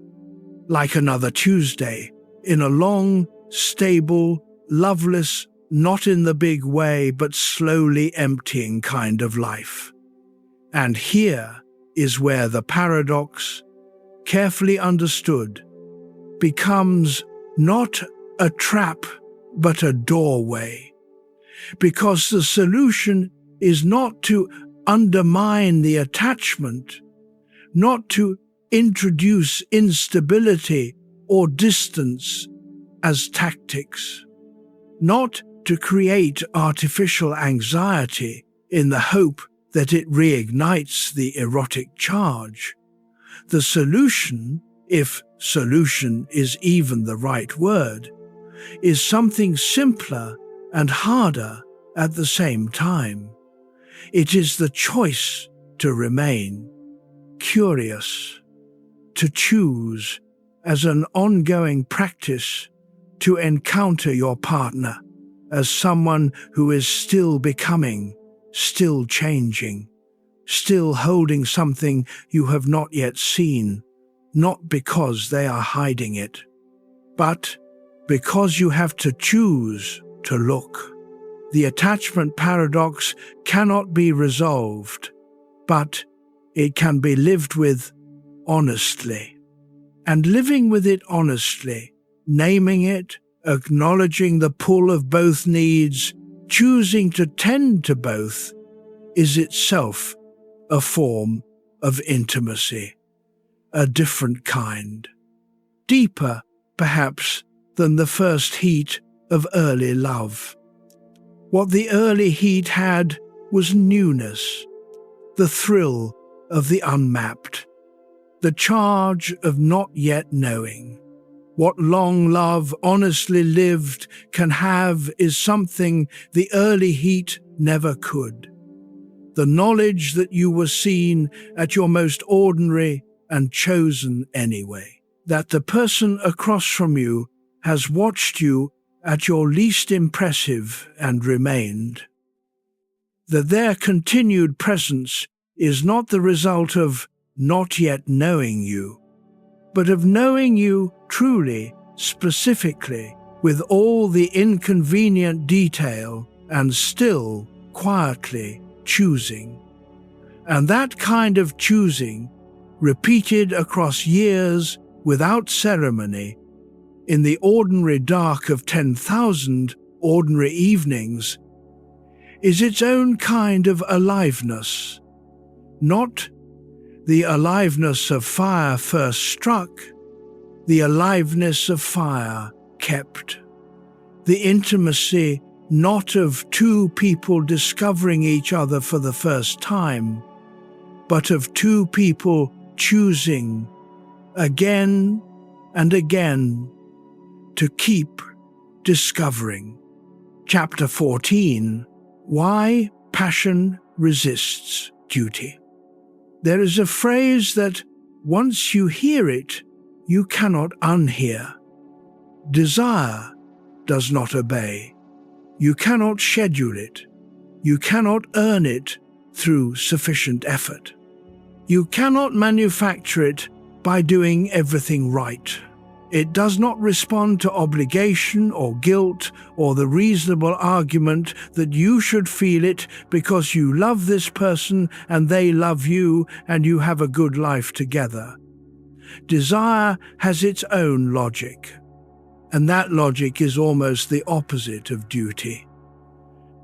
Like another Tuesday, in a long, stable, loveless, not in the big way, but slowly emptying kind of life. And here is where the paradox, carefully understood, becomes not a trap, but a doorway. Because the solution is not to undermine the attachment, not to introduce instability or distance as tactics, not to create artificial anxiety in the hope that it reignites the erotic charge. The solution, if solution is even the right word, is something simpler and harder at the same time. It is the choice to remain curious, to choose as an ongoing practice to encounter your partner as someone who is still becoming, still changing, still holding something you have not yet seen, not because they are hiding it, but because you have to choose to look. The attachment paradox cannot be resolved, but it can be lived with honestly. And living with it honestly, naming it, acknowledging the pull of both needs, choosing to tend to both, is itself a form of intimacy, a different kind, deeper, perhaps, than the first heat of early love. What the early heat had was newness, the thrill of the unmapped, the charge of not yet knowing. What long love honestly lived can have is something the early heat never could. The knowledge that you were seen at your most ordinary and chosen anyway. That the person across from you has watched you at your least impressive and remained. That their continued presence is not the result of not yet knowing you, but of knowing you truly, specifically, with all the inconvenient detail and still quietly choosing. And that kind of choosing, repeated across years without ceremony, in the ordinary dark of 10,000 ordinary evenings, is its own kind of aliveness. Not the aliveness of fire first struck, the aliveness of fire kept. The intimacy not of two people discovering each other for the first time, but of two people choosing again and again to keep discovering. Chapter 14. Why Passion Resists Duty. There is a phrase that, once you hear it, you cannot unhear. Desire does not obey. You cannot schedule it. You cannot earn it through sufficient effort. You cannot manufacture it by doing everything right. It does not respond to obligation or guilt or the reasonable argument that you should feel it because you love this person and they love you and you have a good life together. Desire has its own logic, and that logic is almost the opposite of duty.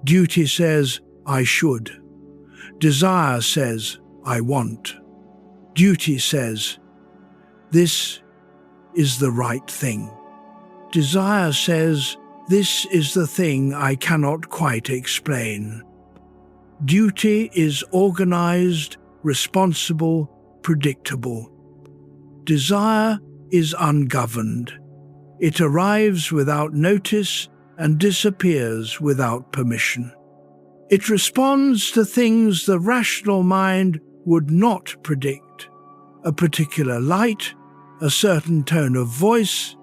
Duty says, I should. Desire says, I want. Duty says, this is the right thing. Desire says, this is the thing I cannot quite explain. Duty is organized, responsible, predictable. Desire is ungoverned. It arrives without notice and disappears without permission. It responds to things the rational mind would not predict: a particular light, a certain tone of voice,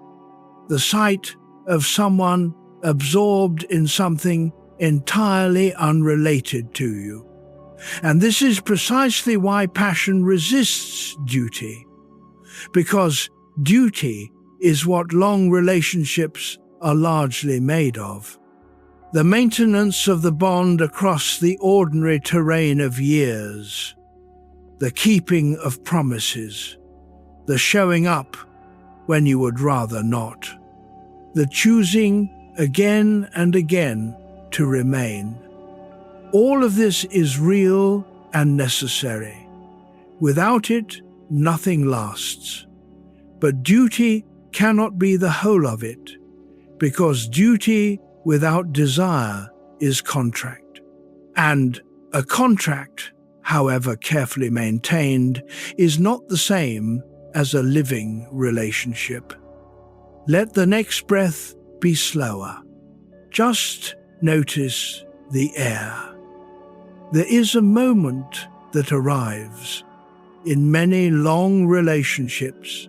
the sight of someone absorbed in something entirely unrelated to you. And this is precisely why passion resists duty, because duty is what long relationships are largely made of. The maintenance of the bond across the ordinary terrain of years, the keeping of promises, the showing up when you would rather not, the choosing again and again to remain. All of this is real and necessary. Without it, nothing lasts. But duty cannot be the whole of it, because duty without desire is contract. And a contract, however carefully maintained, is not the same as a living relationship. Let the next breath be slower. Just notice the air. There is a moment that arrives in many long relationships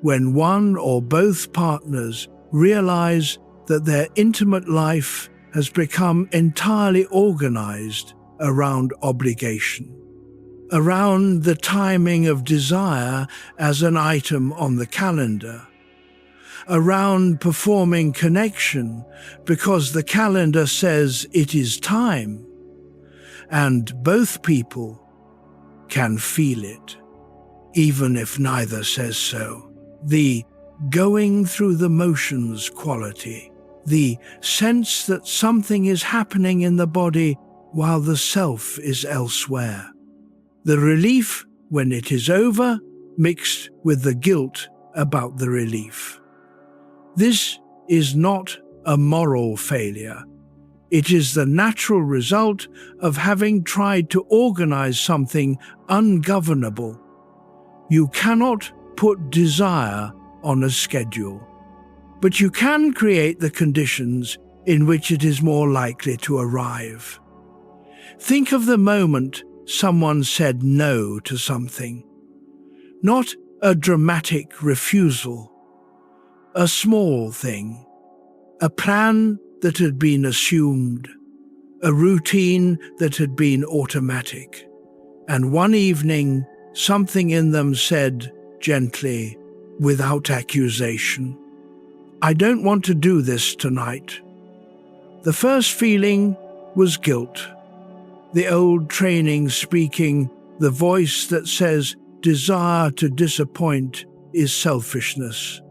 when one or both partners realize that their intimate life has become entirely organized around obligation, around the timing of desire as an item on the calendar, around performing connection because the calendar says it is time, and both people can feel it, even if neither says so. The going through the motions quality, the sense that something is happening in the body while the self is elsewhere. The relief when it is over, mixed with the guilt about the relief. This is not a moral failure. It is the natural result of having tried to organize something ungovernable. You cannot put desire on a schedule, but you can create the conditions in which it is more likely to arrive. Think of the moment someone said no to something. Not a dramatic refusal, a small thing, a plan that had been assumed, a routine that had been automatic. And one evening, something in them said gently, without accusation, "I don't want to do this tonight." The first feeling was guilt. The old training speaking, the voice that says desire to disappoint is selfishness,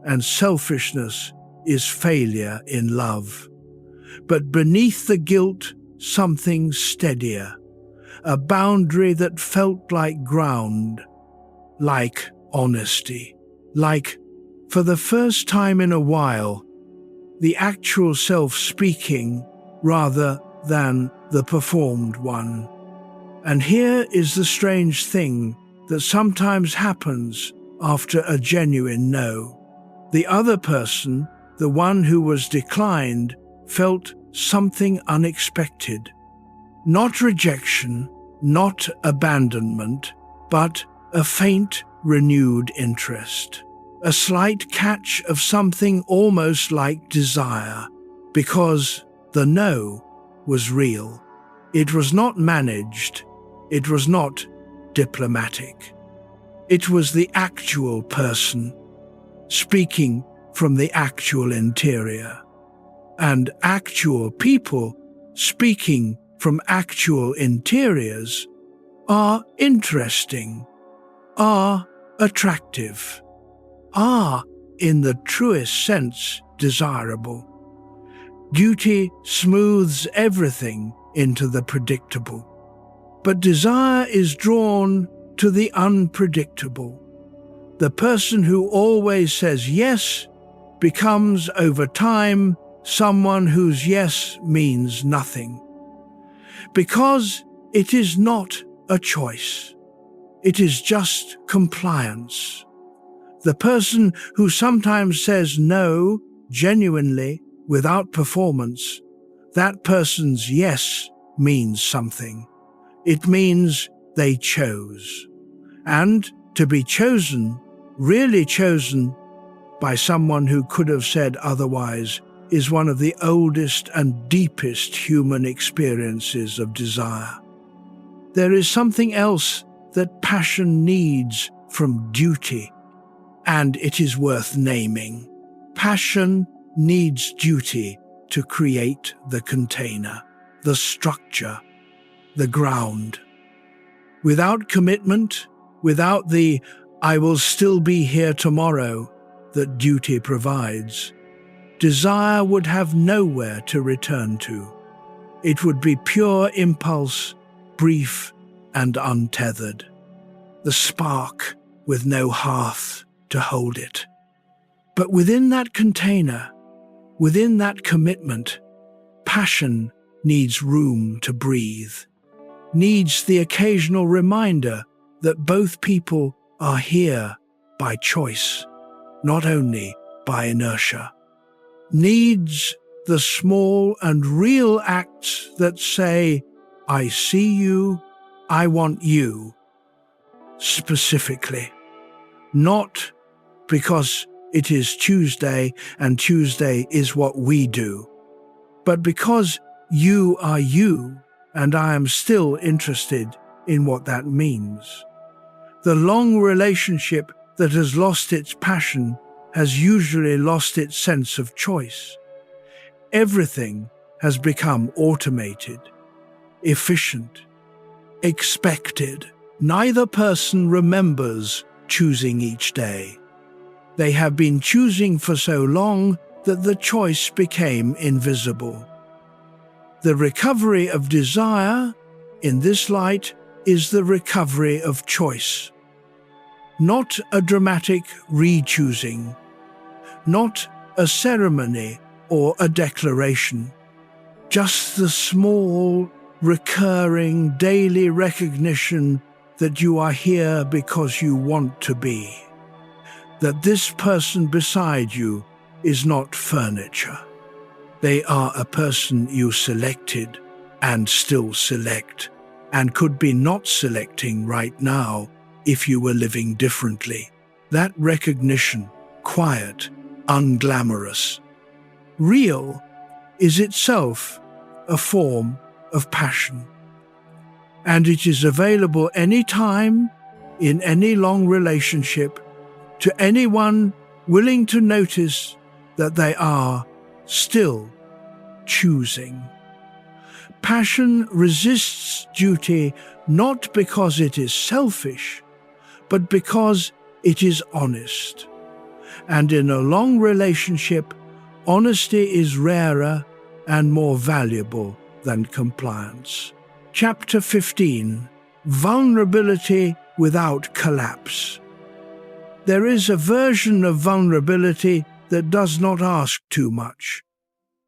and selfishness is failure in love. But beneath the guilt, something steadier, a boundary that felt like ground, like honesty, like, for the first time in a while, the actual self speaking rather than the performed one. And here is the strange thing that sometimes happens after a genuine no. The other person, the one who was declined, felt something unexpected. Not rejection, not abandonment, but a faint, renewed interest. A slight catch of something almost like desire, because the no was real. It was not managed. It was not diplomatic. It was the actual person, speaking from the actual interior. And actual people, speaking from actual interiors, are interesting, are attractive, are, in the truest sense, desirable. Duty smooths everything into the predictable. But desire is drawn to the unpredictable. The person who always says yes becomes, over time, someone whose yes means nothing. Because it is not a choice. It is just compliance. The person who sometimes says no, genuinely, without performance, that person's yes means something. It means they chose. And to be chosen, really chosen, by someone who could have said otherwise, is one of the oldest and deepest human experiences of desire. There is something else that passion needs from duty, and it is worth naming. Passion needs duty to create the container, the structure, the ground. Without commitment, without the "I will still be here tomorrow" that duty provides, desire would have nowhere to return to. It would be pure impulse, brief and untethered. The spark with no hearth to hold it. But within that container, within that commitment, passion needs room to breathe, needs the occasional reminder that both people are here by choice, not only by inertia. Needs the small and real acts that say, "I see you, I want you," specifically. Not because it is Tuesday and Tuesday is what we do, but because you are you and I am still interested in what that means. The long relationship that has lost its passion has usually lost its sense of choice. Everything has become automated, efficient, expected. Neither person remembers choosing each day. They have been choosing for so long that the choice became invisible. The recovery of desire, in this light, is the recovery of choice. Not a dramatic re-choosing, not a ceremony or a declaration. Just the small, recurring, daily recognition that you are here because you want to be. That this person beside you is not furniture. They are a person you selected and still select, and could be not selecting right now if you were living differently. That recognition, quiet, unglamorous, real, is itself a form of passion. And it is available anytime, in any long relationship, to anyone willing to notice that they are still choosing. Passion resists duty not because it is selfish, but because it is honest. And in a long relationship, honesty is rarer and more valuable than compliance. Chapter 15. Vulnerability without collapse. There is a version of vulnerability that does not ask too much.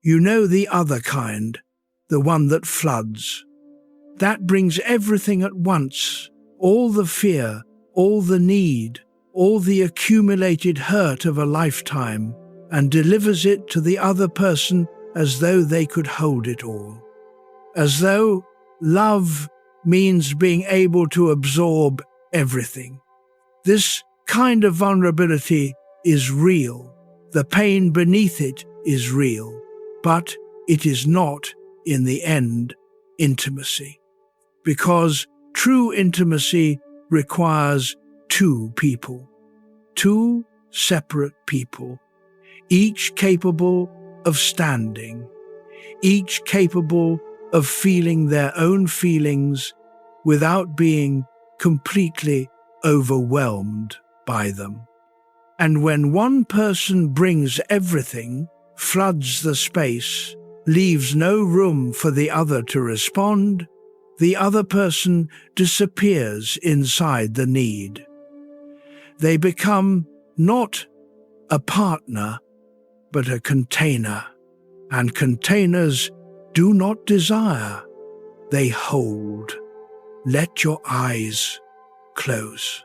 You know the other kind, the one that floods. That brings everything at once, all the fear, all the need, all the accumulated hurt of a lifetime, and delivers it to the other person as though they could hold it all. As though love means being able to absorb everything. This kind of vulnerability is real. The pain beneath it is real. But it is not, in the end, intimacy. Because true intimacy requires two people. Two separate people. Each capable of standing. Each capable of feeling their own feelings without being completely overwhelmed by them. And when one person brings everything, floods the space, leaves no room for the other to respond, the other person disappears inside the need. They become not a partner, but a container. And containers do not desire, they hold. Let your eyes close.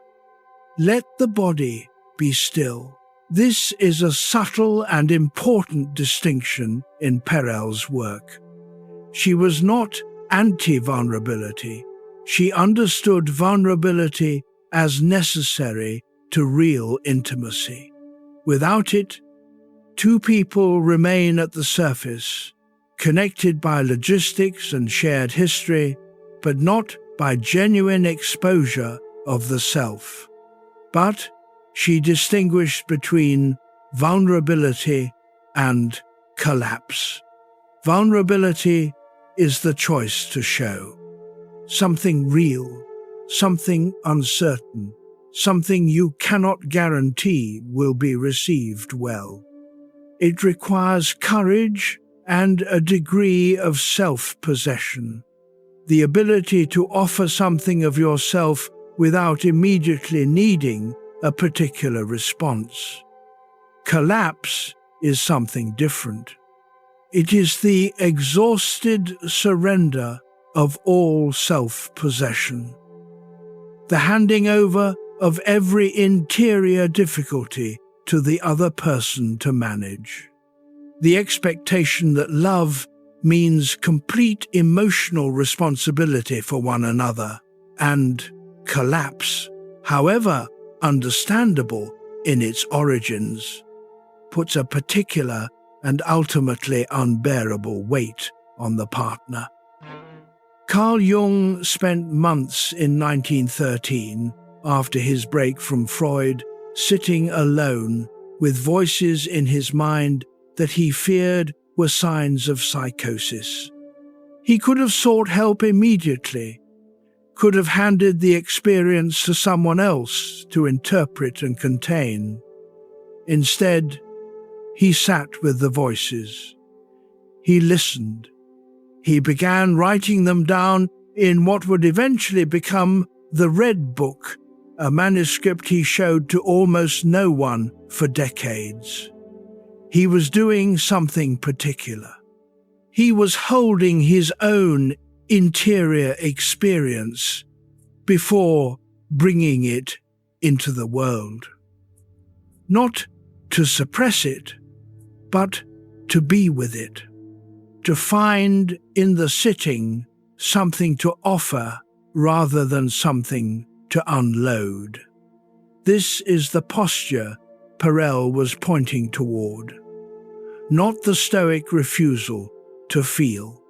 Let the body be still. This is a subtle and important distinction in Perel's work. She was not anti-vulnerability. She understood vulnerability as necessary to real intimacy. Without it, two people remain at the surface, connected by logistics and shared history, but not by genuine exposure of the self. But she distinguished between vulnerability and collapse. Vulnerability is the choice to show something real, something uncertain, something you cannot guarantee will be received well. It requires courage and a degree of self-possession, the ability to offer something of yourself without immediately needing a particular response. Collapse is something different. It is the exhausted surrender of all self-possession, the handing over of every interior difficulty to the other person to manage. The expectation that love means complete emotional responsibility for one another, and collapse, however understandable in its origins, puts a particular and ultimately unbearable weight on the partner. Carl Jung spent months in 1913, after his break from Freud, sitting alone with voices in his mind that he feared were signs of psychosis. He could have sought help immediately, could have handed the experience to someone else to interpret and contain. Instead, he sat with the voices. He listened. He began writing them down in what would eventually become the Red Book, a manuscript he showed to almost no one for decades. He was doing something particular. He was holding his own interior experience before bringing it into the world. Not to suppress it, but to be with it. To find in the sitting something to offer rather than something to unload. This is the posture Perel was pointing toward. Not the stoic refusal to feel.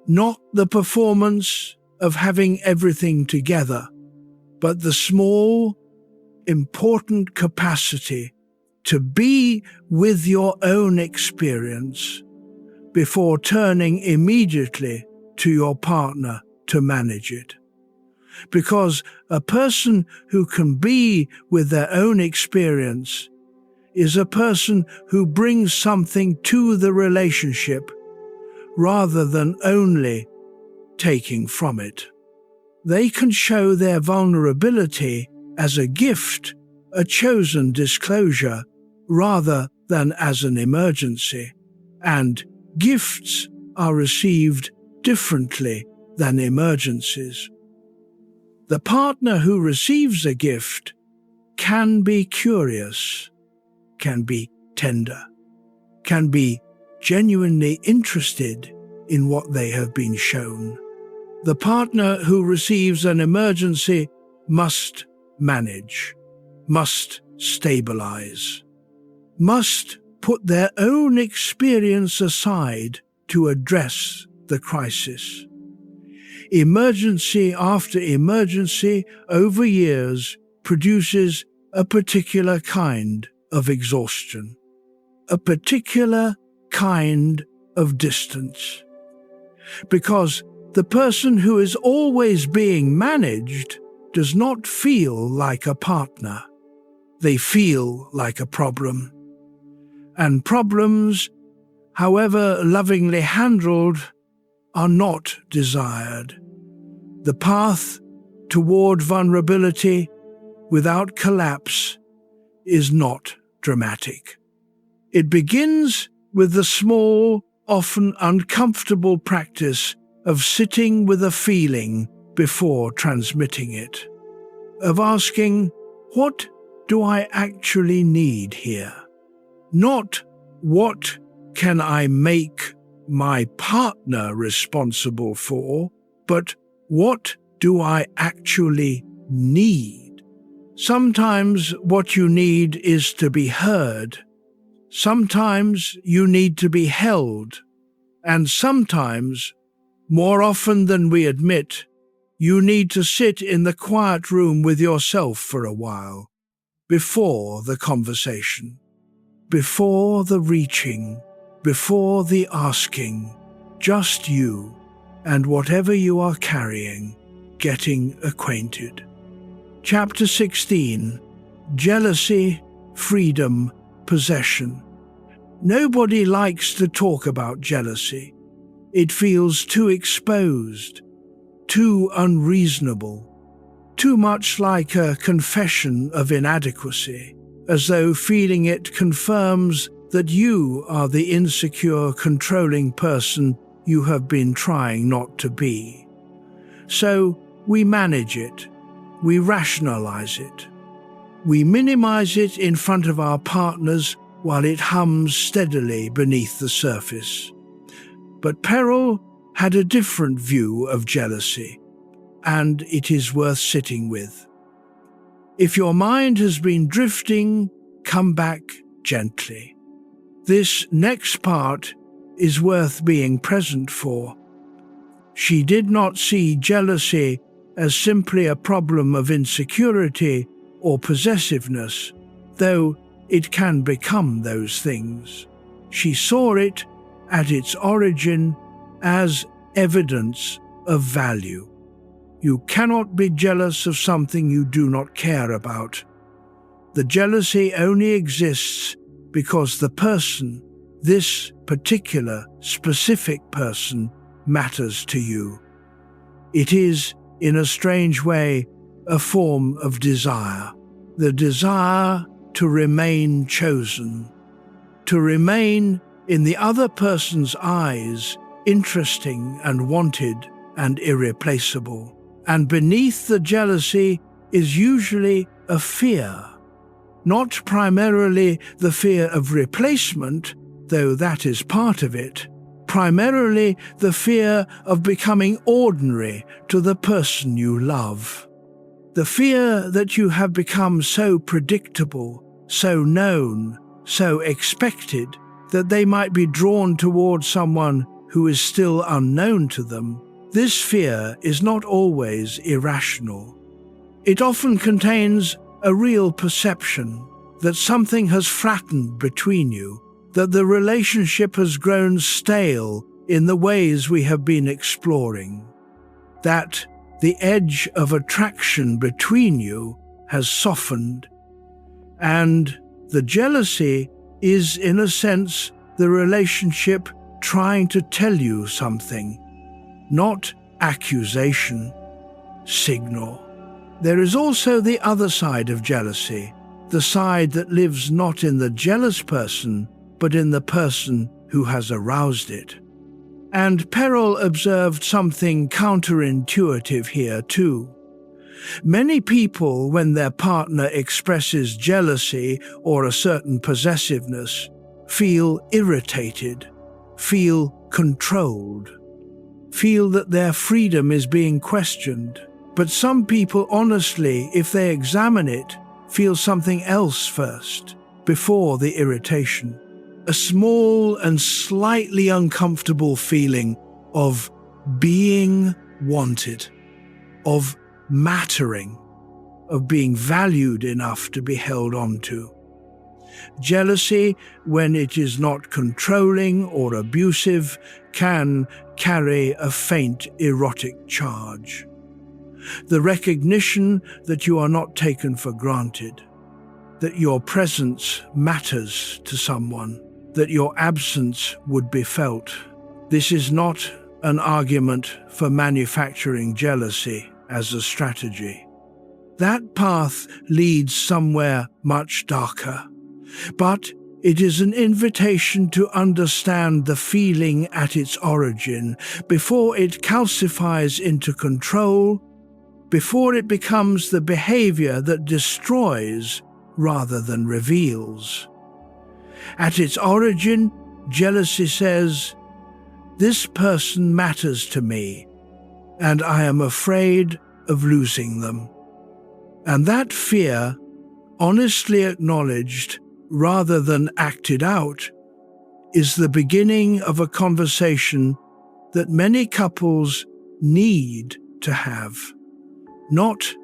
Not the performance of having everything together, but the small, important capacity to be with your own experience before turning immediately to your partner to manage it. Because a person who can be with their own experience is a person who brings something to the relationship rather than only taking from it. They can show their vulnerability as a gift, a chosen disclosure, rather than as an emergency, and gifts are received differently than emergencies. The partner who receives a gift can be curious, can be tender, can be genuinely interested in what they have been shown. The partner who receives an emergency must manage, must stabilize, must put their own experience aside to address the crisis. Emergency after emergency over years produces a particular kind of exhaustion, a particular kind of distance. Because the person who is always being managed does not feel like a partner. They feel like a problem. And problems, however lovingly handled, are not desired. The path toward vulnerability without collapse is not dramatic. It begins with the small, often uncomfortable practice of sitting with a feeling before transmitting it, of asking, what do I actually need here? Not what can I make my partner responsible for, but what do I actually need? Sometimes what you need is to be heard. Sometimes you need to be held. And sometimes, more often than we admit, you need to sit in the quiet room with yourself for a while, before the conversation, before the reaching, before the asking, just you and whatever you are carrying, getting acquainted. Chapter 16. Jealousy, Freedom, Possession. Nobody likes to talk about jealousy. It feels too exposed, too unreasonable, too much like a confession of inadequacy, as though feeling it confirms that you are the insecure, controlling person you have been trying not to be. So we manage it, we rationalize it, we minimize it in front of our partners while it hums steadily beneath the surface. But Perel had a different view of jealousy, and it is worth sitting with. If your mind has been drifting, come back gently. This next part is worth being present for. She did not see jealousy as simply a problem of insecurity or possessiveness, though it can become those things. She saw it at its origin as evidence of value. You cannot be jealous of something you do not care about. The jealousy only exists because the person, this particular, specific person, matters to you. It is, in a strange way, a form of desire. The desire to remain chosen, to remain in the other person's eyes interesting and wanted and irreplaceable. And beneath the jealousy is usually a fear. Not primarily the fear of replacement, though that is part of it. Primarily the fear of becoming ordinary to the person you love. The fear that you have become so predictable, so known, so expected, that they might be drawn towards someone who is still unknown to them. This fear is not always irrational. It often contains a real perception that something has flattened between you, that the relationship has grown stale in the ways we have been exploring, that the edge of attraction between you has softened, and the jealousy is, in a sense, the relationship trying to tell you something, not accusation, signal. There is also the other side of jealousy, the side that lives not in the jealous person, but in the person who has aroused it. And Perel observed something counterintuitive here too. Many people, when their partner expresses jealousy or a certain possessiveness, feel irritated, feel controlled, feel that their freedom is being questioned. But some people honestly, if they examine it, feel something else first, before the irritation. A small and slightly uncomfortable feeling of being wanted, of mattering, of being valued enough to be held on to. Jealousy, when it is not controlling or abusive, can carry a faint erotic charge. The recognition that you are not taken for granted, that your presence matters to someone, that your absence would be felt. This is not an argument for manufacturing jealousy as a strategy. That path leads somewhere much darker, but it is an invitation to understand the feeling at its origin before it calcifies into control, before it becomes the behavior that destroys rather than reveals. At its origin, jealousy says, "This person matters to me, and I am afraid of losing them." And that fear, honestly acknowledged rather than acted out, is the beginning of a conversation that many couples need to have. Not,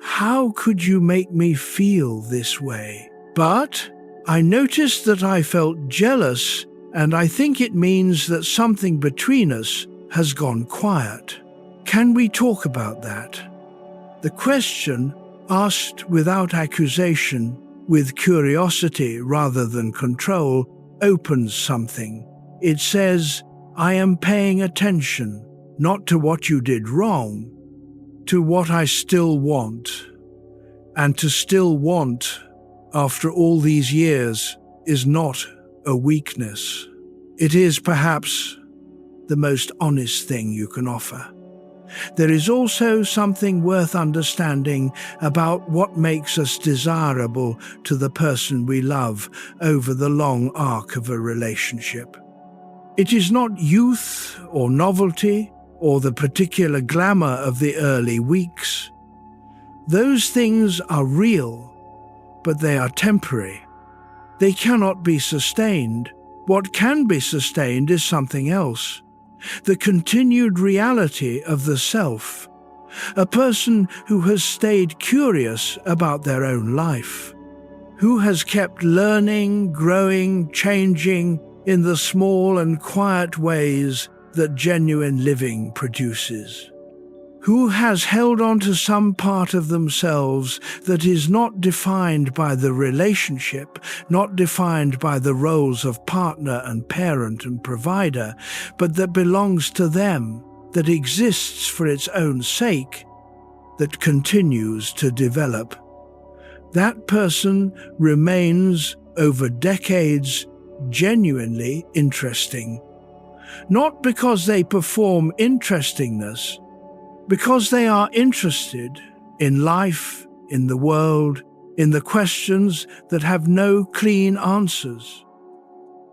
"How could you make me feel this way?" but, "I noticed that I felt jealous, and I think it means that something between us has gone quiet. Can we talk about that?" The question, asked without accusation, with curiosity rather than control, opens something. It says, "I am paying attention, not to what you did wrong, to what I still want." And to still want, after all these years, is not a weakness. It is perhaps the most honest thing you can offer. There is also something worth understanding about what makes us desirable to the person we love over the long arc of a relationship. It is not youth or novelty or the particular glamour of the early weeks. Those things are real, but they are temporary. They cannot be sustained. What can be sustained is something else. The continued reality of the self. A person who has stayed curious about their own life. Who has kept learning, growing, changing in the small and quiet ways that genuine living produces. Who has held on to some part of themselves that is not defined by the relationship, not defined by the roles of partner and parent and provider, but that belongs to them, that exists for its own sake, that continues to develop. That person remains over decades genuinely interesting. Not because they perform interestingness, because they are interested in life, in the world, in the questions that have no clean answers.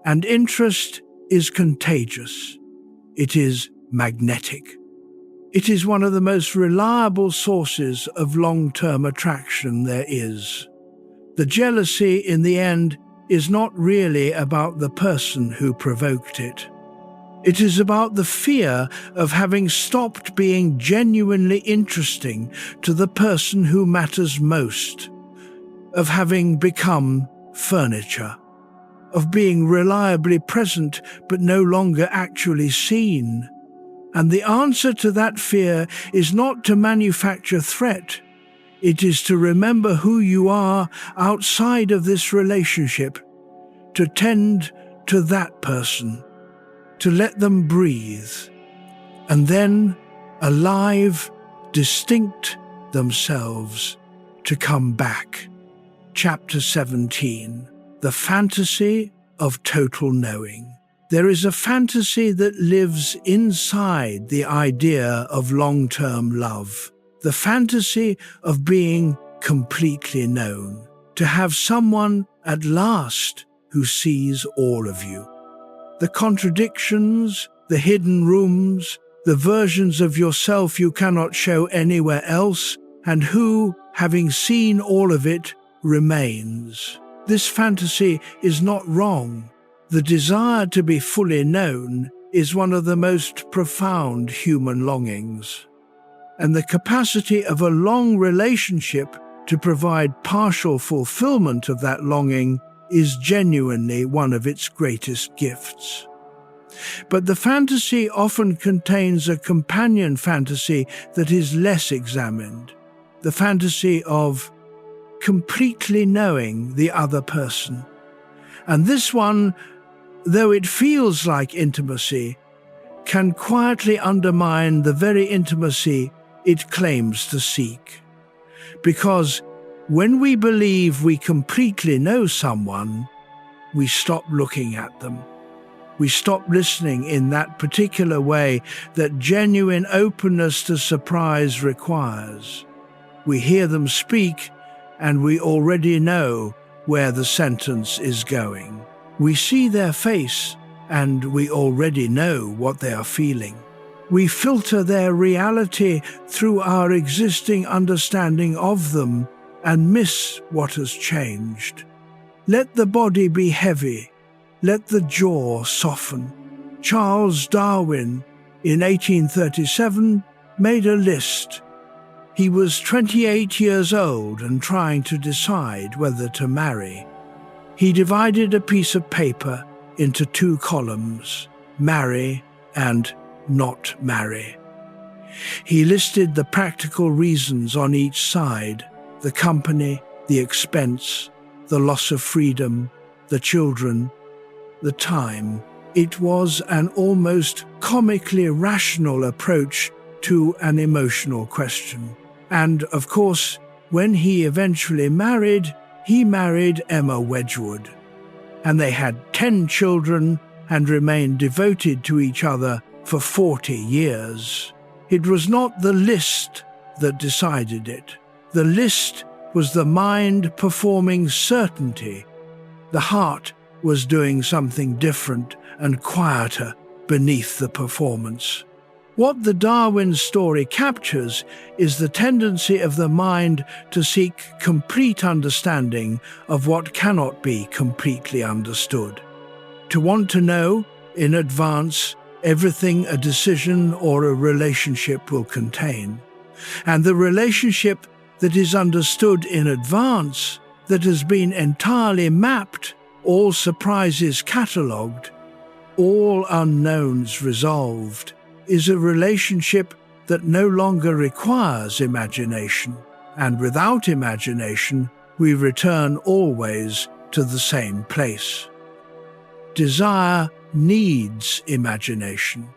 And interest is contagious. It is magnetic. It is one of the most reliable sources of long-term attraction there is. The jealousy, in the end, is not really about the person who provoked it. It is about the fear of having stopped being genuinely interesting to the person who matters most, of having become furniture, of being reliably present but no longer actually seen. And the answer to that fear is not to manufacture threat. It is to remember who you are outside of this relationship, to tend to that person, to let them breathe, and then, alive, distinct themselves, to come back. Chapter 17. The Fantasy of Total Knowing. There is a fantasy that lives inside the idea of long-term love, the fantasy of being completely known, to have someone at last who sees all of you. The contradictions, the hidden rooms, the versions of yourself you cannot show anywhere else, and who, having seen all of it, remains. This fantasy is not wrong. The desire to be fully known is one of the most profound human longings. And the capacity of a long relationship to provide partial fulfillment of that longing is genuinely one of its greatest gifts. But the fantasy often contains a companion fantasy that is less examined, the fantasy of completely knowing the other person. And this one, though it feels like intimacy, can quietly undermine the very intimacy it claims to seek. Because when we believe we completely know someone, we stop looking at them. We stop listening in that particular way that genuine openness to surprise requires. We hear them speak, and we already know where the sentence is going. We see their face, and we already know what they are feeling. We filter their reality through our existing understanding of them and miss what has changed. Let the body be heavy. Let the jaw soften. Charles Darwin, in 1837, made a list. He was 28 years old and trying to decide whether to marry. He divided a piece of paper into 2 columns, marry and not marry. He listed the practical reasons on each side: the company, the expense, the loss of freedom, the children, the time. It was an almost comically rational approach to an emotional question. And, of course, when he eventually married, he married Emma Wedgwood. And they had 10 children and remained devoted to each other for 40 years. It was not the list that decided it. The list was the mind performing certainty. The heart was doing something different and quieter beneath the performance. What the Darwin story captures is the tendency of the mind to seek complete understanding of what cannot be completely understood. To want to know, in advance, everything a decision or a relationship will contain. And the relationship that is understood in advance, that has been entirely mapped, all surprises catalogued, all unknowns resolved, is a relationship that no longer requires imagination. And without imagination, we return always to the same place. Desire needs imagination.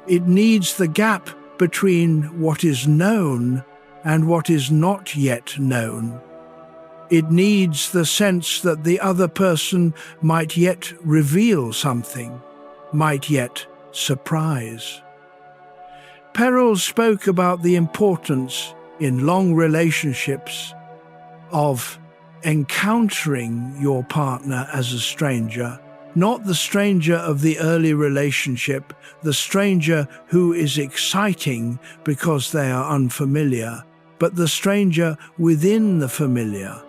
It needs the gap between what is known and what is not yet known. It needs the sense that the other person might yet reveal something, might yet surprise. Perel spoke about the importance in long relationships of encountering your partner as a stranger, not the stranger of the early relationship, the stranger who is exciting because they are unfamiliar, but the stranger within the familiar.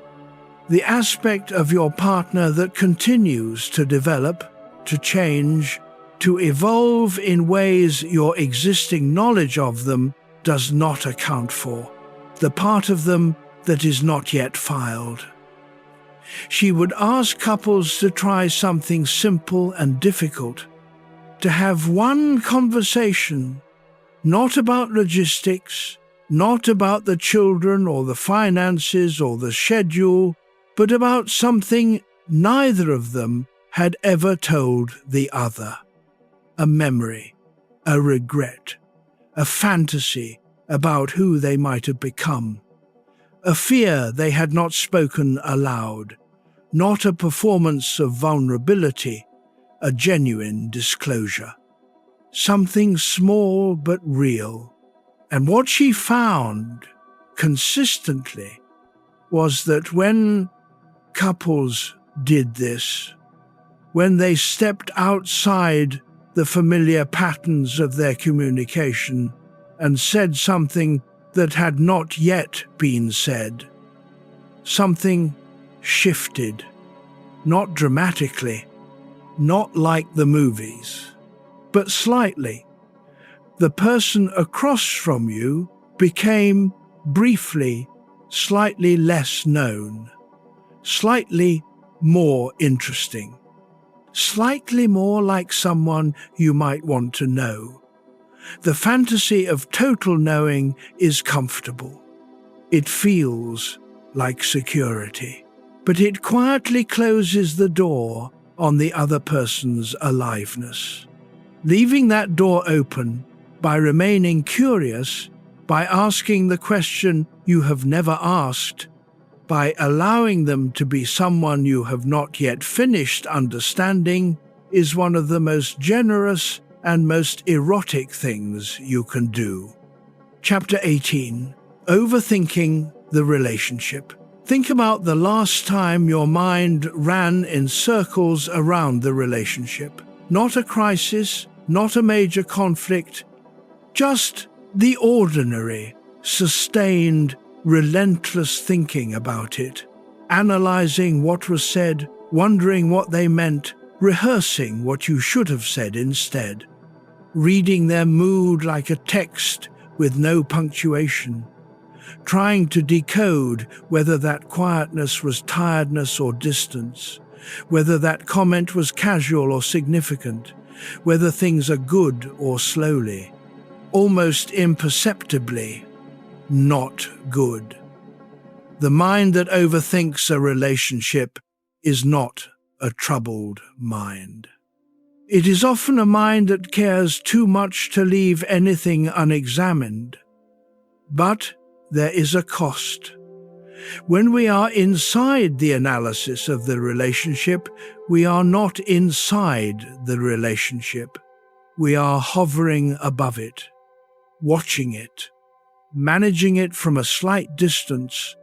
The aspect of your partner that continues to develop, to change, to evolve in ways your existing knowledge of them does not account for, the part of them that is not yet filed. She would ask couples to try something simple and difficult, to have one conversation, not about logistics, not about the children or the finances or the schedule, but about something neither of them had ever told the other. A memory, a regret, a fantasy about who they might have become, a fear they had not spoken aloud, not a performance of vulnerability, a genuine disclosure. Something small but real. And what she found consistently was that when couples did this, when they stepped outside the familiar patterns of their communication and said something that had not yet been said, something shifted, not dramatically, not like the movies, but slightly. The person across from you became briefly slightly less known, slightly more interesting, slightly more like someone you might want to know. The fantasy of total knowing is comfortable. It feels like security, but it quietly closes the door on the other person's aliveness. Leaving that door open by remaining curious, by asking the question you have never asked, by allowing them to be someone you have not yet finished understanding, is one of the most generous and most erotic things you can do. Chapter 18. Overthinking the Relationship. Think about the last time your mind ran in circles around the relationship. Not a crisis, not a major conflict, just the ordinary, sustained, relentless thinking about it, analyzing what was said, wondering what they meant, rehearsing what you should have said instead, reading their mood like a text with no punctuation, trying to decode whether that quietness was tiredness or distance, whether that comment was casual or significant, whether things are good or slowly, almost imperceptibly not good. The mind that overthinks a relationship is not a troubled mind. It is often a mind that cares too much to leave anything unexamined. But there is a cost. When we are inside the analysis of the relationship, we are not inside the relationship. We are hovering above it, watching it, managing it from a slight distance,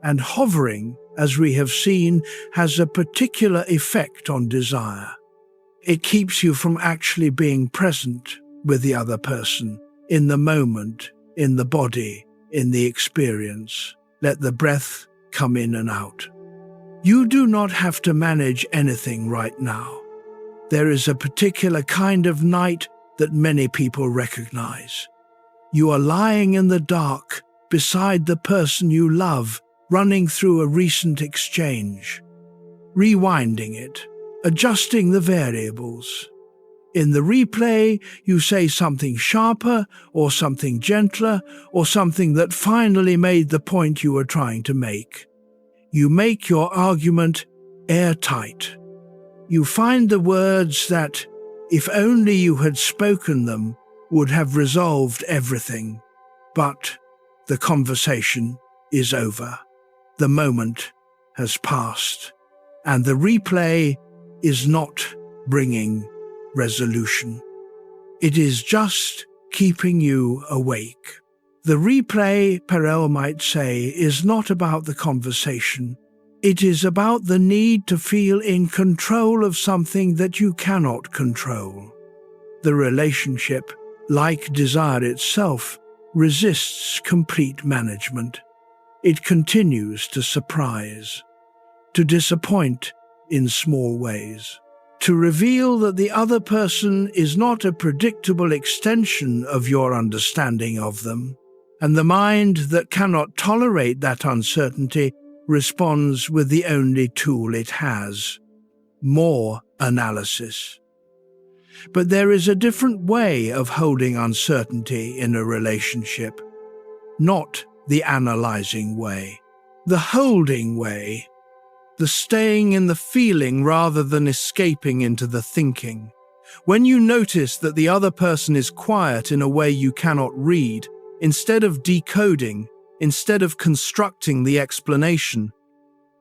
and hovering, as we have seen, has a particular effect on desire. It keeps you from actually being present with the other person, in the moment, in the body, in the experience. Let the breath come in and out. You do not have to manage anything right now. There is a particular kind of night that many people recognize. You are lying in the dark beside the person you love, running through a recent exchange, rewinding it, adjusting the variables. In the replay, you say something sharper or something gentler or something that finally made the point you were trying to make. You make your argument airtight. You find the words that, if only you had spoken them, would have resolved everything. But the conversation is over. The moment has passed, and the replay is not bringing resolution. It is just keeping you awake. The replay, Perel might say, is not about the conversation. It is about the need to feel in control of something that you cannot control. The relationship, like desire itself, resists complete management. It continues to surprise, to disappoint in small ways, to reveal that the other person is not a predictable extension of your understanding of them, and the mind that cannot tolerate that uncertainty responds with the only tool it has: more analysis. But there is a different way of holding uncertainty in a relationship, not the analyzing way, the holding way, the staying in the feeling rather than escaping into the thinking. When you notice that the other person is quiet in a way you cannot read, instead of decoding, instead of constructing the explanation,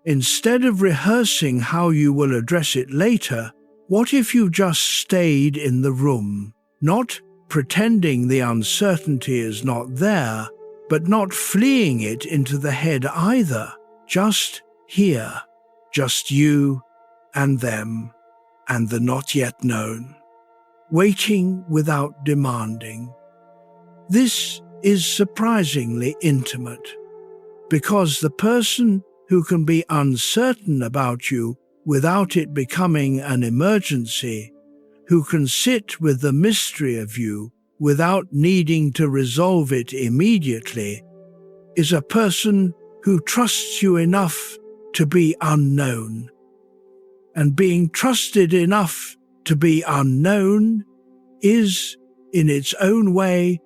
instead of rehearsing how you will address it later, what if you just stayed in the room, not pretending the uncertainty is not there, but not fleeing it into the head either, just here, just you and them and the not yet known, waiting without demanding. This is surprisingly intimate, because the person who can be uncertain about you without it becoming an emergency, who can sit with the mystery of you without needing to resolve it immediately, is a person who trusts you enough to be unknown. And being trusted enough to be unknown is, in its own way,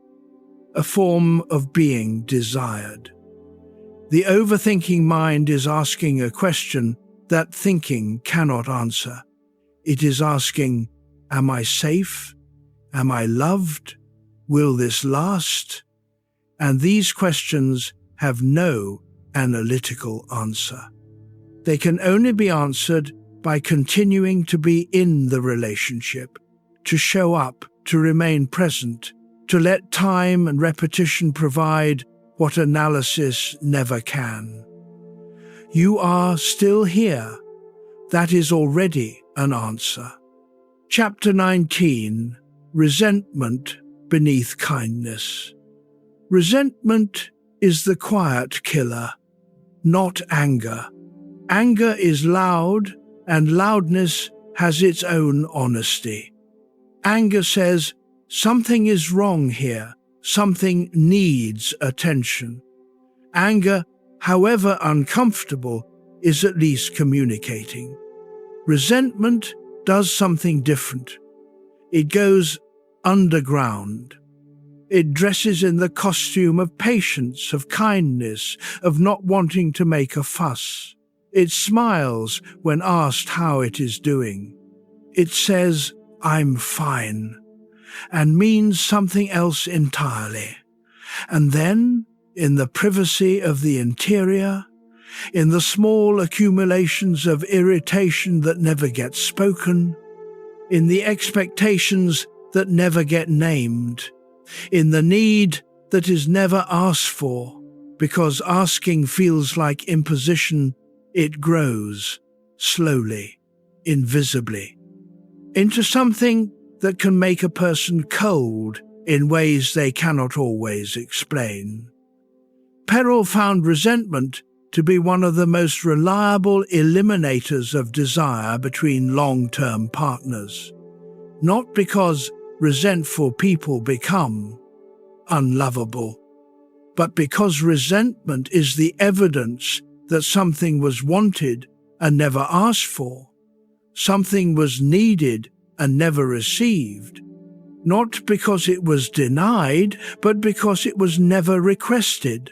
a form of being desired. The overthinking mind is asking a question that thinking cannot answer. It is asking, am I safe? Am I loved? Will this last? And these questions have no analytical answer. They can only be answered by continuing to be in the relationship, to show up, to remain present, to let time and repetition provide what analysis never can. You are still here. That is already an answer. Chapter 19, Resentment Beneath Kindness. Resentment is the quiet killer, not anger. Anger is loud, and loudness has its own honesty. Anger says, something is wrong here, something needs attention. Anger, however uncomfortable, is at least communicating. Resentment does something different. It goes underground. It dresses in the costume of patience, of kindness, of not wanting to make a fuss. It smiles when asked how it is doing. It says, I'm fine, and means something else entirely. And then, in the privacy of the interior, in the small accumulations of irritation that never get spoken, in the expectations that never get named, in the need that is never asked for, because asking feels like imposition, it grows, slowly, invisibly, into something that can make a person cold in ways they cannot always explain. Perel found resentment to be one of the most reliable eliminators of desire between long-term partners, not because resentful people become unlovable, but because resentment is the evidence that something was wanted and never asked for, something was needed and never received, not because it was denied, but because it was never requested.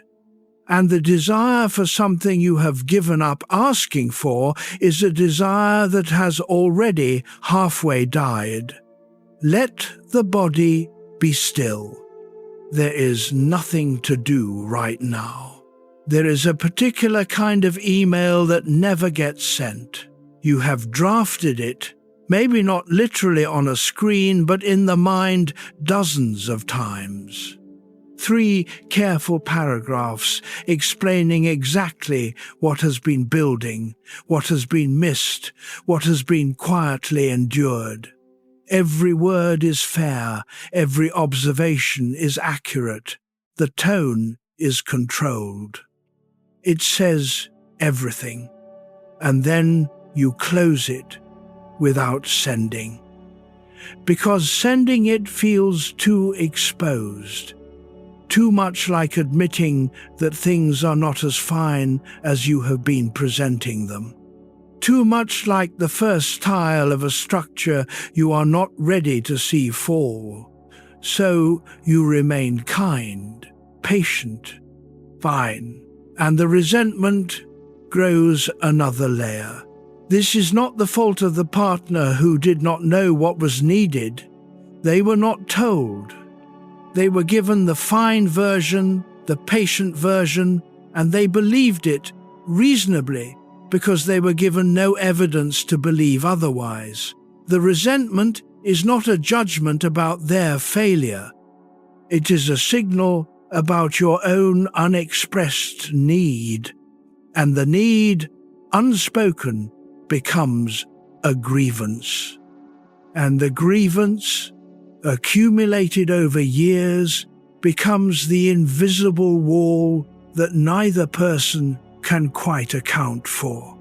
And the desire for something you have given up asking for is a desire that has already halfway died. Let the body be still. There is nothing to do right now. There is a particular kind of email that never gets sent. You have drafted it, maybe not literally on a screen, but in the mind dozens of times. 3 careful paragraphs explaining exactly what has been building, what has been missed, what has been quietly endured. Every word is fair, every observation is accurate, the tone is controlled. It says everything, and then you close it without sending. Because sending it feels too exposed, too much like admitting that things are not as fine as you have been presenting them. Too much like the first tile of a structure you are not ready to see fall. So you remain kind, patient, fine, and the resentment grows another layer. This is not the fault of the partner who did not know what was needed. They were not told. They were given the fine version, the patient version, and they believed it reasonably because they were given no evidence to believe otherwise. The resentment is not a judgment about their failure. It is a signal about your own unexpressed need, and the need, unspoken, becomes a grievance. And the grievance, accumulated over years, becomes the invisible wall that neither person can quite account for.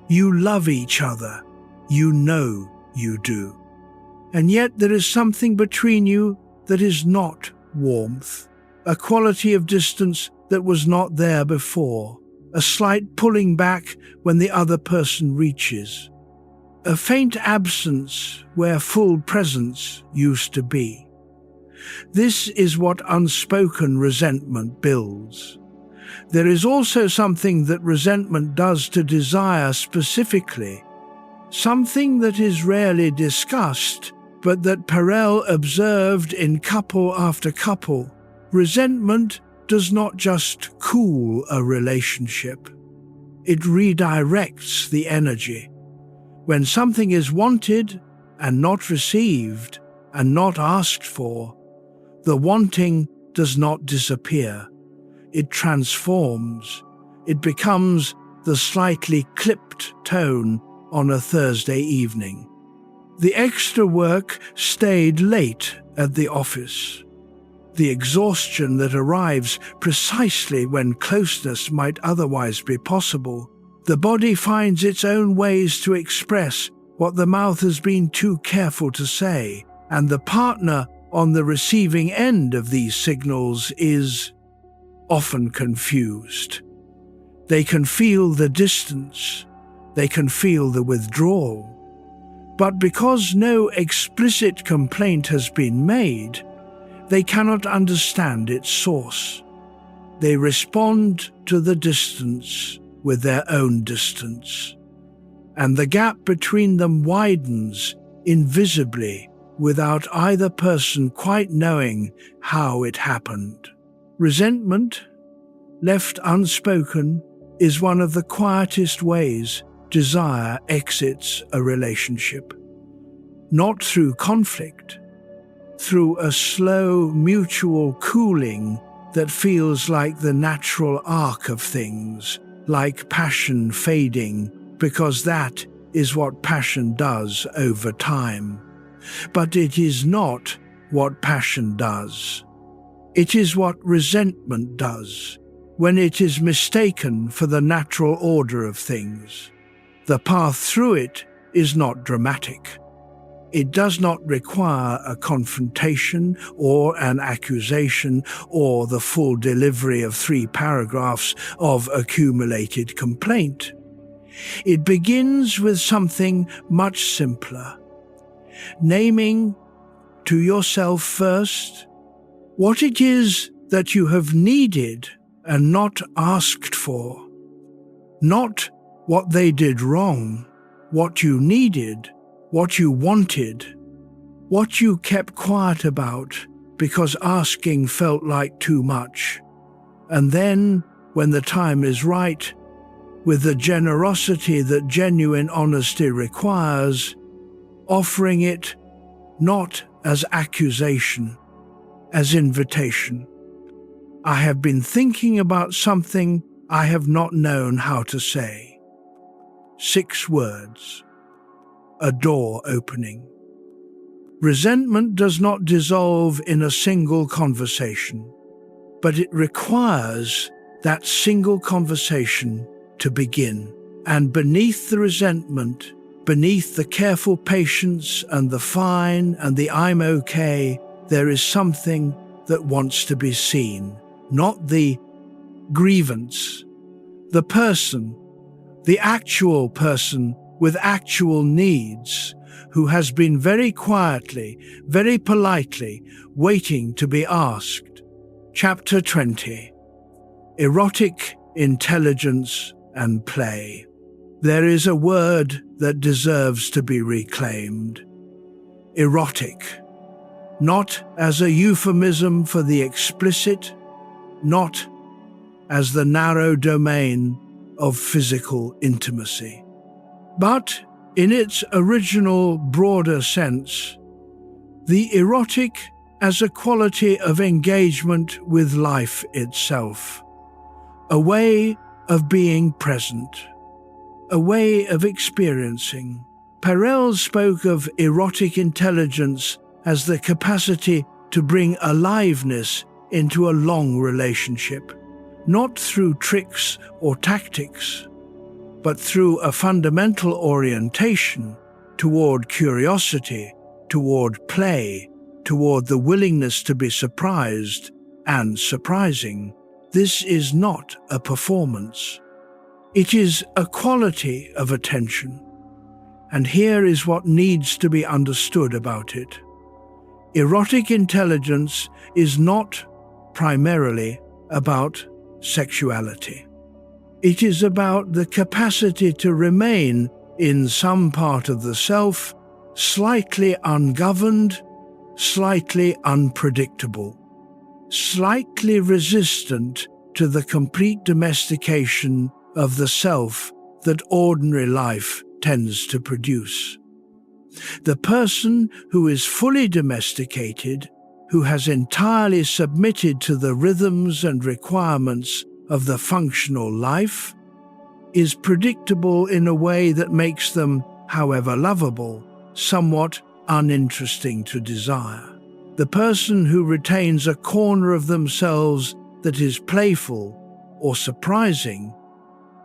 You love each other, you know you do. And yet there is something between you that is not warmth, a quality of distance that was not there before, a slight pulling back when the other person reaches, a faint absence where full presence used to be. This is what unspoken resentment builds. There is also something that resentment does to desire specifically, something that is rarely discussed, but that Perel observed in couple after couple. Resentment does not just cool a relationship. It redirects the energy. When something is wanted and not received and not asked for, the wanting does not disappear. It transforms. It becomes the slightly clipped tone on a Thursday evening. The extra work stayed late at the office. The exhaustion that arrives precisely when closeness might otherwise be possible. The body finds its own ways to express what the mouth has been too careful to say, and the partner on the receiving end of these signals is often confused. They can feel the distance, they can feel the withdrawal, but because no explicit complaint has been made, they cannot understand its source. They respond to the distance with their own distance, and the gap between them widens invisibly without either person quite knowing how it happened. Resentment, left unspoken, is one of the quietest ways desire exits a relationship. Not through conflict, through a slow mutual cooling that feels like the natural arc of things, like passion fading, because that is what passion does over time. But it is not what passion does. It is what resentment does, when it is mistaken for the natural order of things. The path through it is not dramatic. It does not require a confrontation or an accusation or the full delivery of 3 paragraphs of accumulated complaint. It begins with something much simpler. Naming to yourself first what it is that you have needed and not asked for. Not what they did wrong, what you needed, what you wanted, what you kept quiet about because asking felt like too much. And then, when the time is right, with the generosity that genuine honesty requires, offering it not as accusation, as invitation. I have been thinking about something I have not known how to say. 6 words. A door opening. Resentment does not dissolve in a single conversation, but it requires that single conversation to begin. And beneath the resentment, beneath the careful patience and the fine and the I'm okay, there is something that wants to be seen. Not the grievance, the person, the actual person with actual needs, who has been very quietly, very politely waiting to be asked. Chapter 20. Erotic Intelligence and Play. There is a word that deserves to be reclaimed. Erotic. Not as a euphemism for the explicit, not as the narrow domain of physical intimacy, but in its original, broader sense, the erotic as a quality of engagement with life itself, a way of being present, a way of experiencing. Perel spoke of erotic intelligence as the capacity to bring aliveness into a long relationship, not through tricks or tactics, but through a fundamental orientation toward curiosity, toward play, toward the willingness to be surprised and surprising. This is not a performance. It is a quality of attention. And here is what needs to be understood about it. Erotic intelligence is not primarily about sexuality. It is about the capacity to remain in some part of the self, slightly ungoverned, slightly unpredictable, slightly resistant to the complete domestication of the self that ordinary life tends to produce. The person who is fully domesticated, who has entirely submitted to the rhythms and requirements of the functional life, is predictable in a way that makes them, however lovable, somewhat uninteresting to desire. The person who retains a corner of themselves that is playful or surprising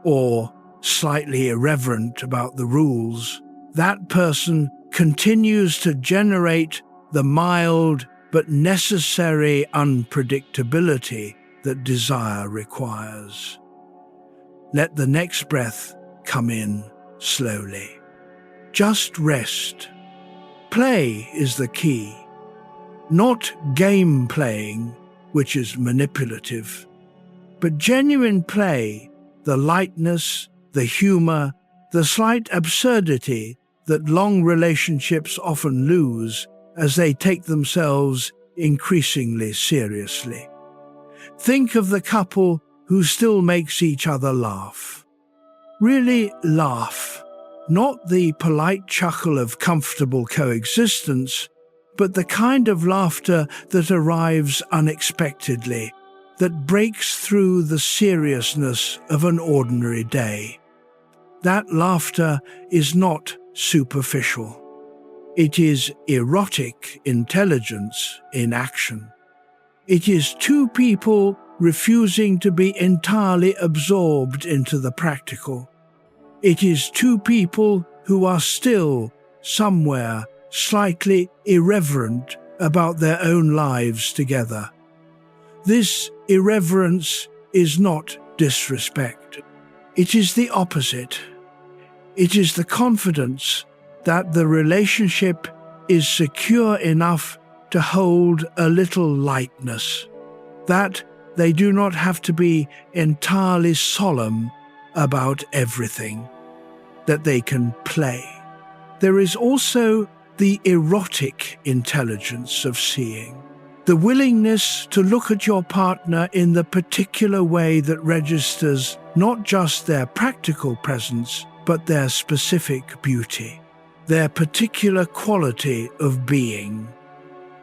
or slightly irreverent about the rules, that person continues to generate the mild but necessary unpredictability that desire requires. Let the next breath come in slowly. Just rest. Play is the key. Not game playing, which is manipulative, but genuine play, the lightness, the humor, the slight absurdity that long relationships often lose as they take themselves increasingly seriously. Think of the couple who still makes each other laugh. Really laugh. Not the polite chuckle of comfortable coexistence, but the kind of laughter that arrives unexpectedly, that breaks through the seriousness of an ordinary day. That laughter is not superficial. It is erotic intelligence in action. It is two people refusing to be entirely absorbed into the practical. It is two people who are still, somewhere, slightly irreverent about their own lives together. This irreverence is not disrespect. It is the opposite. It is the confidence that the relationship is secure enough to hold a little lightness, that they do not have to be entirely solemn about everything, that they can play. There is also the erotic intelligence of seeing. The willingness to look at your partner in the particular way that registers not just their practical presence, but their specific beauty, their particular quality of being,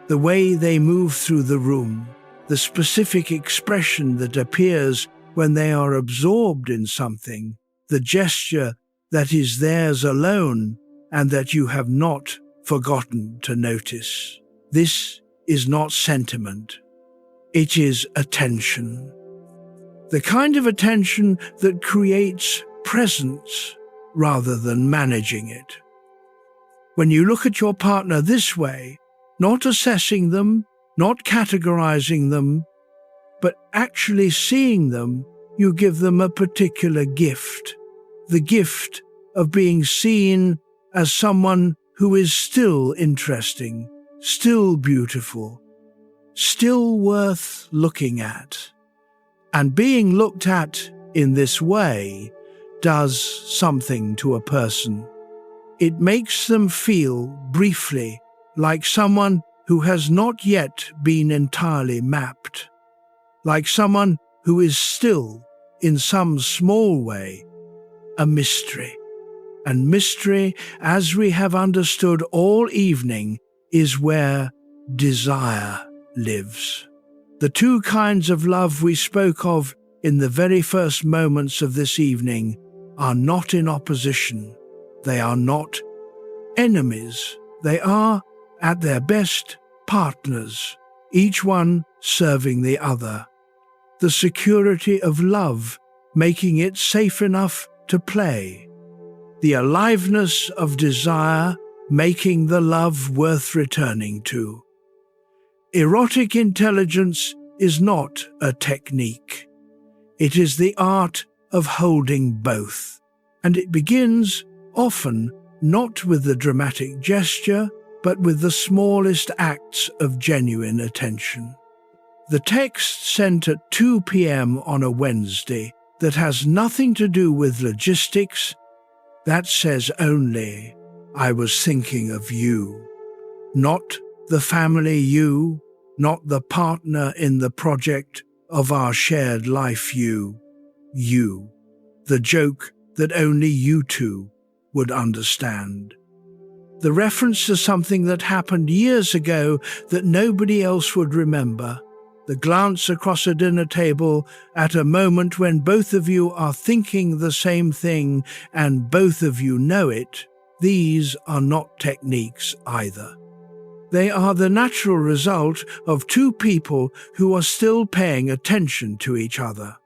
the way they move through the room, the specific expression that appears when they are absorbed in something, the gesture that is theirs alone and that you have not forgotten to notice. This is not sentiment. It is attention. The kind of attention that creates presence rather than managing it. When you look at your partner this way, not assessing them, not categorizing them, but actually seeing them, you give them a particular gift, the gift of being seen as someone who is still interesting, still beautiful, still worth looking at. And being looked at in this way does something to a person. It makes them feel, briefly, like someone who has not yet been entirely mapped, like someone who is still, in some small way, a mystery. And mystery, as we have understood all evening, is where desire lives. The two kinds of love we spoke of in the very first moments of this evening are not in opposition. They are not enemies. They are, at their best, partners, each one serving the other. The security of love, making it safe enough to play. The aliveness of desire, making the love worth returning to. Erotic intelligence is not a technique. It is the art of holding both, and it begins, often, not with the dramatic gesture, but with the smallest acts of genuine attention. The text sent at 2 p.m. on a Wednesday that has nothing to do with logistics, that says only, I was thinking of you. Not the family you, not the partner in the project of our shared life you. The joke that only you two would understand. The reference to something that happened years ago that nobody else would remember. The glance across a dinner table at a moment when both of you are thinking the same thing and both of you know it. These are not techniques either. They are the natural result of two people who are still paying attention to each other,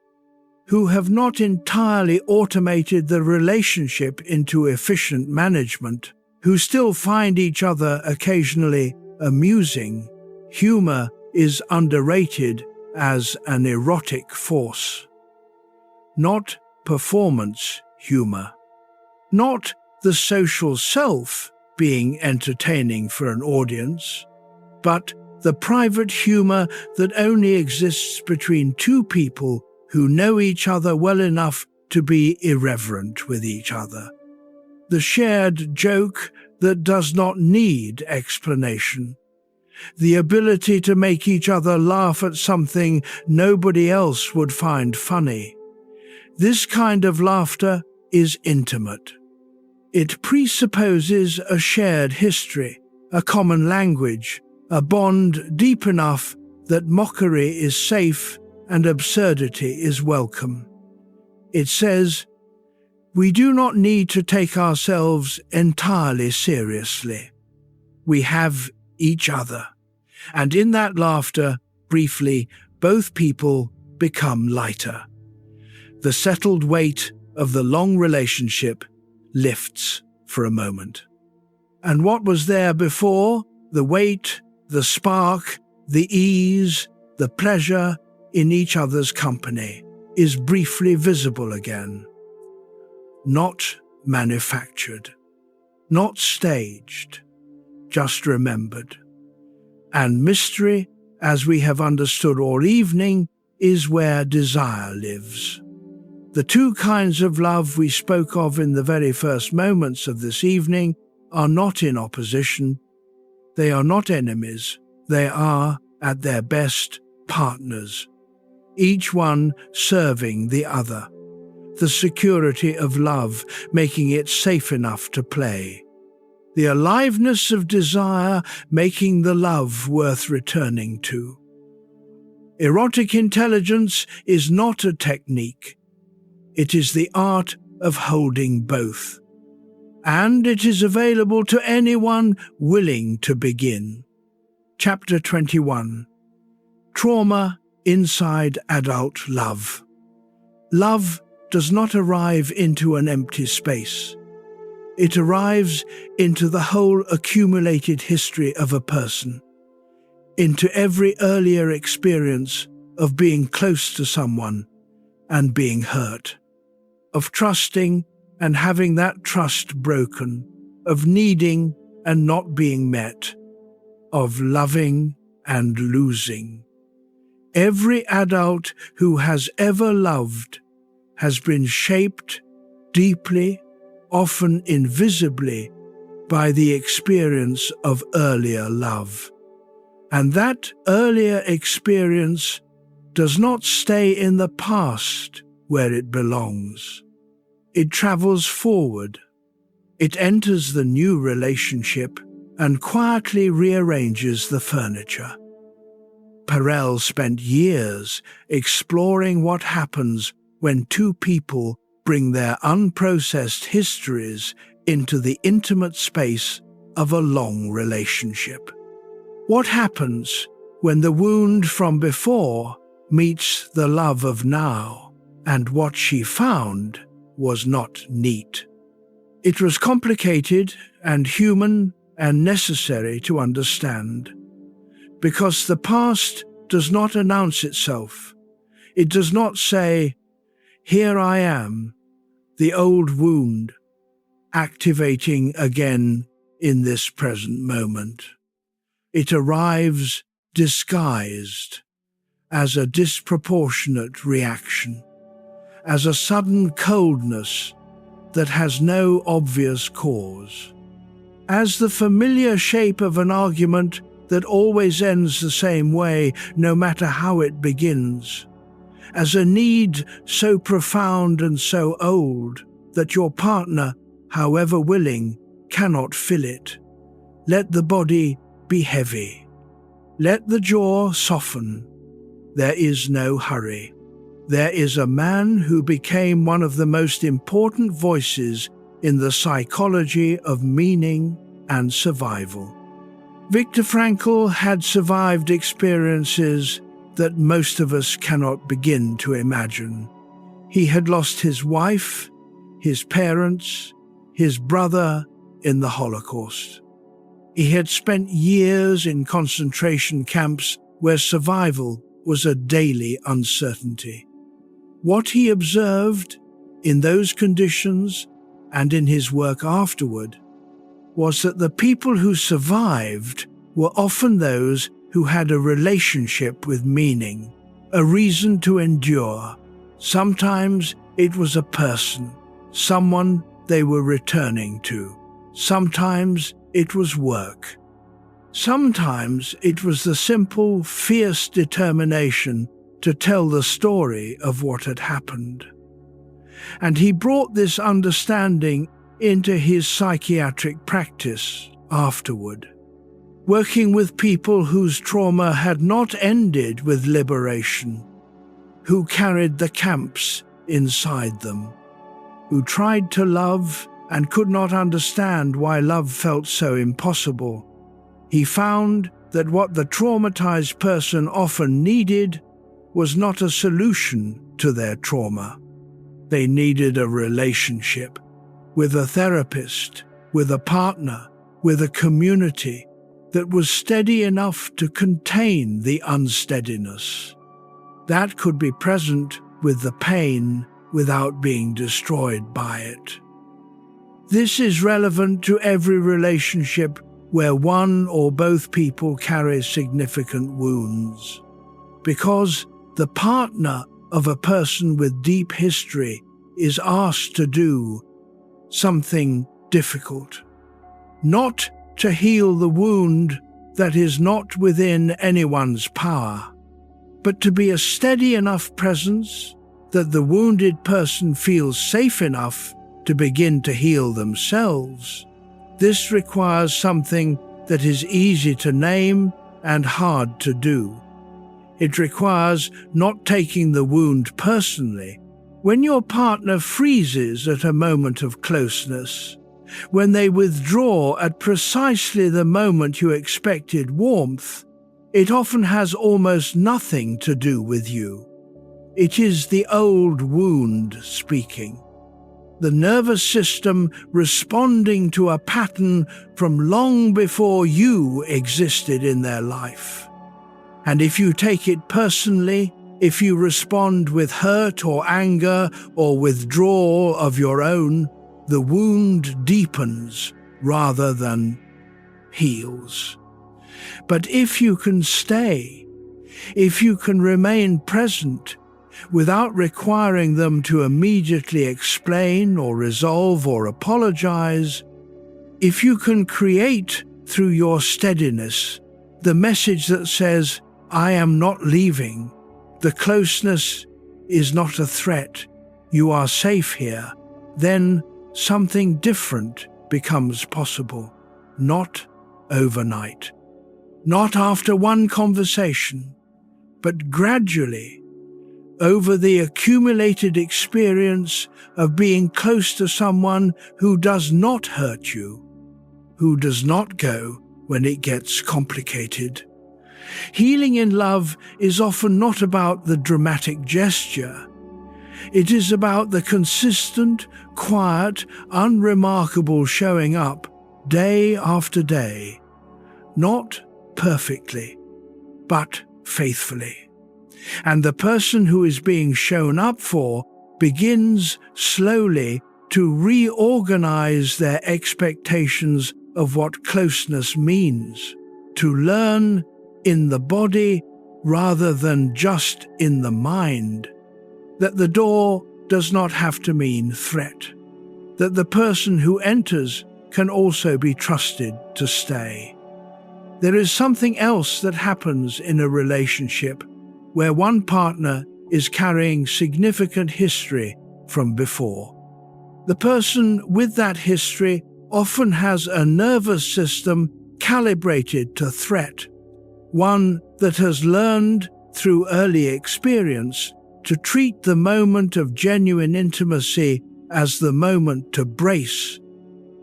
who have not entirely automated the relationship into efficient management, who still find each other occasionally amusing. Humor is underrated as an erotic force. Not performance humor. Not the social self being entertaining for an audience, but the private humor that only exists between two people who know each other well enough to be irreverent with each other. The shared joke that does not need explanation. The ability to make each other laugh at something nobody else would find funny. This kind of laughter is intimate. It presupposes a shared history, a common language, a bond deep enough that mockery is safe and absurdity is welcome. It says, we do not need to take ourselves entirely seriously. We have each other. And in that laughter, briefly, both people become lighter. The settled weight of the long relationship lifts for a moment. And what was there before, the weight, the spark, the ease, the pleasure in each other's company, is briefly visible again. Not manufactured, not staged, just remembered. And mystery, as we have understood all evening, is where desire lives. The two kinds of love we spoke of in the very first moments of this evening are not in opposition. They are not enemies. They are, at their best partners, each one serving the other. The security of love, making it safe enough to play. The aliveness of desire, making the love worth returning to. Erotic intelligence is not a technique. It is the art of holding both. And it is available to anyone willing to begin. Chapter 21. Trauma inside adult love. Love does not arrive into an empty space. It arrives into the whole accumulated history of a person, into every earlier experience of being close to someone and being hurt, of trusting and having that trust broken, of needing and not being met, of loving and losing. Every adult who has ever loved has been shaped deeply, often invisibly, by the experience of earlier love. And that earlier experience does not stay in the past where it belongs. It travels forward. It enters the new relationship and quietly rearranges the furniture. Perel spent years exploring what happens when two people bring their unprocessed histories into the intimate space of a long relationship. What happens when the wound from before meets the love of now, and what she found was not neat. It was complicated and human and necessary to understand, because the past does not announce itself. It does not say, "Here I am, the old wound, activating again in this present moment." It arrives disguised as a disproportionate reaction, as a sudden coldness that has no obvious cause, as the familiar shape of an argument that always ends the same way, no matter how it begins, as a need so profound and so old that your partner, however willing, cannot fill it. Let the body be heavy. Let the jaw soften. There is no hurry. There is a man who became one of the most important voices in the psychology of meaning and survival. Viktor Frankl had survived experiences that most of us cannot begin to imagine. He had lost his wife, his parents, his brother in the Holocaust. He had spent years in concentration camps where survival was a daily uncertainty. What he observed in those conditions and in his work afterward was that the people who survived were often those who had a relationship with meaning, a reason to endure. Sometimes it was a person, someone they were returning to. Sometimes it was work. Sometimes it was the simple, fierce determination to tell the story of what had happened. And he brought this understanding into his psychiatric practice afterward, working with people whose trauma had not ended with liberation, who carried the camps inside them, who tried to love and could not understand why love felt so impossible. He found that what the traumatized person often needed was not a solution to their trauma. They needed a relationship with a therapist, with a partner, with a community that was steady enough to contain the unsteadiness. That could be present with the pain without being destroyed by it. This is relevant to every relationship where one or both people carry significant wounds, because the partner of a person with deep history is asked to do something difficult, not to heal the wound, that is not within anyone's power, but to be a steady enough presence that the wounded person feels safe enough to begin to heal themselves. This requires something that is easy to name and hard to do. It requires not taking the wound personally. When your partner freezes at a moment of closeness, when they withdraw at precisely the moment you expected warmth, it often has almost nothing to do with you. It is the old wound speaking. The nervous system responding to a pattern from long before you existed in their life. And if you take it personally, if you respond with hurt or anger or withdrawal of your own, the wound deepens rather than heals. But if you can stay, if you can remain present, without requiring them to immediately explain or resolve or apologize, if you can create through your steadiness the message that says, "I am not leaving, the closeness is not a threat, you are safe here," then something different becomes possible, not overnight, not after one conversation, but gradually, over the accumulated experience of being close to someone who does not hurt you, who does not go when it gets complicated. Healing in love is often not about the dramatic gesture. It is about the consistent, quiet, unremarkable showing up day after day, not perfectly, but faithfully. And the person who is being shown up for begins slowly to reorganize their expectations of what closeness means, to learn in the body rather than just in the mind, that the door does not have to mean threat, that the person who enters can also be trusted to stay. There is something else that happens in a relationship where one partner is carrying significant history from before. The person with that history often has a nervous system calibrated to threat, one that has learned through early experience to treat the moment of genuine intimacy as the moment to brace,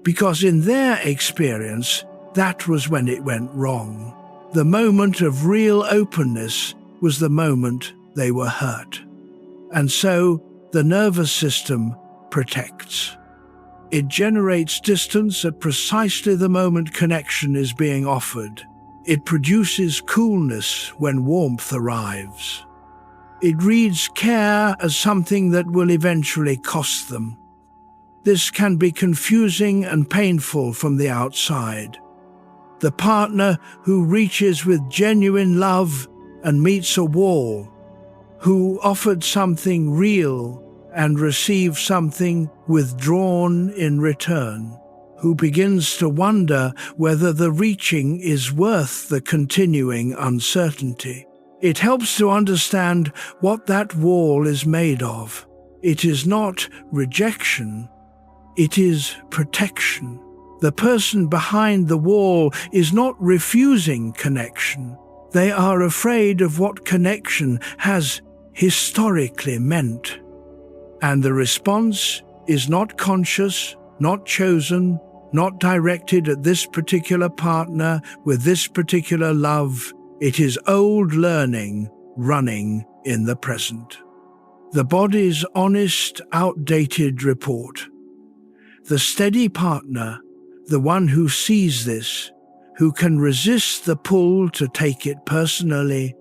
because in their experience, that was when it went wrong. The moment of real openness was the moment they were hurt. And so the nervous system protects. It generates distance at precisely the moment connection is being offered. It produces coolness when warmth arrives. It reads care as something that will eventually cost them. This can be confusing and painful from the outside. The partner who reaches with genuine love and meets a wall, who offered something real and received something withdrawn in return, who begins to wonder whether the reaching is worth the continuing uncertainty. It helps to understand what that wall is made of. It is not rejection, it is protection. The person behind the wall is not refusing connection. They are afraid of what connection has historically meant. And the response is not conscious, not chosen, not directed at this particular partner with this particular love. It is old learning running in the present. The body's honest, outdated report. The steady partner, the one who sees this, who can resist the pull to take it personally,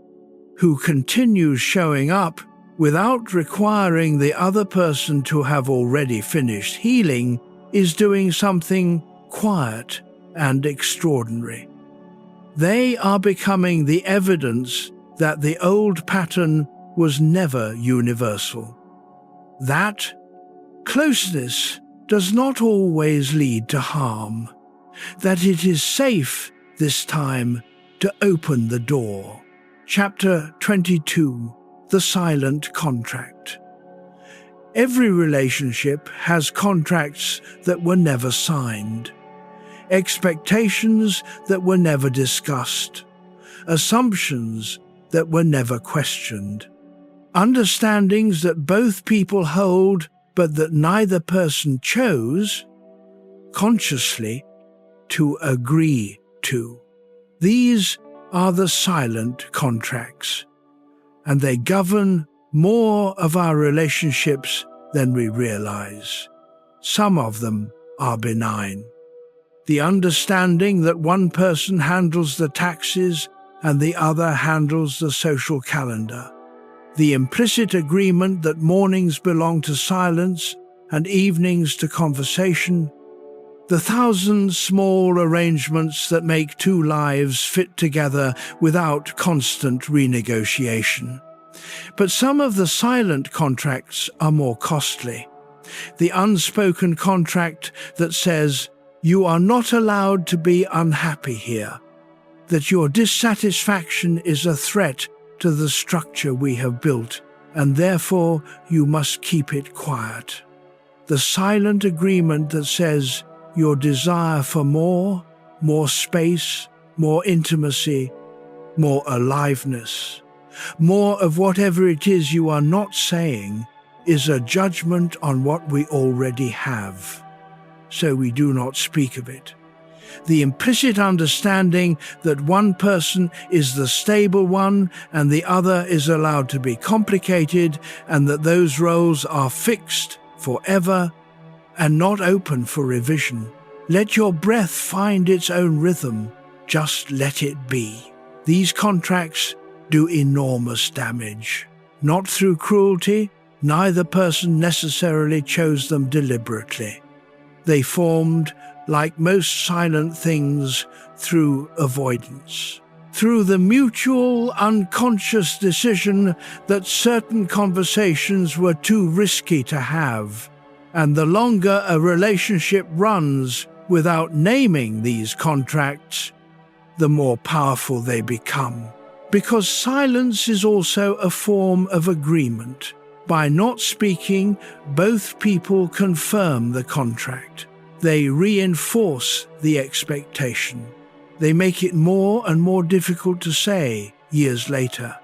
who continues showing up without requiring the other person to have already finished healing, is doing something quiet and extraordinary. They are becoming the evidence that the old pattern was never universal. That closeness does not always lead to harm, that it is safe this time to open the door. Chapter 22: The Silent Contract. Every relationship has contracts that were never signed, expectations that were never discussed, assumptions that were never questioned, understandings that both people hold but that neither person chose consciously to agree to. These are the silent contracts, and they govern more of our relationships than we realize. Some of them are benign. The understanding that one person handles the taxes and the other handles the social calendar. The implicit agreement that mornings belong to silence and evenings to conversation. The thousand small arrangements that make two lives fit together without constant renegotiation. But some of the silent contracts are more costly. The unspoken contract that says, you are not allowed to be unhappy here, that your dissatisfaction is a threat to the structure we have built, and therefore you must keep it quiet. The silent agreement that says your desire for more space, more intimacy, more aliveness, more of whatever it is you are not saying, is a judgment on what we already have, so we do not speak of it. The implicit understanding that one person is the stable one and the other is allowed to be complicated, and that those roles are fixed forever and not open for revision. Let your breath find its own rhythm. Just let it be. These contracts do enormous damage. Not through cruelty, neither person necessarily chose them deliberately. They formed, like most silent things, through avoidance. Through the mutual, unconscious decision that certain conversations were too risky to have. And the longer a relationship runs without naming these contracts, the more powerful they become. Because silence is also a form of agreement. By not speaking, both people confirm the contract. They reinforce the expectation. They make it more and more difficult to say years later,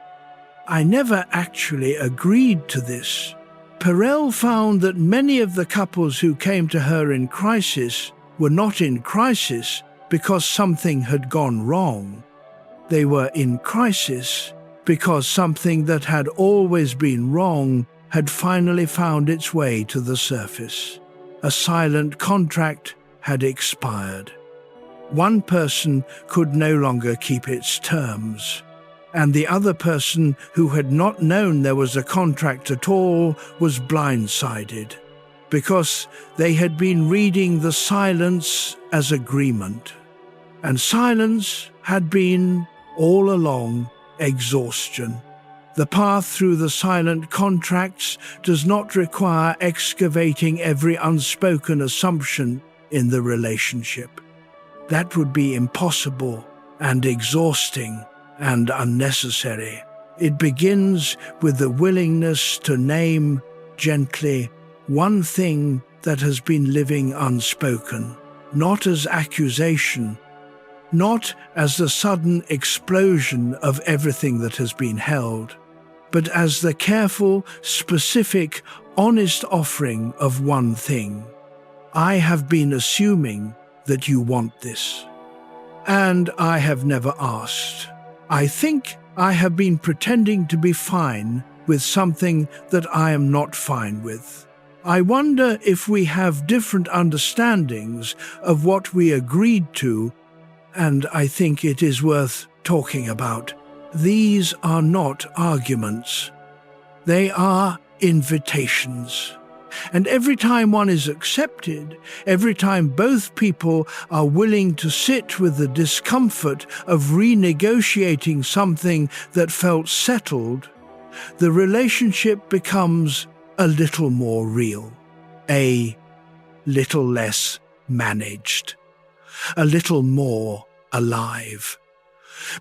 I never actually agreed to this. Perel found that many of the couples who came to her in crisis were not in crisis because something had gone wrong. They were in crisis because something that had always been wrong had finally found its way to the surface. A silent contract had expired. One person could no longer keep its terms, and the other person, who had not known there was a contract at all, was blindsided, because they had been reading the silence as agreement. And silence had been, all along, exhaustion. The path through the silent contracts does not require excavating every unspoken assumption in the relationship. That would be impossible and exhausting and unnecessary. It begins with the willingness to name, gently, one thing that has been living unspoken, not as accusation, not as the sudden explosion of everything that has been held, but as the careful, specific, honest offering of one thing. I have been assuming that you want this, and I have never asked. I think I have been pretending to be fine with something that I am not fine with. I wonder if we have different understandings of what we agreed to, and I think it is worth talking about. These are not arguments. They are invitations. And every time one is accepted, every time both people are willing to sit with the discomfort of renegotiating something that felt settled, the relationship becomes a little more real, a little less managed, a little more alive.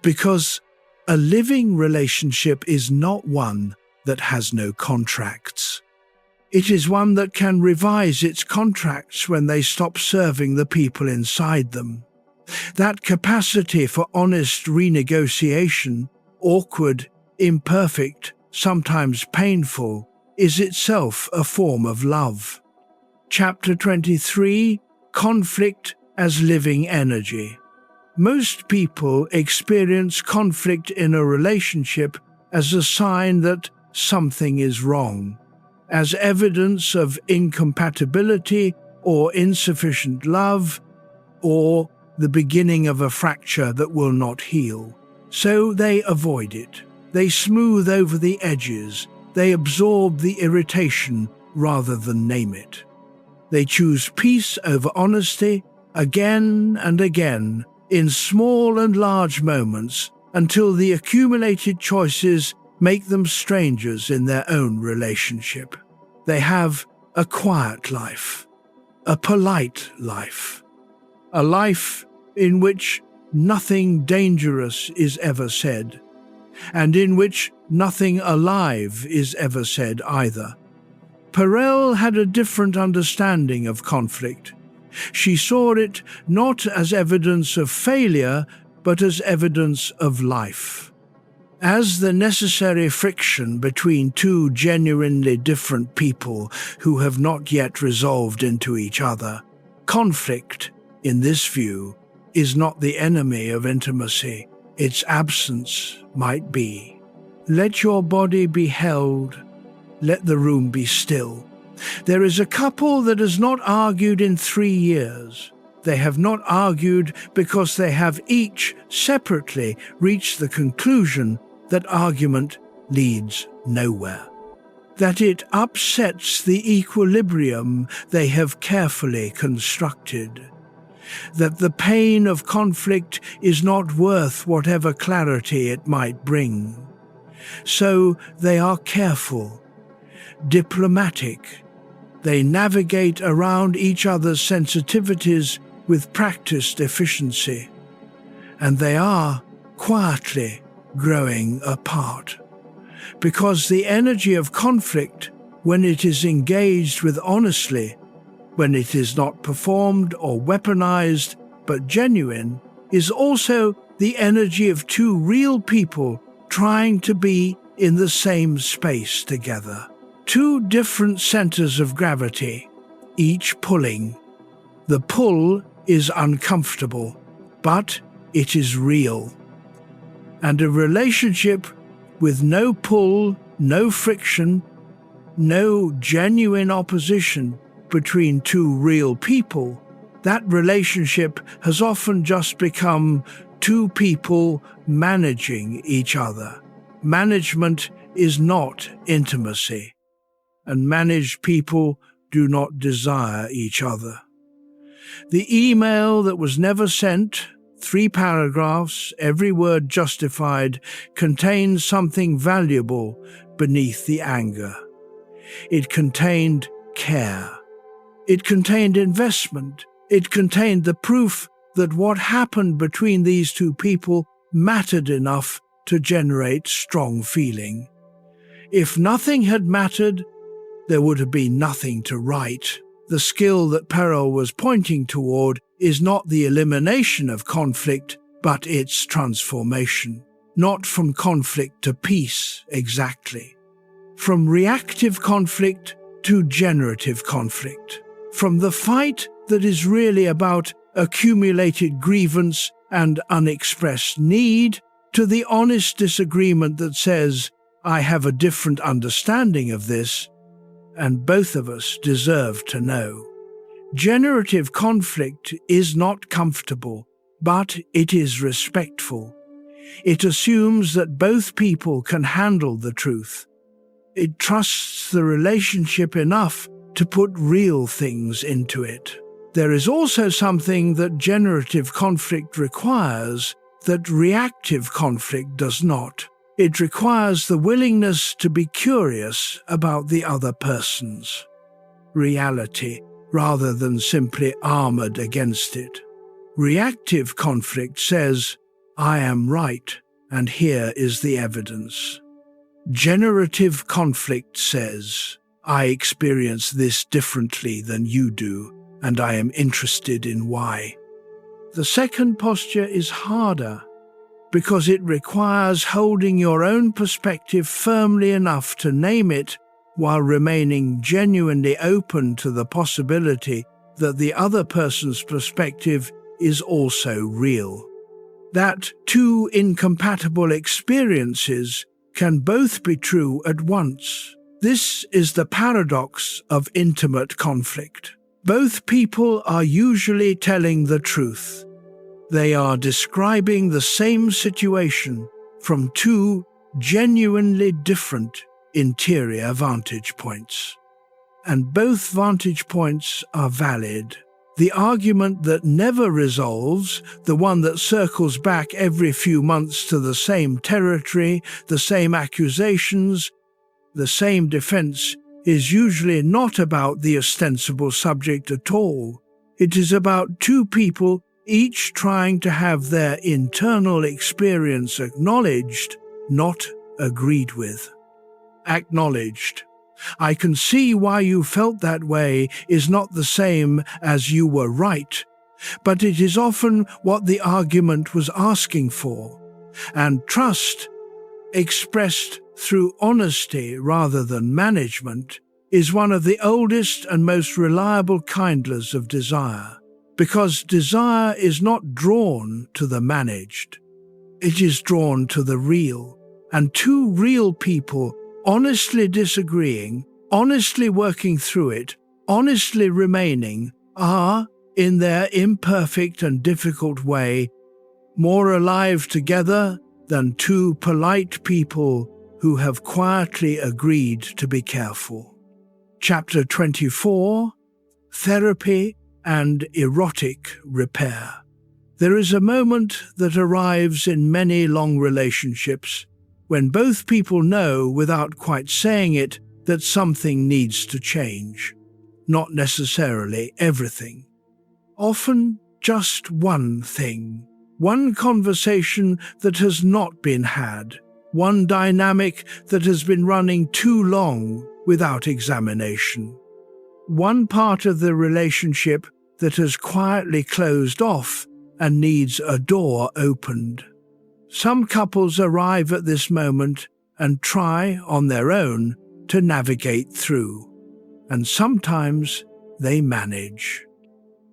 Because a living relationship is not one that has no contracts. It is one that can revise its contracts when they stop serving the people inside them. That capacity for honest renegotiation, awkward, imperfect, sometimes painful, is itself a form of love. Chapter 23: Conflict as Living Energy. Most people experience conflict in a relationship as a sign that something is wrong, as evidence of incompatibility or insufficient love, or the beginning of a fracture that will not heal. So they avoid it. They smooth over the edges. They absorb the irritation rather than name it. They choose peace over honesty again and again, in small and large moments, until the accumulated choices make them strangers in their own relationship. They have a quiet life, a polite life, a life in which nothing dangerous is ever said, and in which nothing alive is ever said either. Perel had a different understanding of conflict. She saw it not as evidence of failure, but as evidence of life. As the necessary friction between two genuinely different people who have not yet resolved into each other. Conflict, in this view, is not the enemy of intimacy. Its absence might be. Let your body be held. Let the room be still. There is a couple that has not argued in 3 years. They have not argued because they have each separately reached the conclusion that argument leads nowhere, that it upsets the equilibrium they have carefully constructed, that the pain of conflict is not worth whatever clarity it might bring. So they are careful, diplomatic. They navigate around each other's sensitivities with practiced efficiency, and they are quietly growing apart. Because the energy of conflict, when it is engaged with honestly, when it is not performed or weaponized but genuine, is also the energy of two real people trying to be in the same space together. Two different centers of gravity, each pulling. The pull is uncomfortable, but it is real. And a relationship with no pull, no friction, no genuine opposition between two real people, that relationship has often just become two people managing each other. Management is not intimacy, and managed people do not desire each other. The email that was never sent, 3 paragraphs, every word justified, contained something valuable beneath the anger. It contained care. It contained investment. It contained the proof that what happened between these two people mattered enough to generate strong feeling. If nothing had mattered, there would have been nothing to write. The skill that Perel was pointing toward is not the elimination of conflict, but its transformation. Not from conflict to peace, exactly. From reactive conflict to generative conflict. From the fight that is really about accumulated grievance and unexpressed need, to the honest disagreement that says, I have a different understanding of this, and both of us deserve to know. Generative conflict is not comfortable, but it is respectful. It assumes that both people can handle the truth. It trusts the relationship enough to put real things into it. There is also something that generative conflict requires that reactive conflict does not. It requires the willingness to be curious about the other person's reality, rather than simply armored against it. Reactive conflict says, I am right, and here is the evidence. Generative conflict says, I experience this differently than you do, and I am interested in why. The second posture is harder because it requires holding your own perspective firmly enough to name it while remaining genuinely open to the possibility that the other person's perspective is also real. That two incompatible experiences can both be true at once. This is the paradox of intimate conflict. Both people are usually telling the truth. They are describing the same situation from two genuinely different interior vantage points. And both vantage points are valid. The argument that never resolves, the one that circles back every few months to the same territory, the same accusations, the same defense, is usually not about the ostensible subject at all. It is about two people each trying to have their internal experience acknowledged, not agreed with. Acknowledged. I can see why you felt that way is not the same as you were right, but it is often what the argument was asking for. And trust, expressed through honesty rather than management, is one of the oldest and most reliable kindlers of desire, because desire is not drawn to the managed. It is drawn to the real, and two real people honestly disagreeing, honestly working through it, honestly remaining, are, in their imperfect and difficult way, more alive together than two polite people who have quietly agreed to be careful. Chapter 24, Therapy and Erotic Repair. There is a moment that arrives in many long relationships when both people know, without quite saying it, that something needs to change. Not necessarily everything. Often just one thing. One conversation that has not been had. One dynamic that has been running too long without examination. One part of the relationship that has quietly closed off and needs a door opened. Some couples arrive at this moment and try, on their own, to navigate through. And sometimes they manage.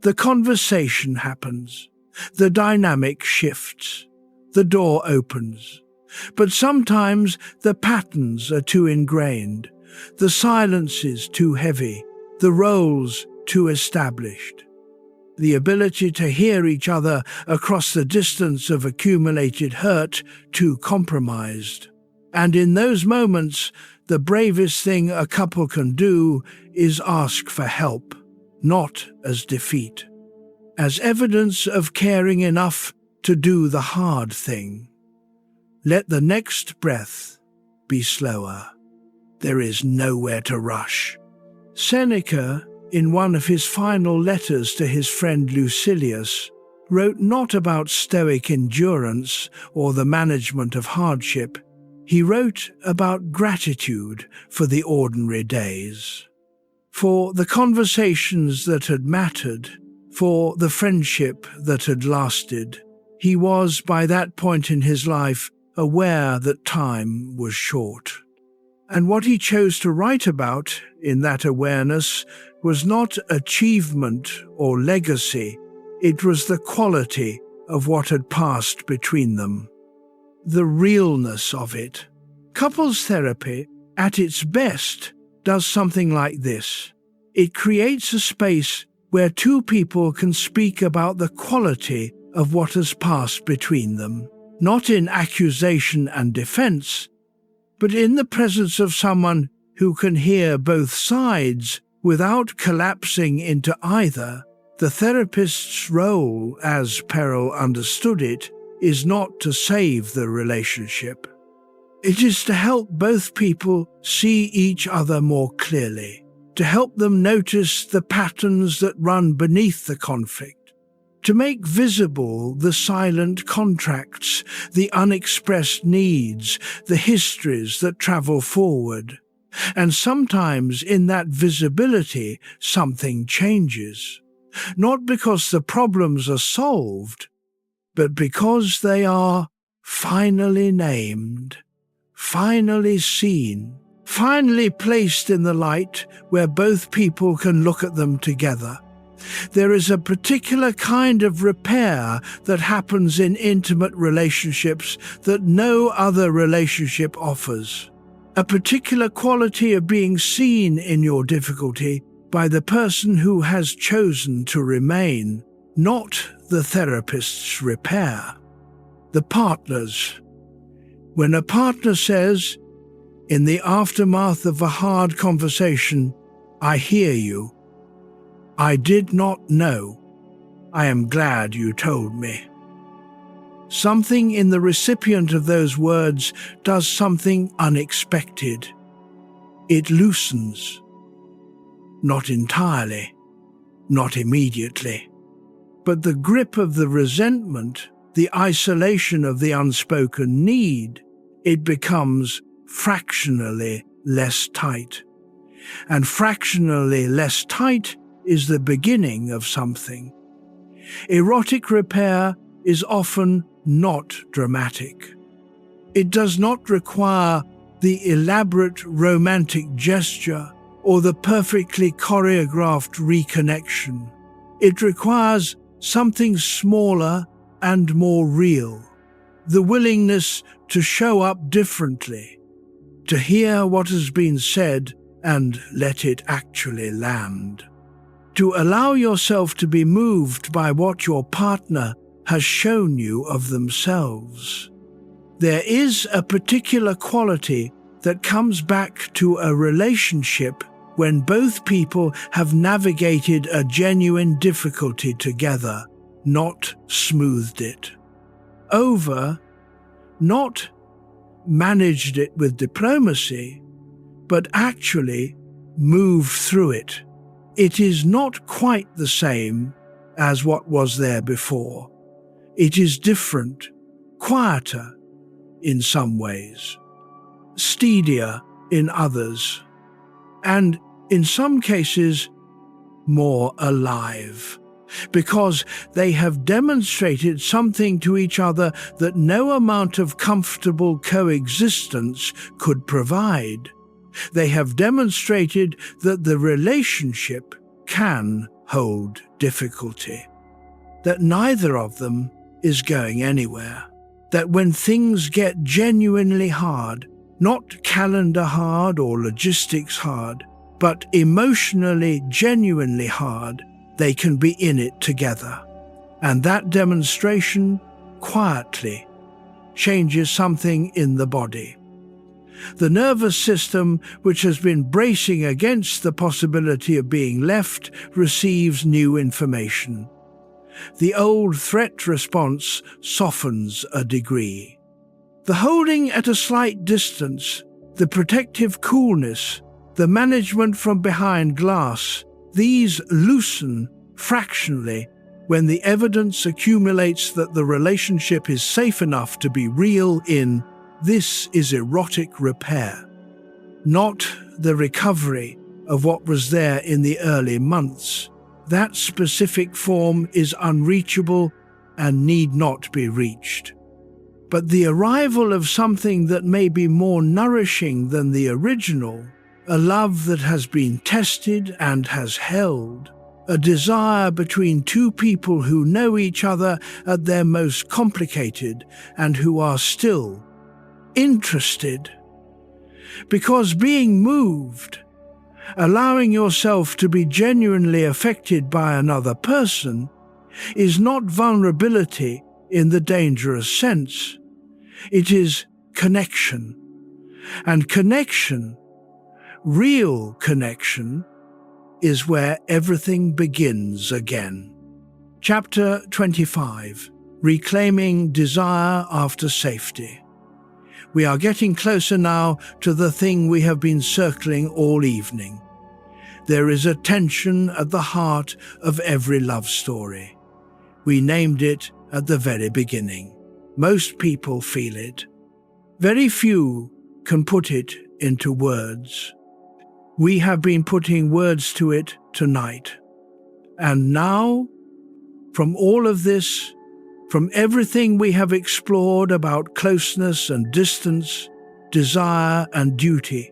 The conversation happens. The dynamic shifts. The door opens. But sometimes the patterns are too ingrained. The silence is too heavy. The roles too established. The ability to hear each other across the distance of accumulated hurt too compromised. And in those moments, the bravest thing a couple can do is ask for help, not as defeat, as evidence of caring enough to do the hard thing. Let the next breath be slower. There is nowhere to rush. Seneca, in one of his final letters to his friend Lucilius, wrote not about stoic endurance or the management of hardship. He wrote about gratitude for the ordinary days, for the conversations that had mattered, for the friendship that had lasted. He was, by that point in his life, aware that time was short. And what he chose to write about in that awareness was not achievement or legacy, it was the quality of what had passed between them. The realness of it. Couples therapy, at its best, does something like this. It creates a space where two people can speak about the quality of what has passed between them, not in accusation and defense, but in the presence of someone who can hear both sides without collapsing into either. The therapist's role, as Perel understood it, is not to save the relationship. It is to help both people see each other more clearly, to help them notice the patterns that run beneath the conflict, to make visible the silent contracts, the unexpressed needs, the histories that travel forward. And sometimes in that visibility, something changes. Not because the problems are solved, but because they are finally named, finally seen, finally placed in the light where both people can look at them together. There is a particular kind of repair that happens in intimate relationships that no other relationship offers. A particular quality of being seen in your difficulty by the person who has chosen to remain, not the therapist's repair. The partners. When a partner says, in the aftermath of a hard conversation, "I hear you. I did not know. I am glad you told me." Something in the recipient of those words does something unexpected. It loosens. Not entirely, not immediately. But the grip of the resentment, the isolation of the unspoken need, it becomes fractionally less tight. And fractionally less tight is the beginning of something. Erotic repair is often not dramatic. It does not require the elaborate romantic gesture or the perfectly choreographed reconnection. It requires something smaller and more real. The willingness to show up differently, to hear what has been said and let it actually land. To allow yourself to be moved by what your partner has shown you of themselves. There is a particular quality that comes back to a relationship when both people have navigated a genuine difficulty together, not smoothed it over, not managed it with diplomacy, but actually moved through it. It is not quite the same as what was there before. It is different, quieter in some ways, steadier in others, and in some cases more alive, because they have demonstrated something to each other that no amount of comfortable coexistence could provide. They have demonstrated that the relationship can hold difficulty, that neither of them is going anywhere, that when things get genuinely hard, not calendar hard or logistics hard, but emotionally genuinely hard, they can be in it together. And that demonstration, quietly, changes something in the body. The nervous system, which has been bracing against the possibility of being left, receives new information. The old threat response softens a degree. The holding at a slight distance, the protective coolness, the management from behind glass, these loosen fractionally when the evidence accumulates that the relationship is safe enough to be real in this is erotic repair, not the recovery of what was there in the early months. That specific form is unreachable and need not be reached. But the arrival of something that may be more nourishing than the original, a love that has been tested and has held, a desire between two people who know each other at their most complicated and who are still interested. Because being moved, allowing yourself to be genuinely affected by another person, is not vulnerability in the dangerous sense. It is connection. And connection, real connection, is where everything begins again. Chapter 25. Reclaiming Desire After Safety. We are getting closer now to the thing we have been circling all evening. There is a tension at the heart of every love story. We named it at the very beginning. Most people feel it. Very few can put it into words. We have been putting words to it tonight. And now, from all of this, from everything we have explored about closeness and distance, desire and duty,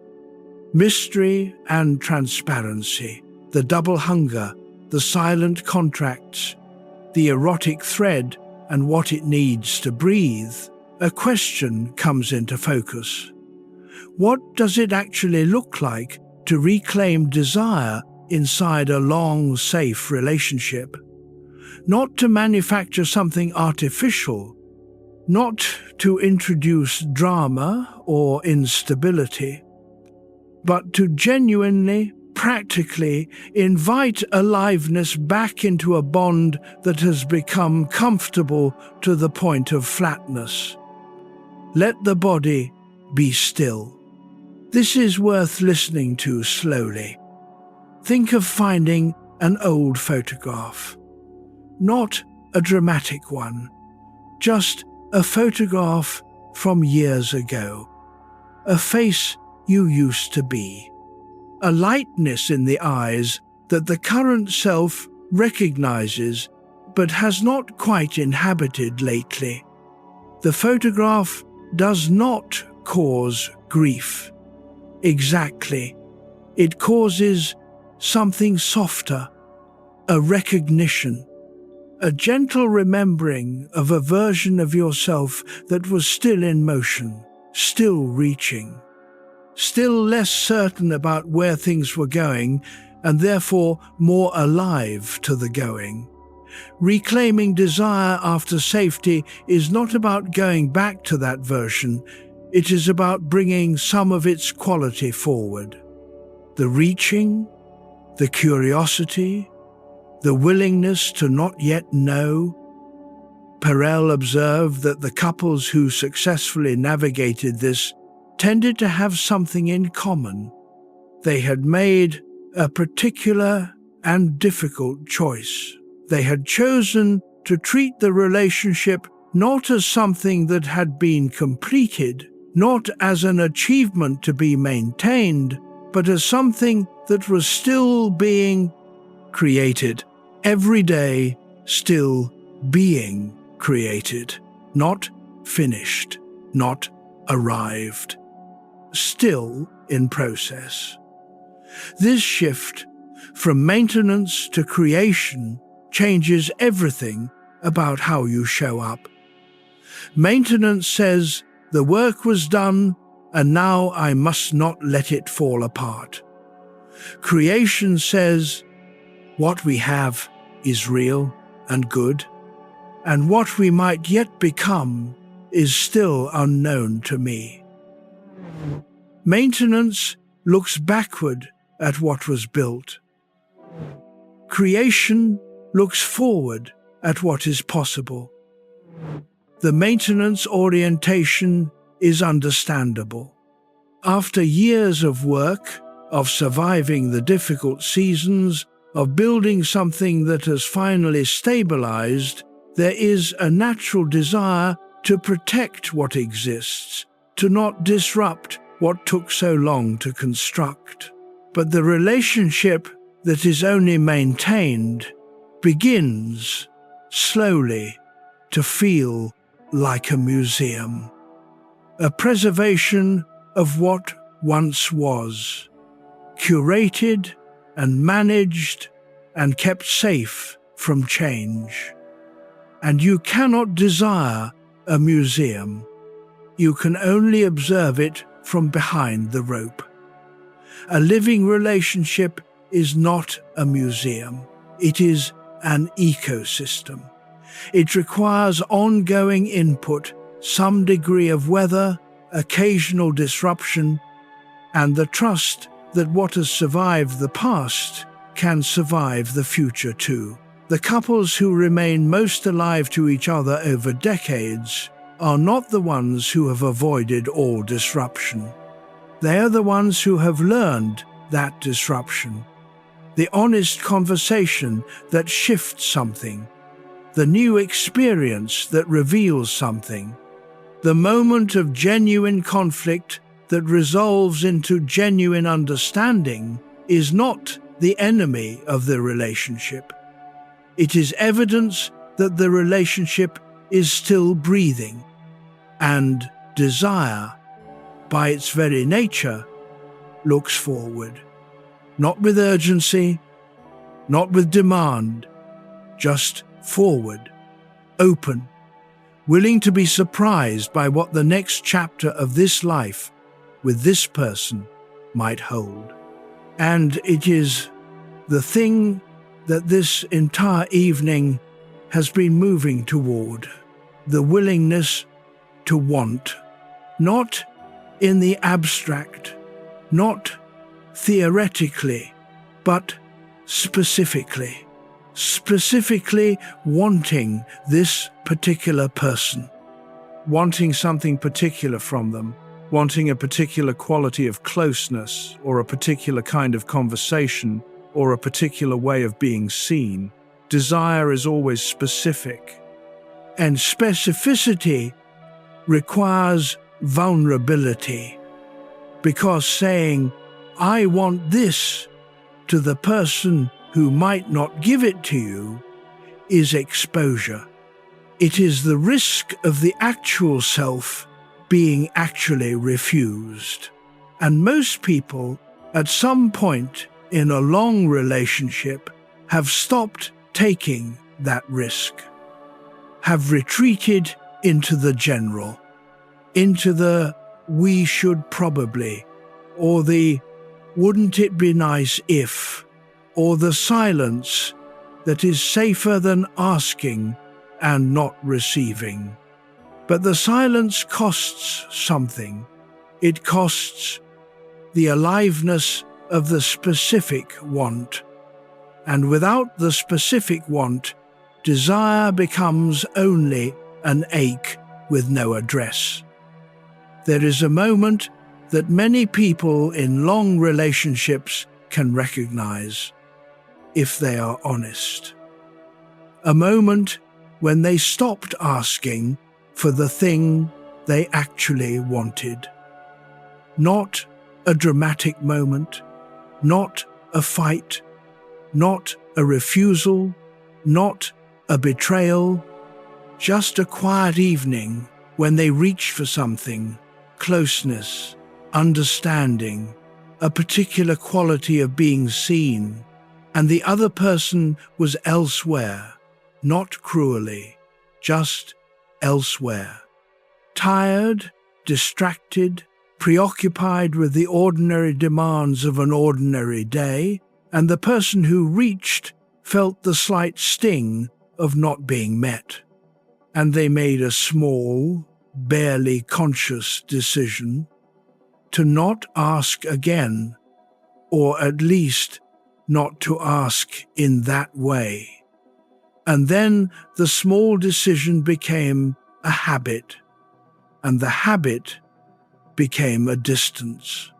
mystery and transparency, the double hunger, the silent contracts, the erotic thread and what it needs to breathe, a question comes into focus. What does it actually look like to reclaim desire inside a long, safe relationship? Not to manufacture something artificial, not to introduce drama or instability, but to genuinely, practically invite aliveness back into a bond that has become comfortable to the point of flatness. Let the body be still. This is worth listening to slowly. Think of finding an old photograph. Not a dramatic one, just a photograph from years ago. A face you used to be. A lightness in the eyes that the current self recognizes but has not quite inhabited lately. The photograph does not cause grief. Exactly. It causes something softer, a recognition, a gentle remembering of a version of yourself that was still in motion, still reaching, still less certain about where things were going, and therefore more alive to the going. Reclaiming desire after safety is not about going back to that version, it is about bringing some of its quality forward. The reaching, the curiosity, the willingness to not yet know. Perel observed that the couples who successfully navigated this tended to have something in common. They had made a particular and difficult choice. They had chosen to treat the relationship not as something that had been completed, not as an achievement to be maintained, but as something that was still being created. Every day, still being created. Not finished, not arrived. Still in process. This shift from maintenance to creation changes everything about how you show up. Maintenance says, the work was done, and now I must not let it fall apart. Creation says, what we have is real and good, and what we might yet become is still unknown to me. Maintenance looks backward at what was built. Creation looks forward at what is possible. The maintenance orientation is understandable. After years of work, of surviving the difficult seasons, of building something that has finally stabilized, there is a natural desire to protect what exists, to not disrupt what took so long to construct. But the relationship that is only maintained begins, slowly, to feel like a museum. A preservation of what once was, curated and managed and kept safe from change. And you cannot desire a museum. You can only observe it from behind the rope. A living relationship is not a museum. It is an ecosystem. It requires ongoing input, some degree of weather, occasional disruption, and the trust that what has survived the past can survive the future too. The couples who remain most alive to each other over decades are not the ones who have avoided all disruption. They are the ones who have learned that disruption. The honest conversation that shifts something. the new experience that reveals something, the moment of genuine conflict that resolves into genuine understanding is not the enemy of the relationship. It is evidence that the relationship is still breathing, and desire, by its very nature, looks forward. Not with urgency, not with demand, just forward, open, willing to be surprised by what the next chapter of this life with this person might hold. And it is the thing that this entire evening has been moving toward, the willingness to want, not in the abstract, not theoretically, but specifically wanting this particular person, wanting something particular from them, wanting a particular quality of closeness or a particular kind of conversation or a particular way of being seen. Desire is always specific, and specificity requires vulnerability, because saying, "I want this," to the person who might not give it to you is exposure. It is the risk of the actual self being actually refused. And most people, at some point in a long relationship, have stopped taking that risk, have retreated into the general, into the "we should probably," or the "wouldn't it be nice if," or the silence that is safer than asking and not receiving. But the silence costs something. It costs the aliveness of the specific want. And without the specific want, desire becomes only an ache with no address. There is a moment that many people in long relationships can recognize, if they are honest. A moment when they stopped asking for the thing they actually wanted. Not a dramatic moment, not a fight, not a refusal, not a betrayal, just a quiet evening when they reached for something, closeness, understanding, a particular quality of being seen, and the other person was elsewhere, not cruelly, just elsewhere. Tired, distracted, preoccupied with the ordinary demands of an ordinary day, and the person who reached felt the slight sting of not being met. And they made a small, barely conscious decision to not ask again, or at least not to ask in that way. And then the small decision became a habit, and the habit became a distance.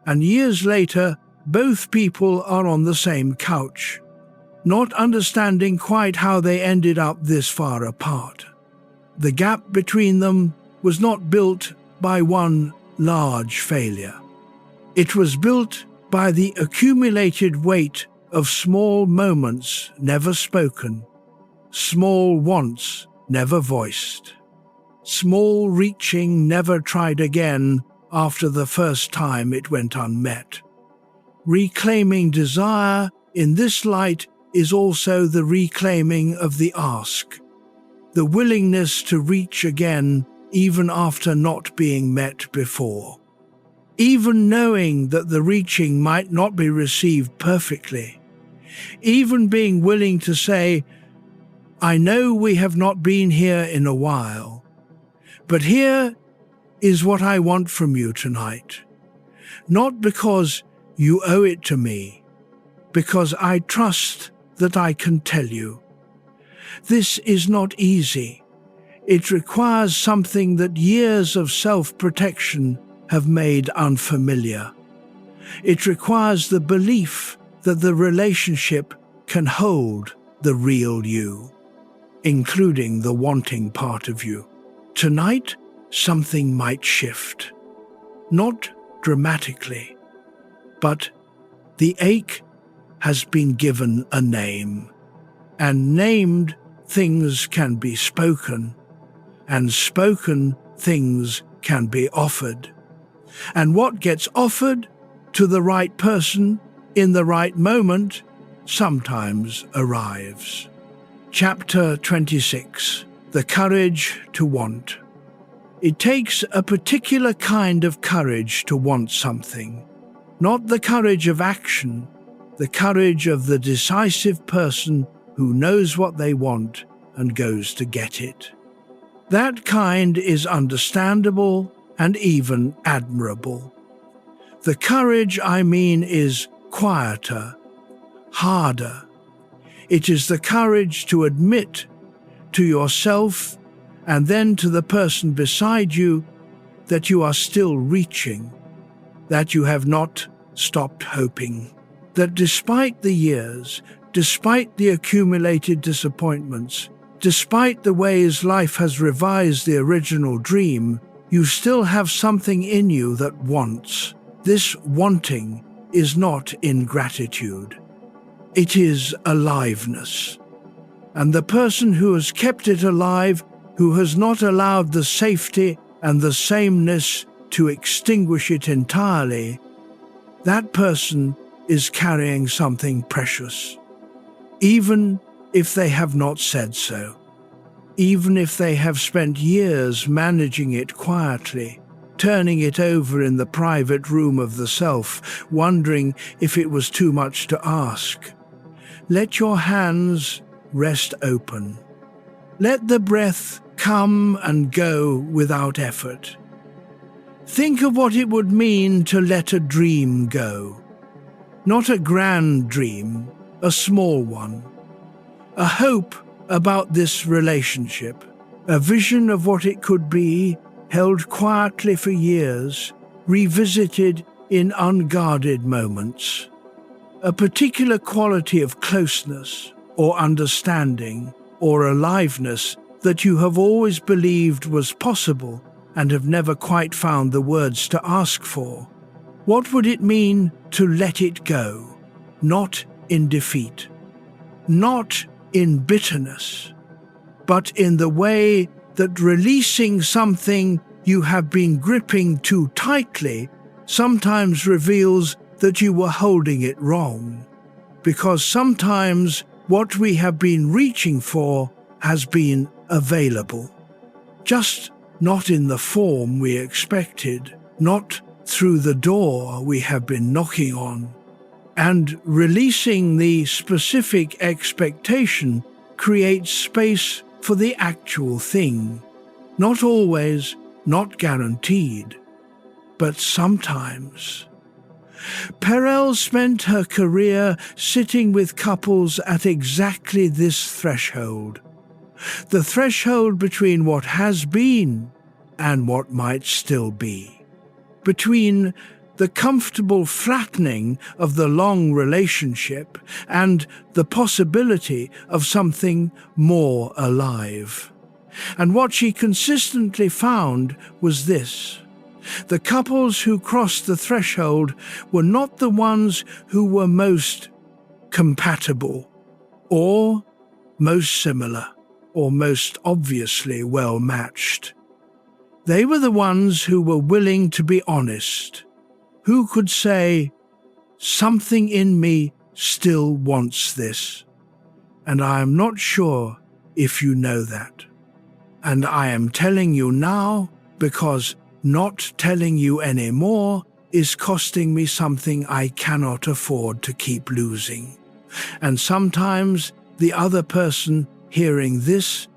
And years later, both people are on the same couch, not understanding quite how they ended up this far apart. The gap between them was not built by one large failure. It was built by the accumulated weight of small moments never spoken, small wants never voiced, small reaching never tried again after the first time it went unmet. Reclaiming desire in this light is also the reclaiming of the ask, the willingness to reach again even after not being met before. Even knowing that the reaching might not be received perfectly. Even being willing to say, "I know we have not been here in a while, but here is what I want from you tonight. Not because you owe it to me, because I trust that I can tell you. This is not easy. It requires something that years of self-protection have made unfamiliar. It requires the belief that the relationship can hold the real you. including the wanting part of you. Tonight, something might shift. Not dramatically, but the ache has been given a name, and named things can be spoken, and spoken things can be offered. And what gets offered to the right person in the right moment sometimes arrives. Chapter 26. The Courage to Want. It takes a particular kind of courage to want something, not the courage of action, the courage of the decisive person who knows what they want and goes to get it. That kind is understandable and even admirable. The courage, I mean, is quieter, harder. It is the courage to admit to yourself and then to the person beside you that you are still reaching, that you have not stopped hoping, that despite the years, despite the accumulated disappointments, despite the ways life has revised the original dream, you still have something in you that wants. This wanting is not ingratitude. It is aliveness. And the person who has kept it alive, who has not allowed the safety and the sameness to extinguish it entirely, that person is carrying something precious. Even if they have not said so, even if they have spent years managing it quietly, turning it over in the private room of the self, wondering if it was too much to ask. Let your hands rest open. Let the breath come and go without effort. Think of what it would mean to let a dream go. Not a grand dream, a small one. A hope about this relationship, a vision of what it could be, held quietly for years, revisited in unguarded moments. A particular quality of closeness or understanding or aliveness that you have always believed was possible and have never quite found the words to ask for. What would it mean to let it go, not in defeat, not in bitterness, but in the way that releasing something you have been gripping too tightly sometimes reveals that you were holding it wrong, because sometimes what we have been reaching for has been available, just not in the form we expected, not through the door we have been knocking on. And releasing the specific expectation creates space for the actual thing. Not always, not guaranteed, but sometimes. Perel spent her career sitting with couples at exactly this threshold. The threshold between what has been and what might still be. Between the comfortable flattening of the long relationship and the possibility of something more alive. And what she consistently found was this: the couples who crossed the threshold were not the ones who were most compatible, or most similar, or most obviously well matched. They were the ones who were willing to be honest, who could say, "Something in me still wants this, and I am not sure if you know that. And I am telling you now because not telling you anymore is costing me something I cannot afford to keep losing." And sometimes the other person hearing this,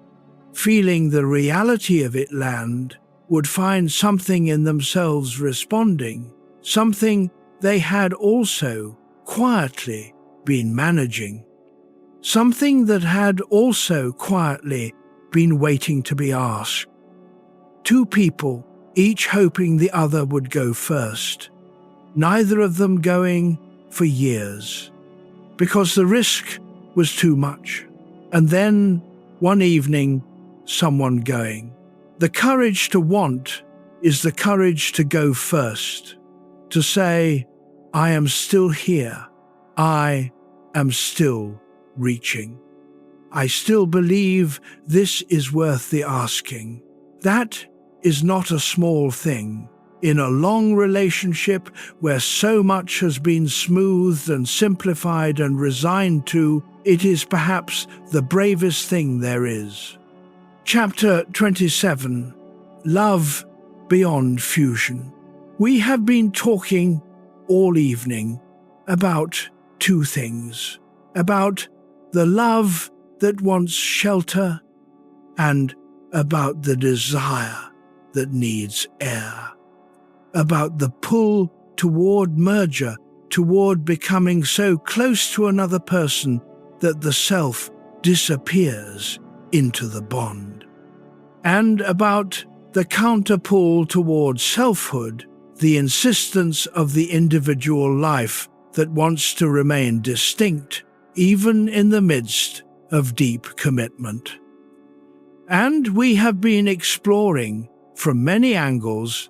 feeling the reality of it land, would find something in themselves responding, something they had also quietly been managing, something that had also quietly been waiting to be asked. Two people, each hoping the other would go first, neither of them going for years, because the risk was too much. And then, one evening, someone going. The courage to want is the courage to go first, to say, I am still here, I am still reaching. I still believe this is worth the asking. That is not a small thing. In a long relationship where so much has been smoothed and simplified and resigned to, it is perhaps the bravest thing there is. Chapter 27. Love Beyond Fusion. We have been talking all evening about two things. About the love that wants shelter and about the desire that needs air. About the pull toward merger, toward becoming so close to another person that the self disappears into the bond. And about the counterpull toward selfhood, the insistence of the individual life that wants to remain distinct, even in the midst of deep commitment. And we have been exploring, from many angles,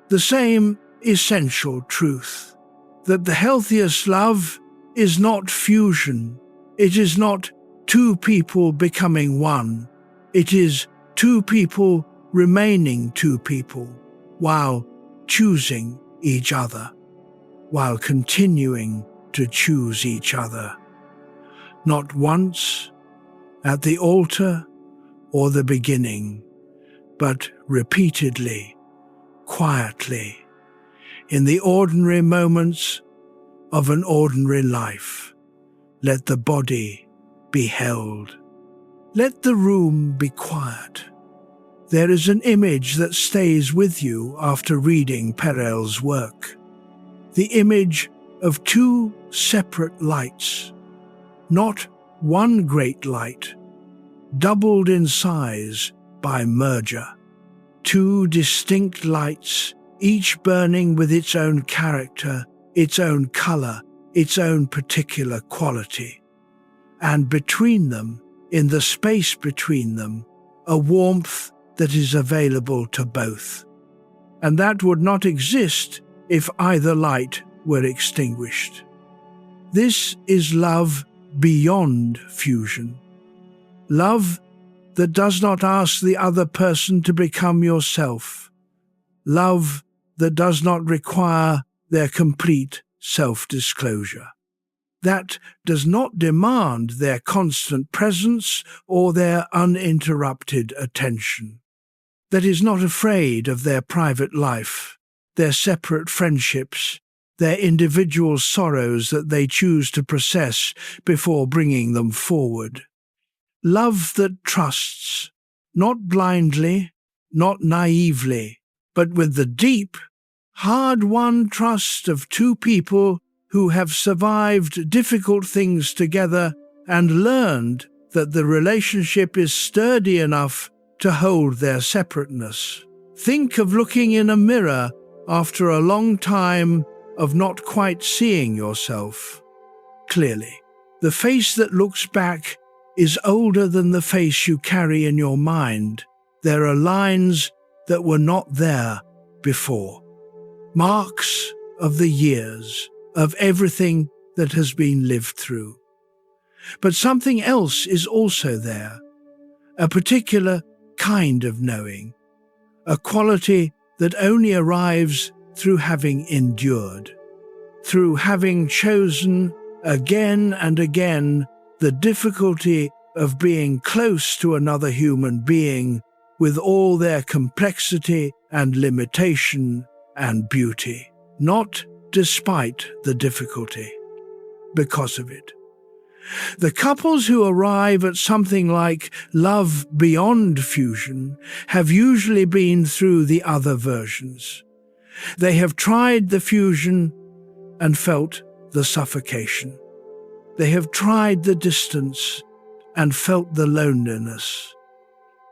the same essential truth, that the healthiest love is not fusion. It is not two people becoming one. It is two people remaining two people while choosing each other, while continuing to choose each other. Not once, at the altar or the beginning, but repeatedly, quietly, in the ordinary moments of an ordinary life. Let the body be held. Let the room be quiet. There is an image that stays with you after reading Perel's work. The image of two separate lights, not one great light, doubled in size by merger. Two distinct lights, each burning with its own character, its own color, its own particular quality. And between them, in the space between them, a warmth that is available to both. And that would not exist if either light were extinguished. This is love beyond fusion. Love that does not ask the other person to become yourself. Love that does not require their complete self-disclosure. That does not demand their constant presence or their uninterrupted attention. That is not afraid of their private life, their separate friendships, their individual sorrows that they choose to process before bringing them forward. Love that trusts, not blindly, not naively, but with the deep, hard-won trust of two people who have survived difficult things together and learned that the relationship is sturdy enough to hold their separateness. Think of looking in a mirror after a long time of not quite seeing yourself clearly. The face that looks back is older than the face you carry in your mind. There are lines that were not there before. Marks of the years, of everything that has been lived through. But something else is also there, a particular kind of knowing, a quality that only arrives through having endured, through having chosen again and again the difficulty of being close to another human being with all their complexity and limitation and beauty, not despite the difficulty, because of it. The couples who arrive at something like love beyond fusion have usually been through the other versions. They have tried the fusion and felt the suffocation. They have tried the distance and felt the loneliness.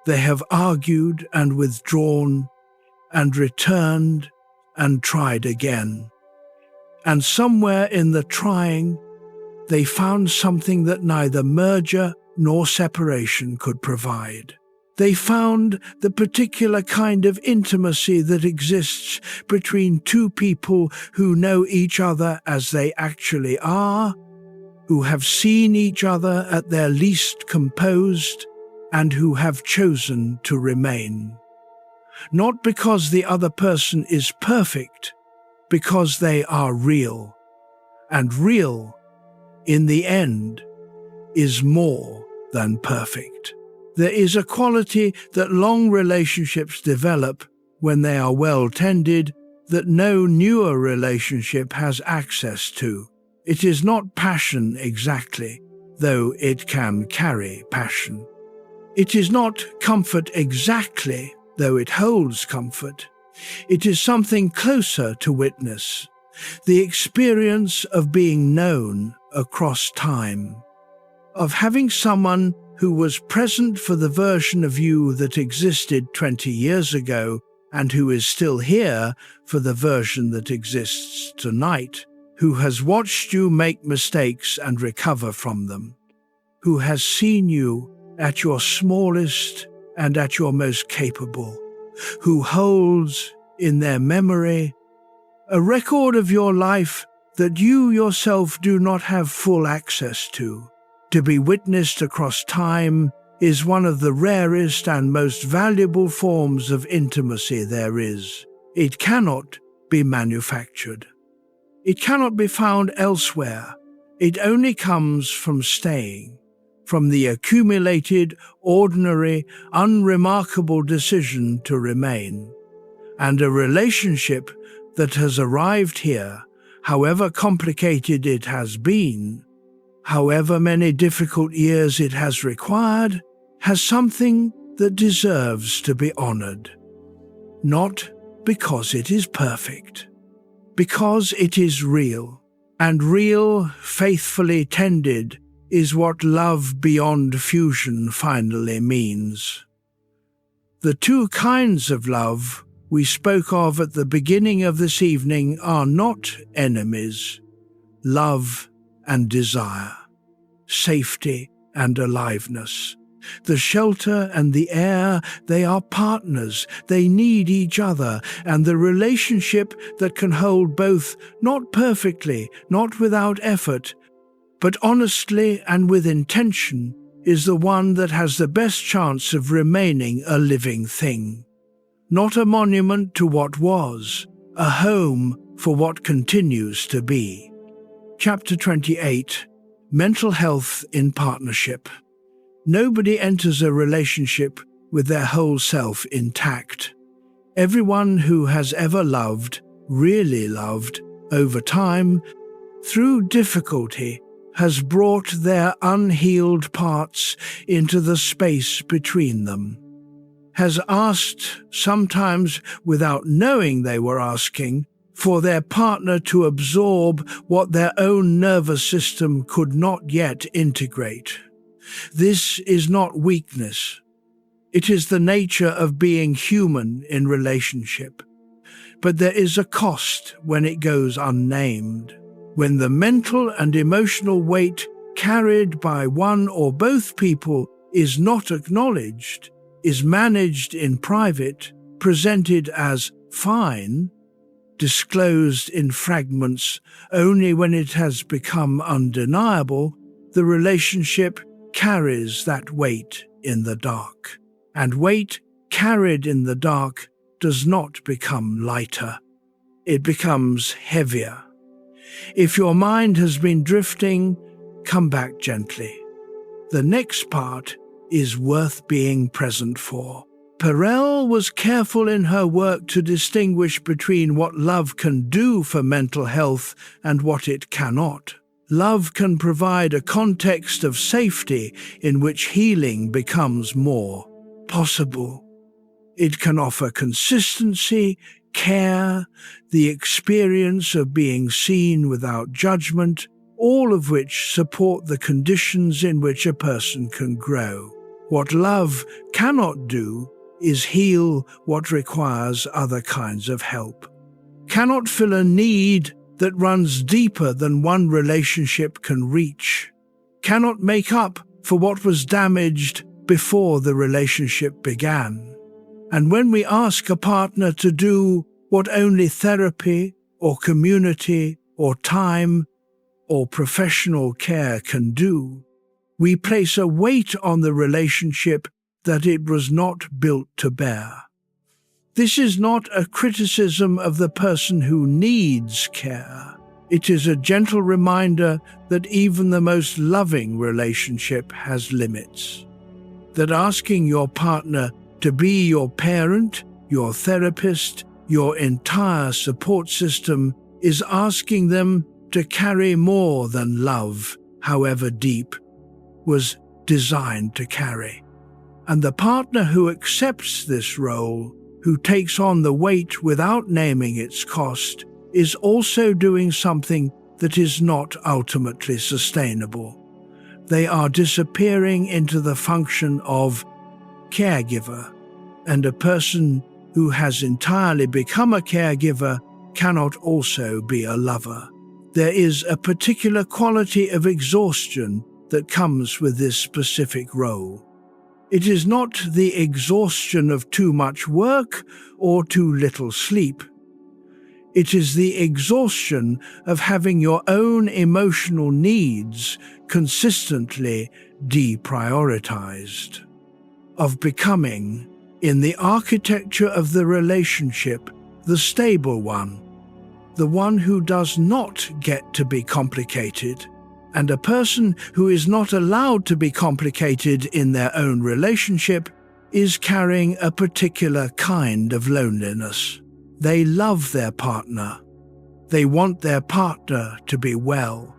They have argued and withdrawn and returned and tried again. And somewhere in the trying, they found something that neither merger nor separation could provide. They found the particular kind of intimacy that exists between two people who know each other as they actually are, who have seen each other at their least composed, and who have chosen to remain. Not because the other person is perfect, because they are real. And real, in the end, is more than perfect. There is a quality that long relationships develop when they are well tended that no newer relationship has access to. It is not passion exactly, though it can carry passion. It is not comfort exactly, though it holds comfort. It is something closer to witness, the experience of being known across time, of having someone who was present for the version of you that existed 20 years ago and who is still here for the version that exists tonight, who has watched you make mistakes and recover from them, who has seen you at your smallest and at your most capable, who holds in their memory a record of your life that you yourself do not have full access to. To be witnessed across time is one of the rarest and most valuable forms of intimacy there is. It cannot be manufactured. It cannot be found elsewhere. It only comes from staying, from the accumulated, ordinary, unremarkable decision to remain. And a relationship that has arrived here, however complicated it has been, however many difficult years it has required, has something that deserves to be honored. Not because it is perfect, because it is real, and real, faithfully tended, is what love beyond fusion finally means. The two kinds of love we spoke of at the beginning of this evening are not enemies: love and desire, safety and aliveness. The shelter and the air, they are partners, they need each other, and the relationship that can hold both, not perfectly, not without effort, but honestly and with intention, is the one that has the best chance of remaining a living thing. Not a monument to what was, a home for what continues to be. Chapter 28, Mental Health in Partnership. Nobody enters a relationship with their whole self intact. Everyone who has ever loved, really loved, over time, through difficulty, has brought their unhealed parts into the space between them, has asked, sometimes without knowing they were asking, for their partner to absorb what their own nervous system could not yet integrate. This is not weakness. It is the nature of being human in relationship. But there is a cost when it goes unnamed, when the mental and emotional weight carried by one or both people is not acknowledged, is managed in private, presented as fine, disclosed in fragments only when it has become undeniable, the relationship carries that weight in the dark. And weight carried in the dark does not become lighter. It becomes heavier. If your mind has been drifting, come back gently. The next part is worth being present for. Perel was careful in her work to distinguish between what love can do for mental health and what it cannot. Love can provide a context of safety in which healing becomes more possible. It can offer consistency, care, the experience of being seen without judgment, all of which support the conditions in which a person can grow. What love cannot do is heal what requires other kinds of help, cannot fill a need that runs deeper than one relationship can reach, cannot make up for what was damaged before the relationship began. And when we ask a partner to do what only therapy or community or time or professional care can do, we place a weight on the relationship that it was not built to bear. This is not a criticism of the person who needs care. It is a gentle reminder that even the most loving relationship has limits. That asking your partner to be your parent, your therapist, your entire support system is asking them to carry more than love, however deep, was designed to carry. And the partner who accepts this role, who takes on the weight without naming its cost, is also doing something that is not ultimately sustainable. They are disappearing into the function of caregiver, and a person who has entirely become a caregiver cannot also be a lover. There is a particular quality of exhaustion that comes with this specific role. It is not the exhaustion of too much work or too little sleep. It is the exhaustion of having your own emotional needs consistently deprioritized, of becoming, in the architecture of the relationship, the stable one, the one who does not get to be complicated. And a person who is not allowed to be complicated in their own relationship is carrying a particular kind of loneliness. They love their partner. They want their partner to be well.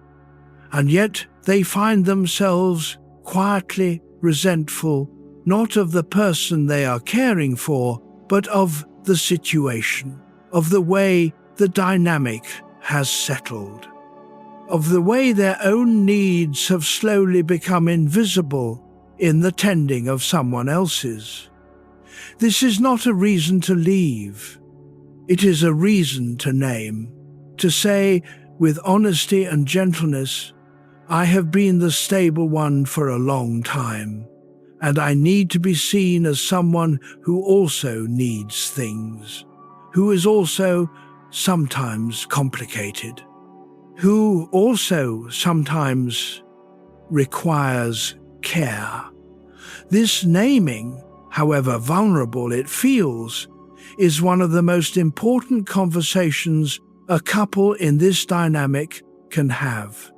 And yet they find themselves quietly resentful, not of the person they are caring for, but of the situation, of the way the dynamic has settled, of the way their own needs have slowly become invisible in the tending of someone else's. This is not a reason to leave. It is a reason to name, to say with honesty and gentleness, I have been the stable one for a long time, and I need to be seen as someone who also needs things, who is also sometimes complicated, who also sometimes requires care. This naming, however vulnerable it feels, is one of the most important conversations a couple in this dynamic can have,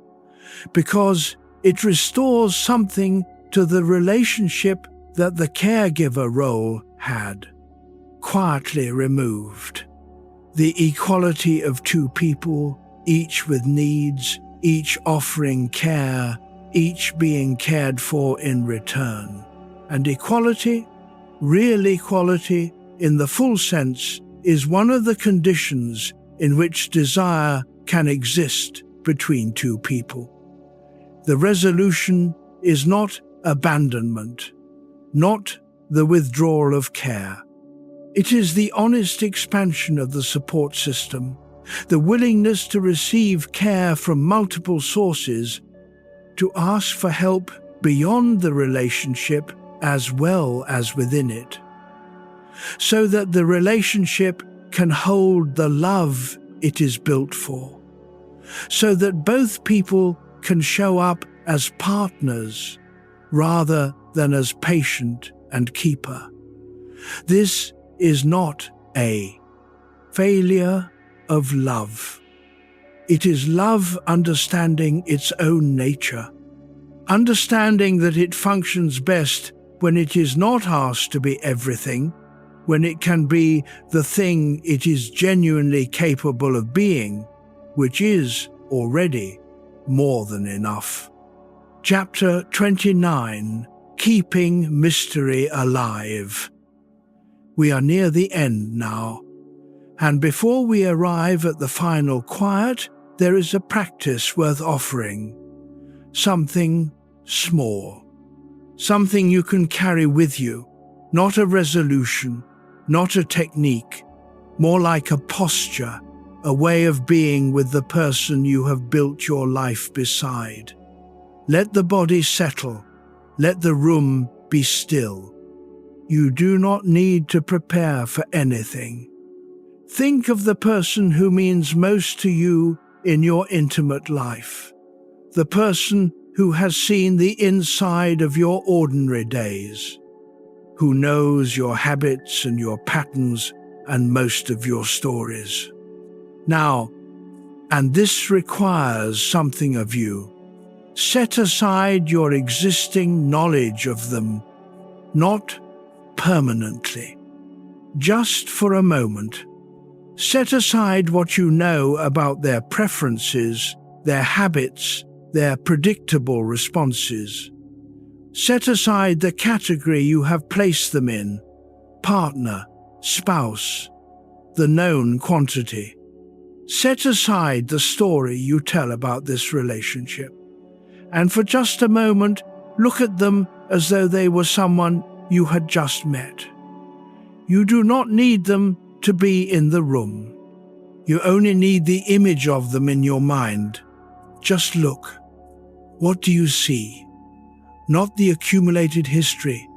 because it restores something to the relationship that the caregiver role had quietly removed. The equality of two people, each with needs, each offering care, each being cared for in return. And equality, real equality in the full sense, is one of the conditions in which desire can exist between two people. The resolution is not abandonment, not the withdrawal of care. It is the honest expansion of the support system, the willingness to receive care from multiple sources, to ask for help beyond the relationship as well as within it, so that the relationship can hold the love it is built for, so that both people can show up as partners rather than as patient and keeper. This is not a failure of love. It is love understanding its own nature, understanding that it functions best when it is not asked to be everything, when it can be the thing it is genuinely capable of being, which is already more than enough. Chapter 29, Keeping Mystery Alive. We are near the end now, and before we arrive at the final quiet, there is a practice worth offering. Something small. Something you can carry with you, not a resolution, not a technique, more like a posture, a way of being with the person you have built your life beside. Let the body settle, Let the room be still. You do not need to prepare for anything. Think of the person who means most to you in your intimate life. The person who has seen the inside of your ordinary days, who knows your habits and your patterns and most of your stories. Now, and this requires something of you, set aside your existing knowledge of them, not permanently, just for a moment. Set aside what you know about their preferences, their habits, their predictable responses. Set aside the category you have placed them in, partner, spouse, the known quantity. Set aside the story you tell about this relationship, and for just a moment, look at them as though they were someone you had just met. You do not need them to be in the room. You only need the image of them in your mind. Just look. What do you see? Not the accumulated history,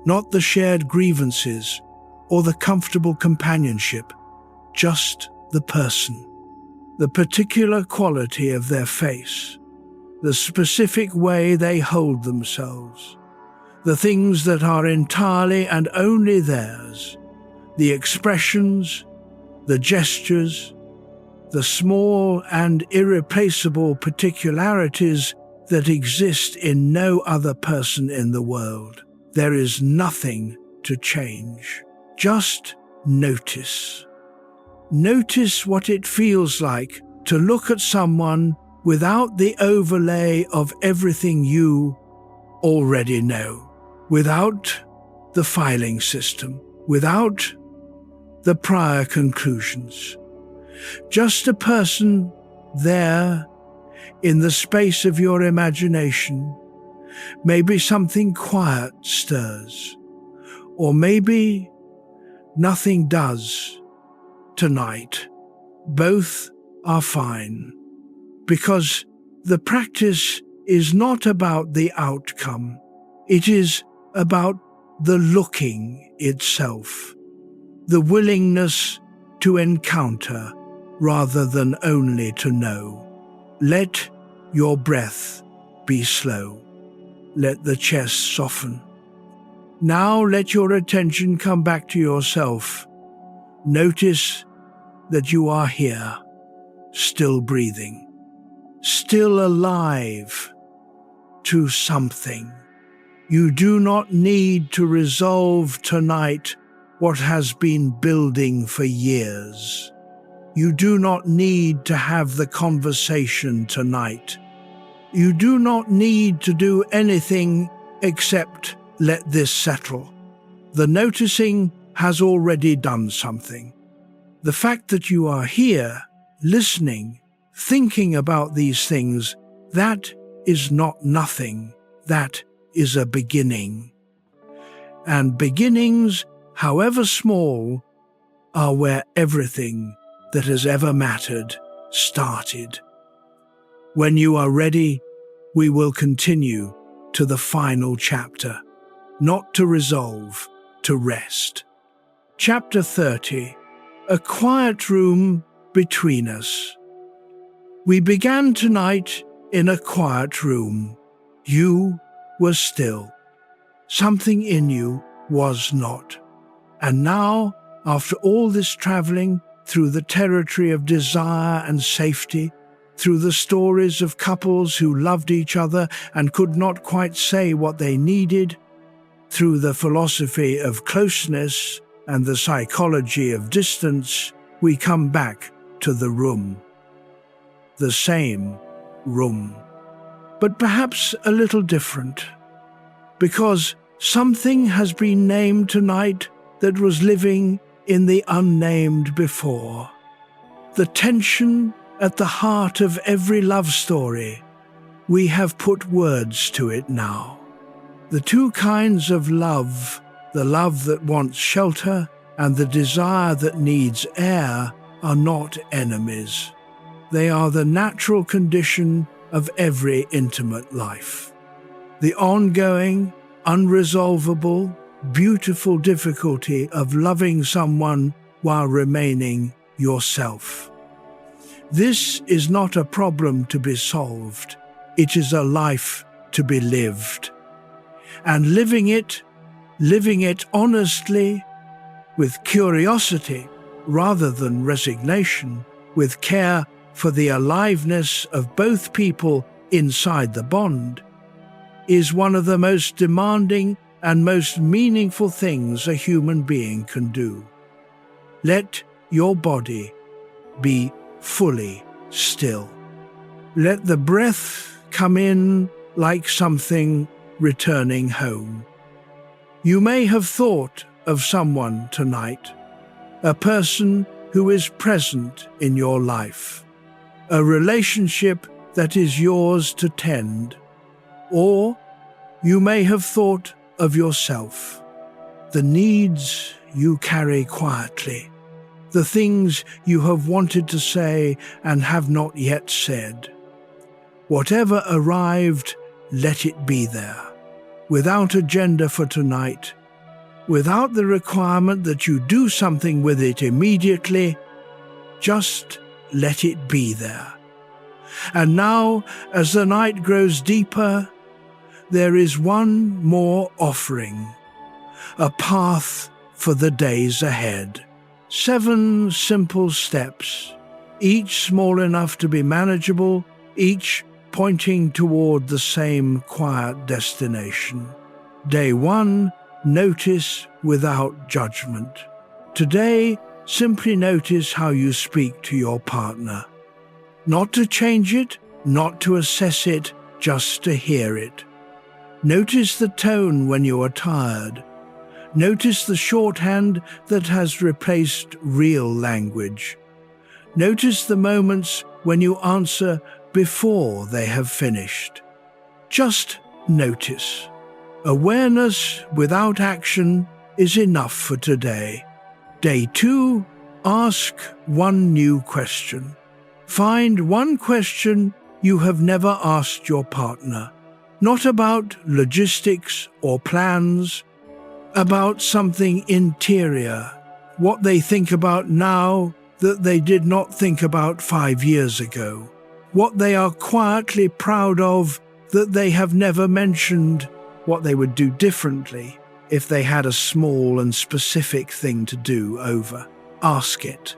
not the shared grievances, or the comfortable companionship, just the person. The particular quality of their face, the specific way they hold themselves, the things that are entirely and only theirs, the expressions, the gestures, the small and irreplaceable particularities that exist in no other person in the world. There is nothing to change. Just notice. Notice what it feels like to look at someone without the overlay of everything you already know, without the filing system, without the prior conclusions. Just a person there in the space of your imagination. Maybe something quiet stirs, or maybe nothing does tonight. Both are fine, because the practice is not about the outcome. It is about the looking itself, the willingness to encounter rather than only to know. Let your breath be slow. Let the chest soften. Now let your attention come back to yourself. Notice that you are here, still breathing, still alive to something. You do not need to resolve tonight what has been building for years. You do not need to have the conversation tonight. You do not need to do anything except let this settle. The noticing has already done something. The fact that you are here, listening, thinking about these things, that is not nothing. That is a beginning. And beginnings, however small, are where everything that has ever mattered started. When you are ready, we will continue to the final chapter, not to resolve, to rest. Chapter 30, A Quiet Room Between Us. We began tonight in a quiet room. You were still. Something in you was not. And now, after all this traveling through the territory of desire and safety, through the stories of couples who loved each other and could not quite say what they needed, through the philosophy of closeness and the psychology of distance, we come back to the room. The same room, but perhaps a little different, because something has been named tonight that was living in the unnamed before. The tension at the heart of every love story, we have put words to it now. The two kinds of love, the love that wants shelter and the desire that needs air, are not enemies. They are the natural condition of every intimate life. the ongoing, unresolvable, beautiful difficulty of loving someone while remaining yourself. This is not a problem to be solved. It is a life to be lived. And living it honestly, with curiosity rather than resignation, with care for the aliveness of both people inside the bond, is one of the most demanding and most meaningful things a human being can do. Let your body be fully still. Let the breath come in like something returning home. You may have thought of someone tonight, a person who is present in your life, a relationship that is yours to tend. Or you may have thought of yourself, the needs you carry quietly, the things you have wanted to say and have not yet said. Whatever arrived, let it be there, without agenda for tonight, without the requirement that you do something with it immediately. Just let it be there. And now, as the night grows deeper, there is one more offering, a path for the days ahead. 7 simple steps, each small enough to be manageable, each pointing toward the same quiet destination. Day 1, notice without judgment. Today, simply notice how you speak to your partner. Not to change it, not to assess it, just to hear it. Notice the tone when you are tired. Notice the shorthand that has replaced real language. Notice the moments when you answer before they have finished. Just notice. Awareness without action is enough for today. Day 2, ask one new question. Find one question you have never asked your partner. Not about logistics or plans, about something interior, what they think about now that they did not think about 5 years ago, what they are quietly proud of that they have never mentioned, what they would do differently if they had a small and specific thing to do over. Ask it.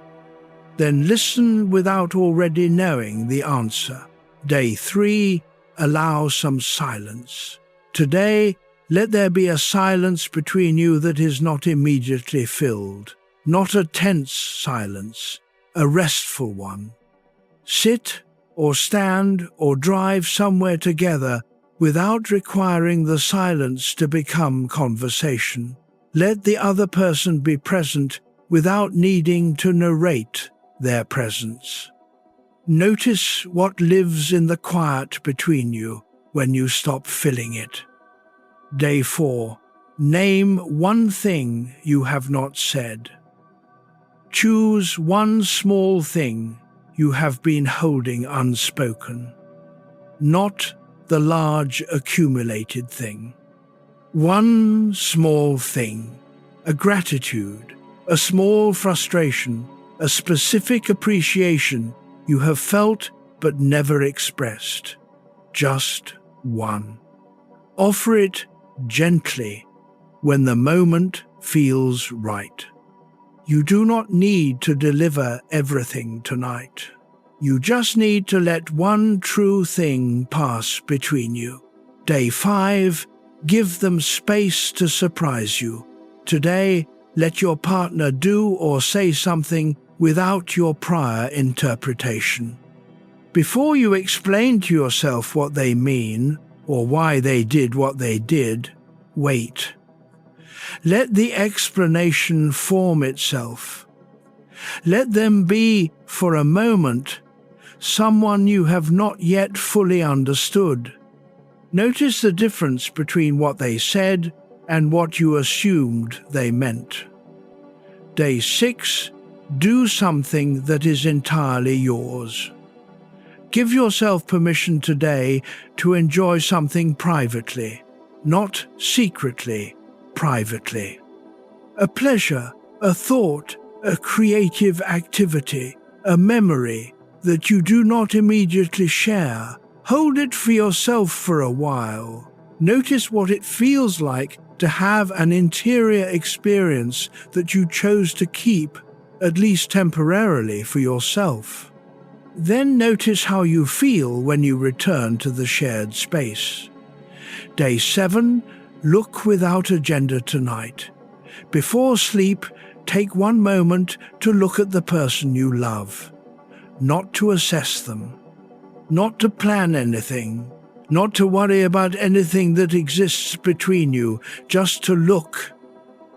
Then listen without already knowing the answer. Day 3, allow some silence. Today, let there be a silence between you that is not immediately filled, not a tense silence, a restful one. Sit or stand or drive somewhere together without requiring the silence to become conversation. Let the other person be present without needing to narrate their presence. Notice what lives in the quiet between you when you stop filling it. Day 4. Name one thing you have not said. Choose one small thing you have been holding unspoken, not the large accumulated thing. One small thing, a gratitude, a small frustration, a specific appreciation you have felt but never expressed. Just one. Offer it gently when the moment feels right. You do not need to deliver everything tonight. You just need to let one true thing pass between you. Day 5, give them space to surprise you. Today, let your partner do or say something without your prior interpretation. Before you explain to yourself what they mean or why they did what they did, wait. Let the explanation form itself. Let them be, for a moment, someone you have not yet fully understood. Notice the difference between what they said and what you assumed they meant. Day 6, do something that is entirely yours. Give yourself permission today to enjoy something privately, not secretly, privately. A pleasure, a thought, a creative activity, a memory that you do not immediately share. Hold it for yourself for a while. Notice what it feels like to have an interior experience that you chose to keep, at least temporarily, for yourself. Then notice how you feel when you return to the shared space. Day 7, look without agenda tonight. Before sleep, take one moment to look at the person you love. Not to assess them, not to plan anything, not to worry about anything that exists between you, just to look,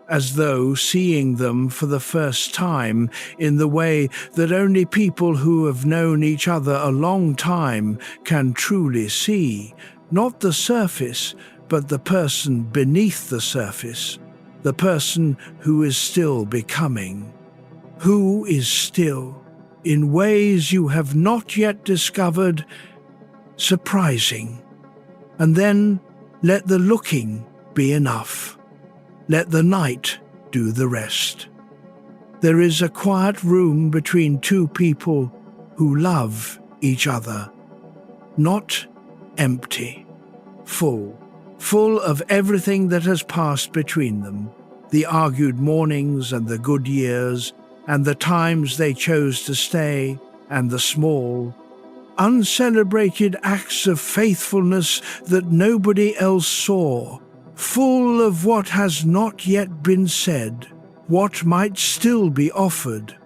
as though seeing them for the first time in the way that only people who have known each other a long time can truly see, not the surface, but the person beneath the surface, the person who is still becoming, who is still, in ways you have not yet discovered, surprising. And then let the looking be enough. Let the night do the rest. There is a quiet room between two people who love each other. Not empty, full of everything that has passed between them, the argued mornings and the good years, and the times they chose to stay, and the small, uncelebrated acts of faithfulness that nobody else saw, full of what has not yet been said, what might still be offered,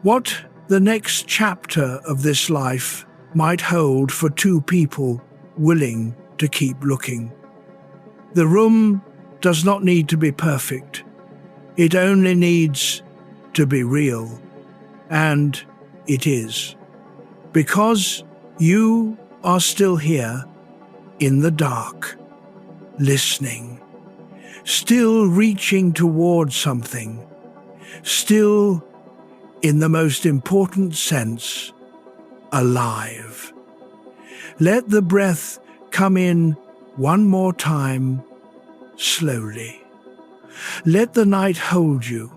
what the next chapter of this life might hold for two people willing to keep looking. The room does not need to be perfect. It only needs to be real. And it is. Because you are still here in the dark, listening, still reaching towards something, still, in the most important sense, alive. Let the breath come in one more time, slowly. Let the night hold you.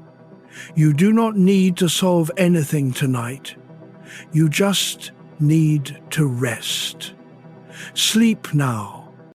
You do not need to solve anything tonight. You just need to rest. Sleep now.